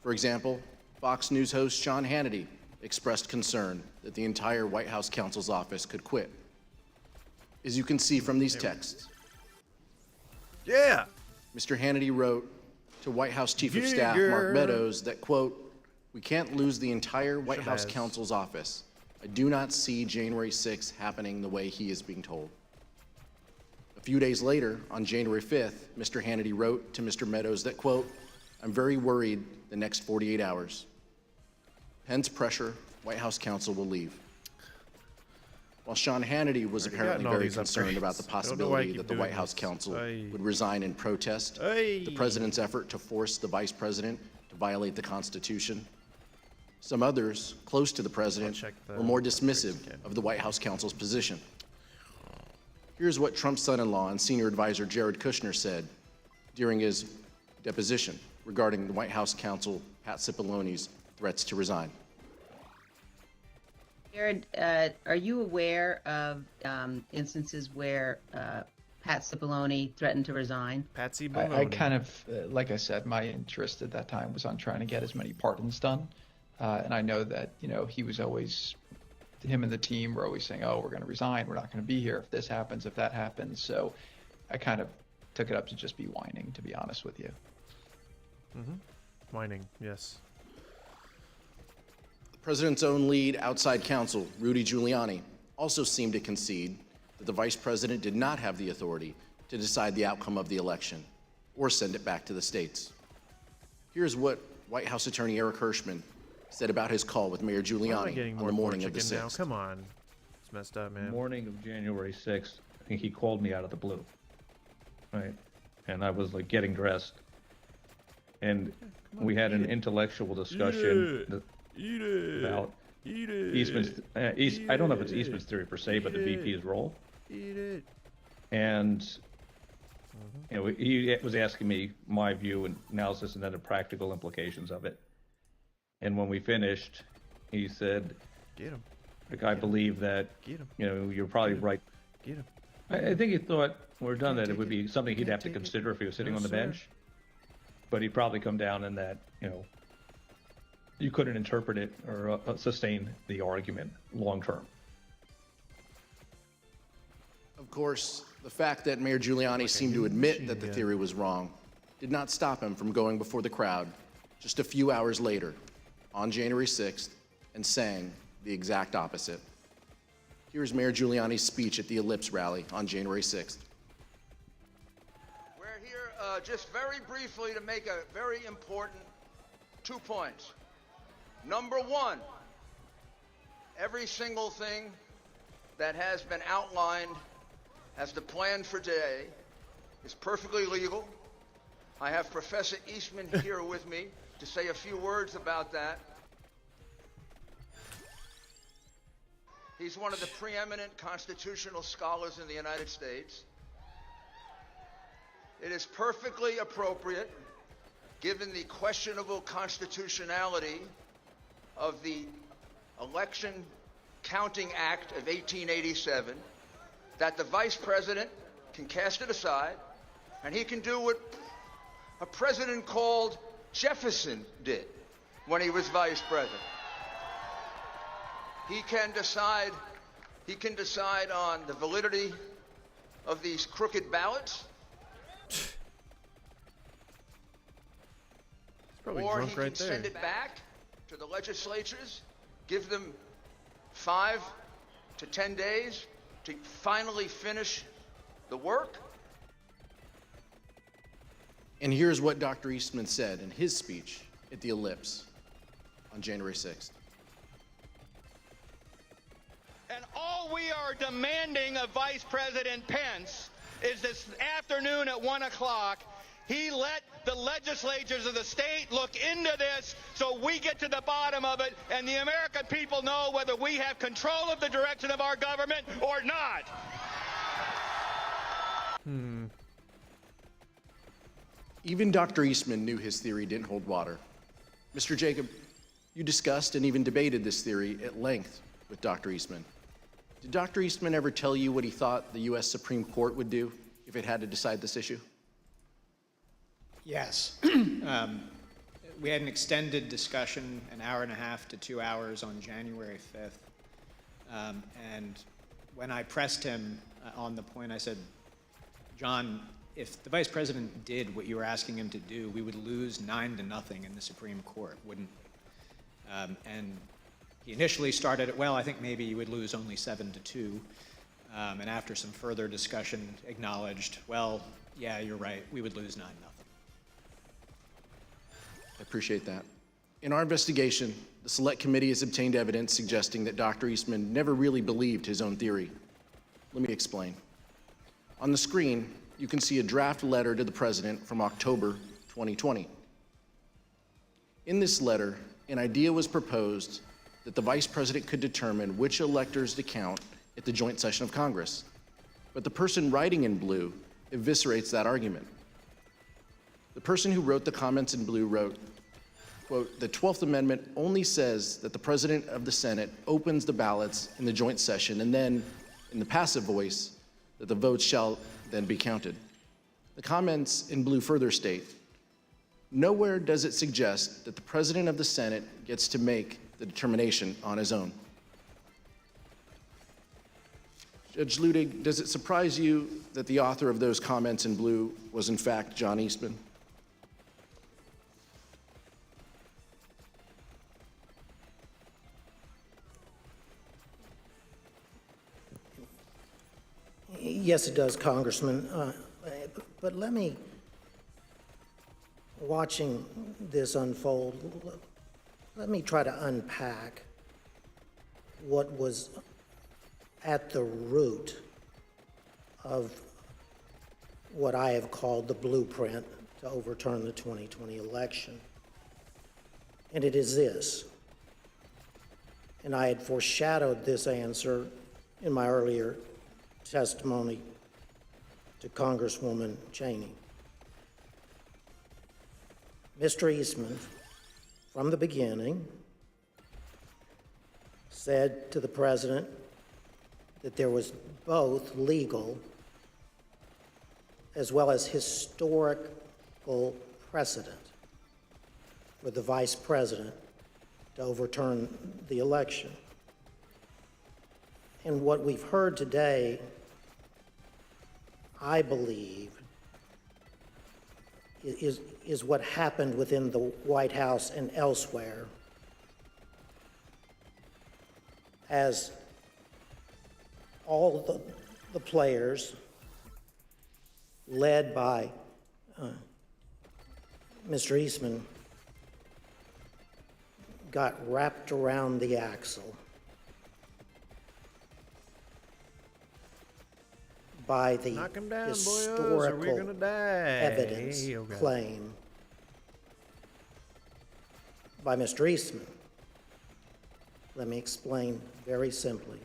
For example, Fox News host Sean Hannity expressed concern that the entire White House counsel's office could quit. As you can see from these texts, yeah, Mr. Hannity wrote to White House Chief of Staff Mark Meadows that, quote, "We can't lose the entire White House counsel's office. I do not see January 6th happening the way he is being told." A few days later, on January 5th, Mr. Hannity wrote to Mr. Meadows that, quote, "I'm very worried the next 48 hours. Pence pressure, White House counsel will leave." While Sean Hannity was apparently very concerned about the possibility that the White House counsel would resign in protest, the president's effort to force the vice president to violate the Constitution, some others close to the president were more dismissive of the White House counsel's position. Here's what Trump's son-in-law and senior advisor Jared Kushner said during his deposition regarding the White House counsel Pat Cipollone's threats to resign. Jared, are you aware of instances where Pat Cipollone threatened to resign? Patsy Baloney. I kind of, like I said, my interest at that time was on trying to get as many pardons done. And I know that, he was always, him and the team were always saying, oh, we're going to resign. We're not going to be here if this happens, if that happens. So I kind of took it up to just be whining, to be honest with you. Mm-hmm. Whining, yes. The president's own lead outside counsel, Rudy Giuliani, also seemed to concede that the vice president did not have the authority to decide the outcome of the election or send it back to the states. Here's what White House attorney Eric Hirschman said about his call with Mayor Giuliani on the morning of the 6th. Now? Come on. It's messed up, man. Morning of January 6th, I think he called me out of the blue. Right? And I was like getting dressed. And we had an intellectual discussion about Eastman's, I don't know if it's Eastman's theory per se, but the VP's role. Eat it. And he was asking me my view and analysis and then the practical implications of it. And when we finished, he said, "Get him." Like, I believe that, you're probably right. Get him. I think he thought when we're done that it would be something he'd have to consider if he was sitting on the bench. But he'd probably come down in that, you couldn't interpret it or sustain the argument long term. Of course, the fact that Mayor Giuliani seemed to admit that the theory was wrong did not stop him from going before the crowd just a few hours later on January 6th and saying the exact opposite. Here's Mayor Giuliani's speech at the Ellipse rally on January 6th. We're here just very briefly to make a very important 2 points. Number one, every single thing that has been outlined as the plan for today is perfectly legal. I have Professor Eastman here with me to say a few words about that. He's one of the preeminent constitutional scholars in the United States. It is perfectly appropriate given the questionable constitutionality of the Election Counting Act of 1887, that the Vice President can cast it aside, and he can do what a president called Jefferson did when he was Vice President. He can decide on the validity of these crooked ballots, probably or drunk he can right there. send it back to the legislatures, give them 5 to 10 days to finally finish the work. And here's what Dr. Eastman said in his speech at the Ellipse on January 6th. And all we are demanding of Vice President Pence is this afternoon at 1 o'clock, he let the legislatures of the state look into this so we get to the bottom of it and the American people know whether we have control of the direction of our government or not. Even Dr. Eastman knew his theory didn't hold water. Mr. Jacob, you discussed and even debated this theory at length with Dr. Eastman. Did Dr. Eastman ever tell you what he thought the U.S. Supreme Court would do if it had to decide this issue? Yes. We had an extended discussion, an hour and a half to 2 hours on January 5th. And when I pressed him on the point, I said, John, if the Vice President did what you were asking him to do, we would lose 9-0 in the Supreme Court, wouldn't we? And he initially started it, well, I think maybe you would lose only 7-2. And after some further discussion, acknowledged, well, yeah, you're right, we would lose 9-0. I appreciate that. In our investigation, the Select Committee has obtained evidence suggesting that Dr. Eastman never really believed his own theory. Let me explain. On the screen, you can see a draft letter to the President from October 2020. In this letter, an idea was proposed that the Vice President could determine which electors to count at the joint session of Congress. But the person writing in blue eviscerates that argument. The person who wrote the comments in blue wrote, quote, "The 12th Amendment only says that the President of the Senate opens the ballots in the joint session and then, in the passive voice, that the votes shall then be counted." The comments in blue further state, "Nowhere does it suggest that the President of the Senate gets to make the determination on his own." Judge Ludig, does it surprise you that the author of those comments in blue was in fact John Eastman? Yes, it does, Congressman. But let me, watching this unfold, let me try to unpack what was at the root of what I have called the blueprint to overturn the 2020 election. And it is this, and I had foreshadowed this answer in my earlier testimony to Congresswoman Cheney. Mr. Eastman, from the beginning, said to the President that there was both legal as well as historical precedent for the Vice President to overturn the election. And what we've heard today, I believe, is what happened within the White House and elsewhere as all the players, led by Mr. Eastman, got wrapped around the axle by the historical evidence claim by Mr. Eastman. Let me explain very simply.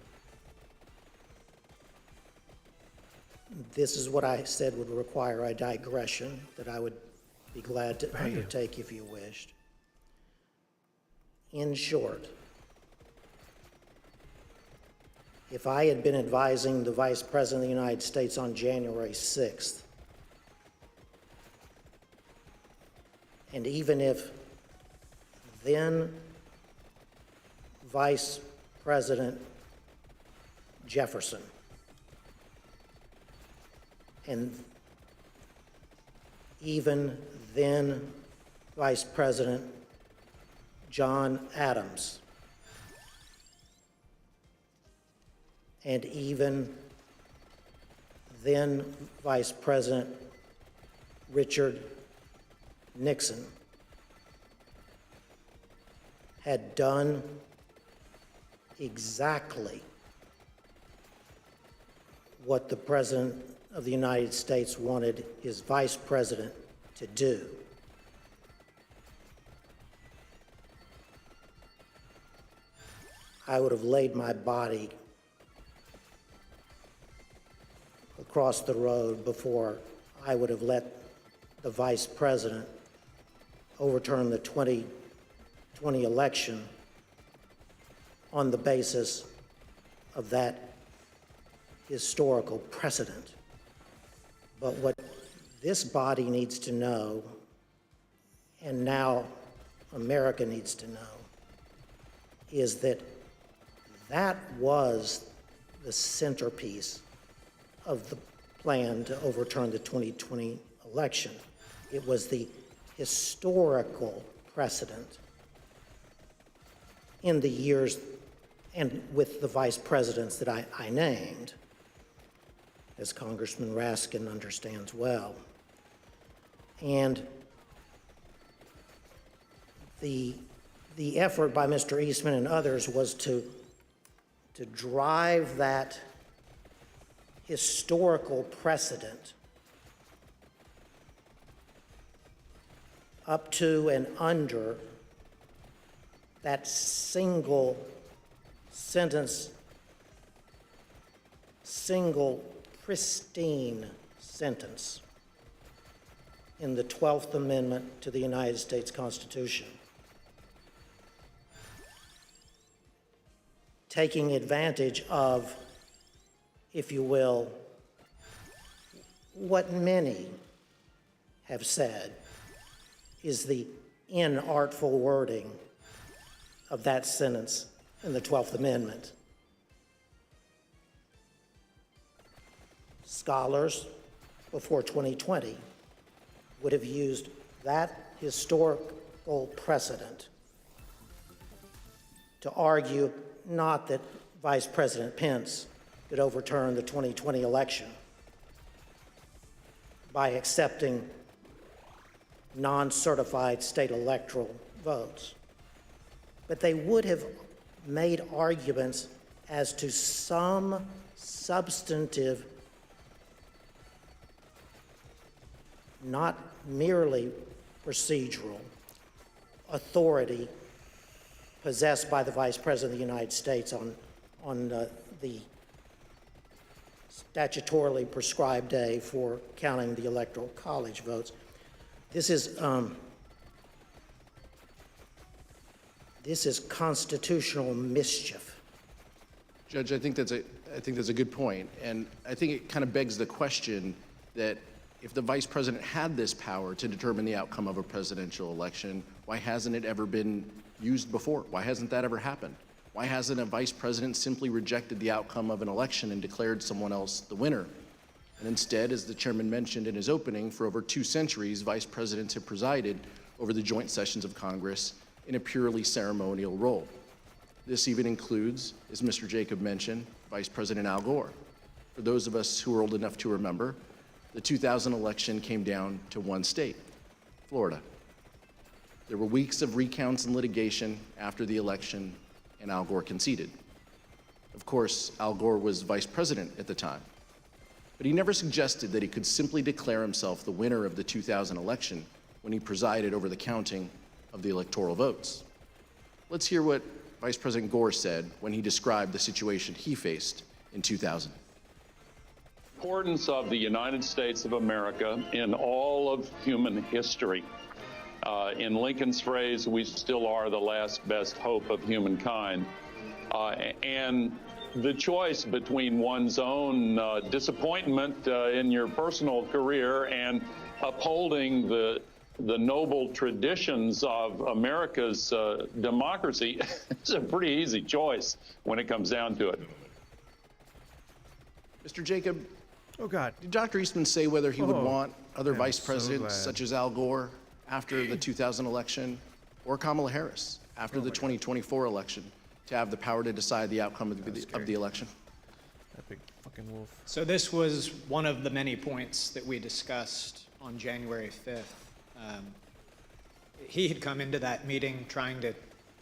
This is what I said would require a digression that I would be glad to undertake if you wished. In short, if I had been advising the Vice President of the United States on January 6th, and even if then Vice President Jefferson and even then Vice President John Adams and even then Vice President Richard Nixon had done exactly what the President of the United States wanted his Vice President to do. I would have laid my body across the road before I would have let the Vice President overturn the 2020 election on the basis of that historical precedent. But what this body needs to know, and now America needs to know, is that that was the centerpiece of the plan to overturn the 2020 election. It was the historical precedent in the years and with the vice presidents that I named, as Congressman Raskin understands well. And the effort by Mr. Eastman and others was to drive that historical precedent up to and under that single sentence, single pristine sentence in the 12th Amendment to the United States Constitution. Taking advantage of, if you will, what many have said is the inartful wording of that sentence in the 12th Amendment. Scholars before 2020 would have used that historical precedent to argue not that Vice President Pence could overturn the 2020 election by accepting non-certified state electoral votes, but they would have made arguments as to some substantive, not merely procedural, authority possessed by the Vice President of the United States on the statutorily prescribed day for counting the Electoral College votes. This is constitutional mischief. Judge, I think that's a good point, and I think it kind of begs the question that if the Vice President had this power to determine the outcome of a presidential election, why hasn't it ever been used before? Why hasn't that ever happened? Why hasn't a Vice President simply rejected the outcome of an election and declared someone else the winner? And instead, as the chairman mentioned in his opening, for over 2 centuries, Vice Presidents have presided over the joint sessions of Congress in a purely ceremonial role. This even includes, as Mr. Jacob mentioned, Vice President Al Gore. For those of us who are old enough to remember, the 2000 election came down to one state, Florida. There were weeks of recounts and litigation after the election, and Al Gore conceded. Of course, Al Gore was vice president at the time, but he never suggested that he could simply declare himself the winner of the 2000 election when he presided over the counting of the electoral votes. Let's hear what Vice President Gore said when he described the situation he faced in 2000. importance of the United States of America in all of human history. In Lincoln's phrase, we still are the last best hope of humankind. And the choice between one's own disappointment in your personal career and upholding the noble traditions of America's democracy is a pretty easy choice when it comes down to it. Mr. Jacob, oh God, did Dr. Eastman say whether he would want other vice presidents such as Al Gore after the 2000 election or Kamala Harris after the 2024 election to have the power to decide the outcome of the election? That big fucking wolf. So this was one of the many points that we discussed on January 5th. He had come into that meeting trying to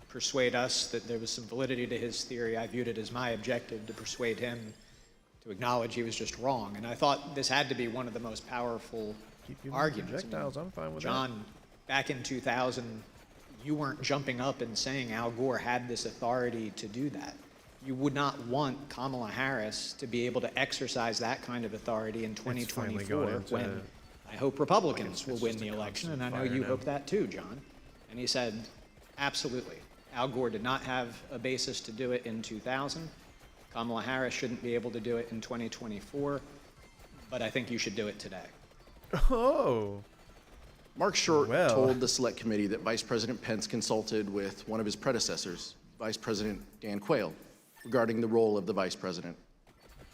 persuade us that there was some validity to his theory. I viewed it as my objective to persuade him to acknowledge he was just wrong. And I thought this had to be one of the most powerful arguments. Projectiles, I'm fine with John, back in 2000, you weren't jumping up and saying Al Gore had this authority to do that. You would not want Kamala Harris to be able to exercise that kind of authority in 2024 when I hope Republicans will win the election, and I know you hope that too, John. And he said, absolutely. Al Gore did not have a basis to do it in 2000. Kamala Harris shouldn't be able to do it in 2024, but I think you should do it today. Oh. Mark Short told the Select Committee that Vice President Pence consulted with one of his predecessors, Vice President Dan Quayle, regarding the role of the Vice President.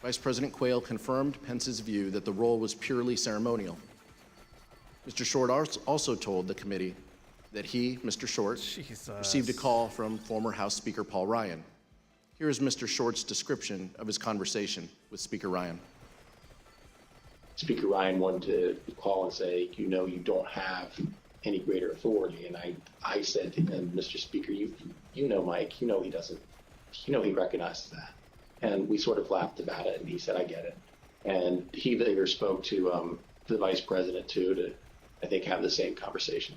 Vice President Quayle confirmed Pence's view that the role was purely ceremonial. Mr. Short also told the committee that he, Mr. Short, received a call from former House Speaker Paul Ryan. Here is Mr. Short's description of his conversation with Speaker Ryan. Speaker Ryan wanted to call and say, you know, you don't have any greater authority. And I said to him, Mr. Speaker, you know, Mike, you know he doesn't, you know he recognizes that. And we sort of laughed about it, and he said, I get it. And he later spoke to the vice president, too, to, I think, have the same conversation.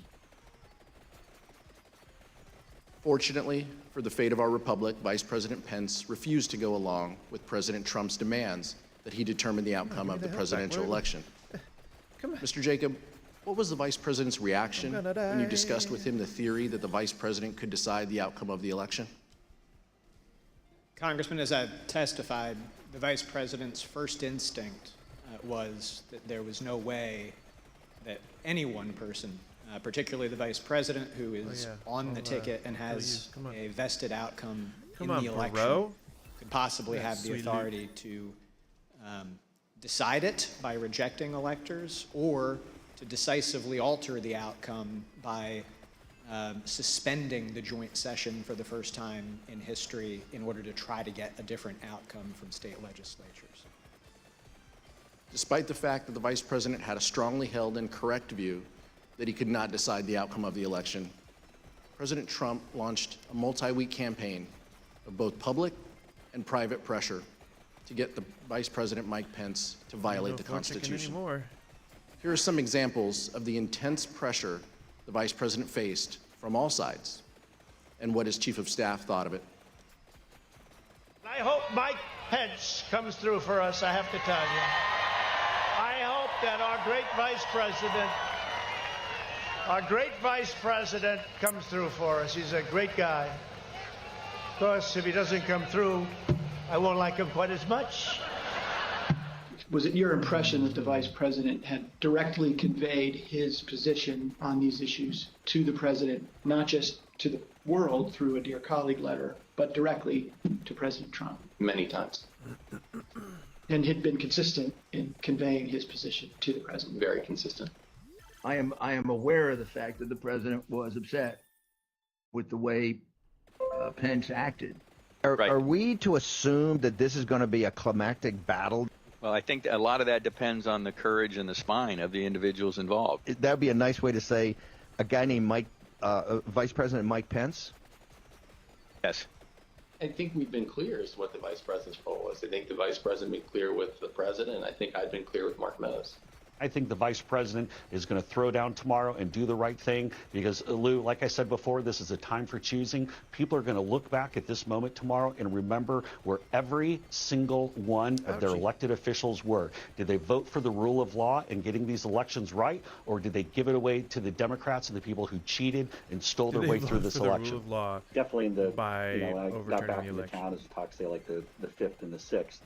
Fortunately for the fate of our republic, Vice President Pence refused to go along with President Trump's demands that he determine the outcome of the presidential election. Mr. Jacob, what was the vice president's reaction when you discussed with him the theory that the vice president could decide the outcome of the election? Congressman, as I've testified, the vice president's first instinct was that there was no way that any one person, particularly the vice president who is on the ticket and has a vested outcome in the election, could possibly have the authority to decide it by rejecting electors or to decisively alter the outcome by suspending the joint session for the first time in history in order to try to get a different outcome from state legislatures. Despite the fact that the vice president had a strongly held and correct view that he could not decide the outcome of the election, President Trump launched a multi-week campaign of both public and private pressure to get the Vice President Mike Pence to violate the Constitution. Here are some examples of the intense pressure the Vice President faced from all sides and what his Chief of Staff thought of it. I hope Mike Pence comes through for us, I have to tell you. I hope that our great Vice President comes through for us. He's a great guy. Of course, if he doesn't come through, I won't like him quite as much. Was it your impression that the vice president had directly conveyed his position on these issues to the president, not just to the world through a Dear Colleague letter, but directly to President Trump? Many times. And had been consistent in conveying his position to the president? Very consistent. I am aware of the fact that the president was upset with the way Pence acted. Are we to assume that this is going to be a climactic battle? Well, I think a lot of that depends on the courage and the spine of the individuals involved. That would be a nice way to say a guy named Vice President Mike Pence? Yes. I think we've been clear as to what the vice president's role was. I think the vice president been clear with the president. I think I've been clear with Mark Meadows. I think the vice president is going to throw down tomorrow and do the right thing because, Lou, like I said before, this is a time for choosing. People are going to look back at this moment tomorrow and remember where every single one of their elected officials were. Did they vote for the rule of law and getting these elections right, or did they give it away to the Democrats and the people who cheated and stole their way through this election? Rule of law Definitely in the, by I got overturning back the in the election. town as talk, say like the 5th and the 6th.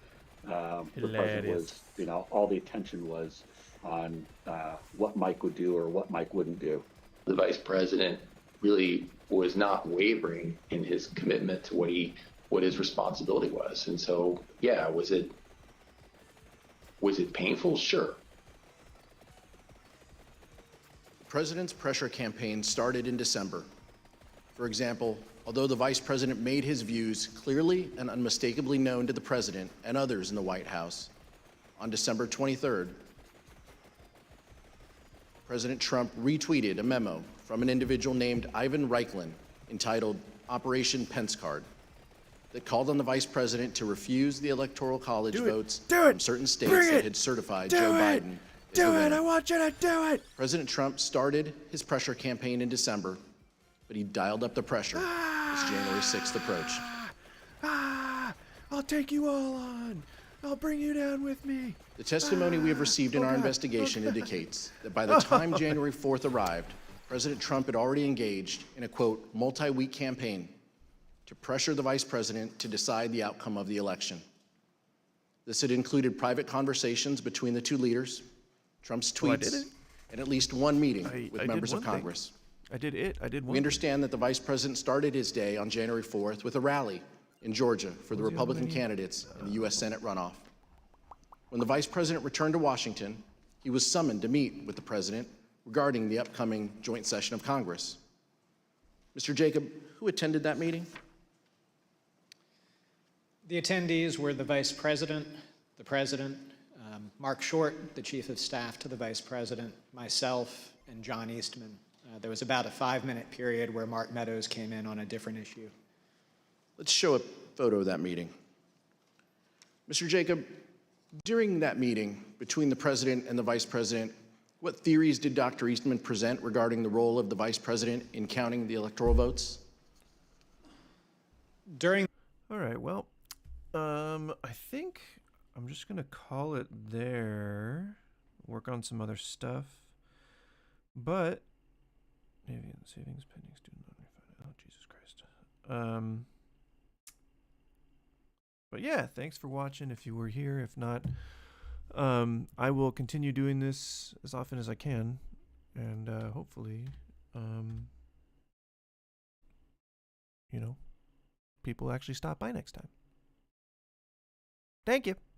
The president Hilarious. was, all the attention was on what Mike would do or what Mike wouldn't do. The vice president really was not wavering in his commitment to what his responsibility was. And so, yeah, was it painful? Sure. The president's pressure campaign started in December. For example, although the vice president made his views clearly and unmistakably known to the president and others in the White House, on December 23rd, President Trump retweeted a memo from an individual named Ivan Reichlin entitled Operation Pence Card that called on the vice president to refuse the Electoral College votes from certain states that had certified Joe Biden as the winner. I want you to do it. President Trump started his pressure campaign in December, but he dialed up the pressure as January 6th approached. I'll take you all on. I'll bring you down with me. The testimony we have received in our investigation indicates that by the time January 4th arrived, President Trump had already engaged in a, quote, multi-week campaign to pressure the vice president to decide the outcome of the election. This had included private conversations between the two leaders, Trump's tweets, and at least one meeting with members of Congress. I did one. We understand that the vice president started his day on January 4th with a rally in Georgia for the Republican candidates in the U.S. Senate runoff. When the vice president returned to Washington, he was summoned to meet with the president regarding the upcoming joint session of Congress. Mr. Jacob, who attended that meeting? The attendees were the Vice President, the President, Mark Short, the Chief of Staff to the Vice President, myself, and John Eastman. There was about a 5-minute period where Mark Meadows came in on a different issue. Let's show a photo of that meeting. Mr. Jacob, during that meeting between the president and the vice president, what theories did Dr. Eastman present regarding the role of the vice president in counting the electoral votes? All right, well, I think I'm just going to call it there. Work on some other stuff. But, savings pending student loan refund. Oh, Jesus Christ. But yeah, thanks for watching if you were here. If not, I will continue doing this as often as I can. And hopefully, people actually stop by next time. Thank you.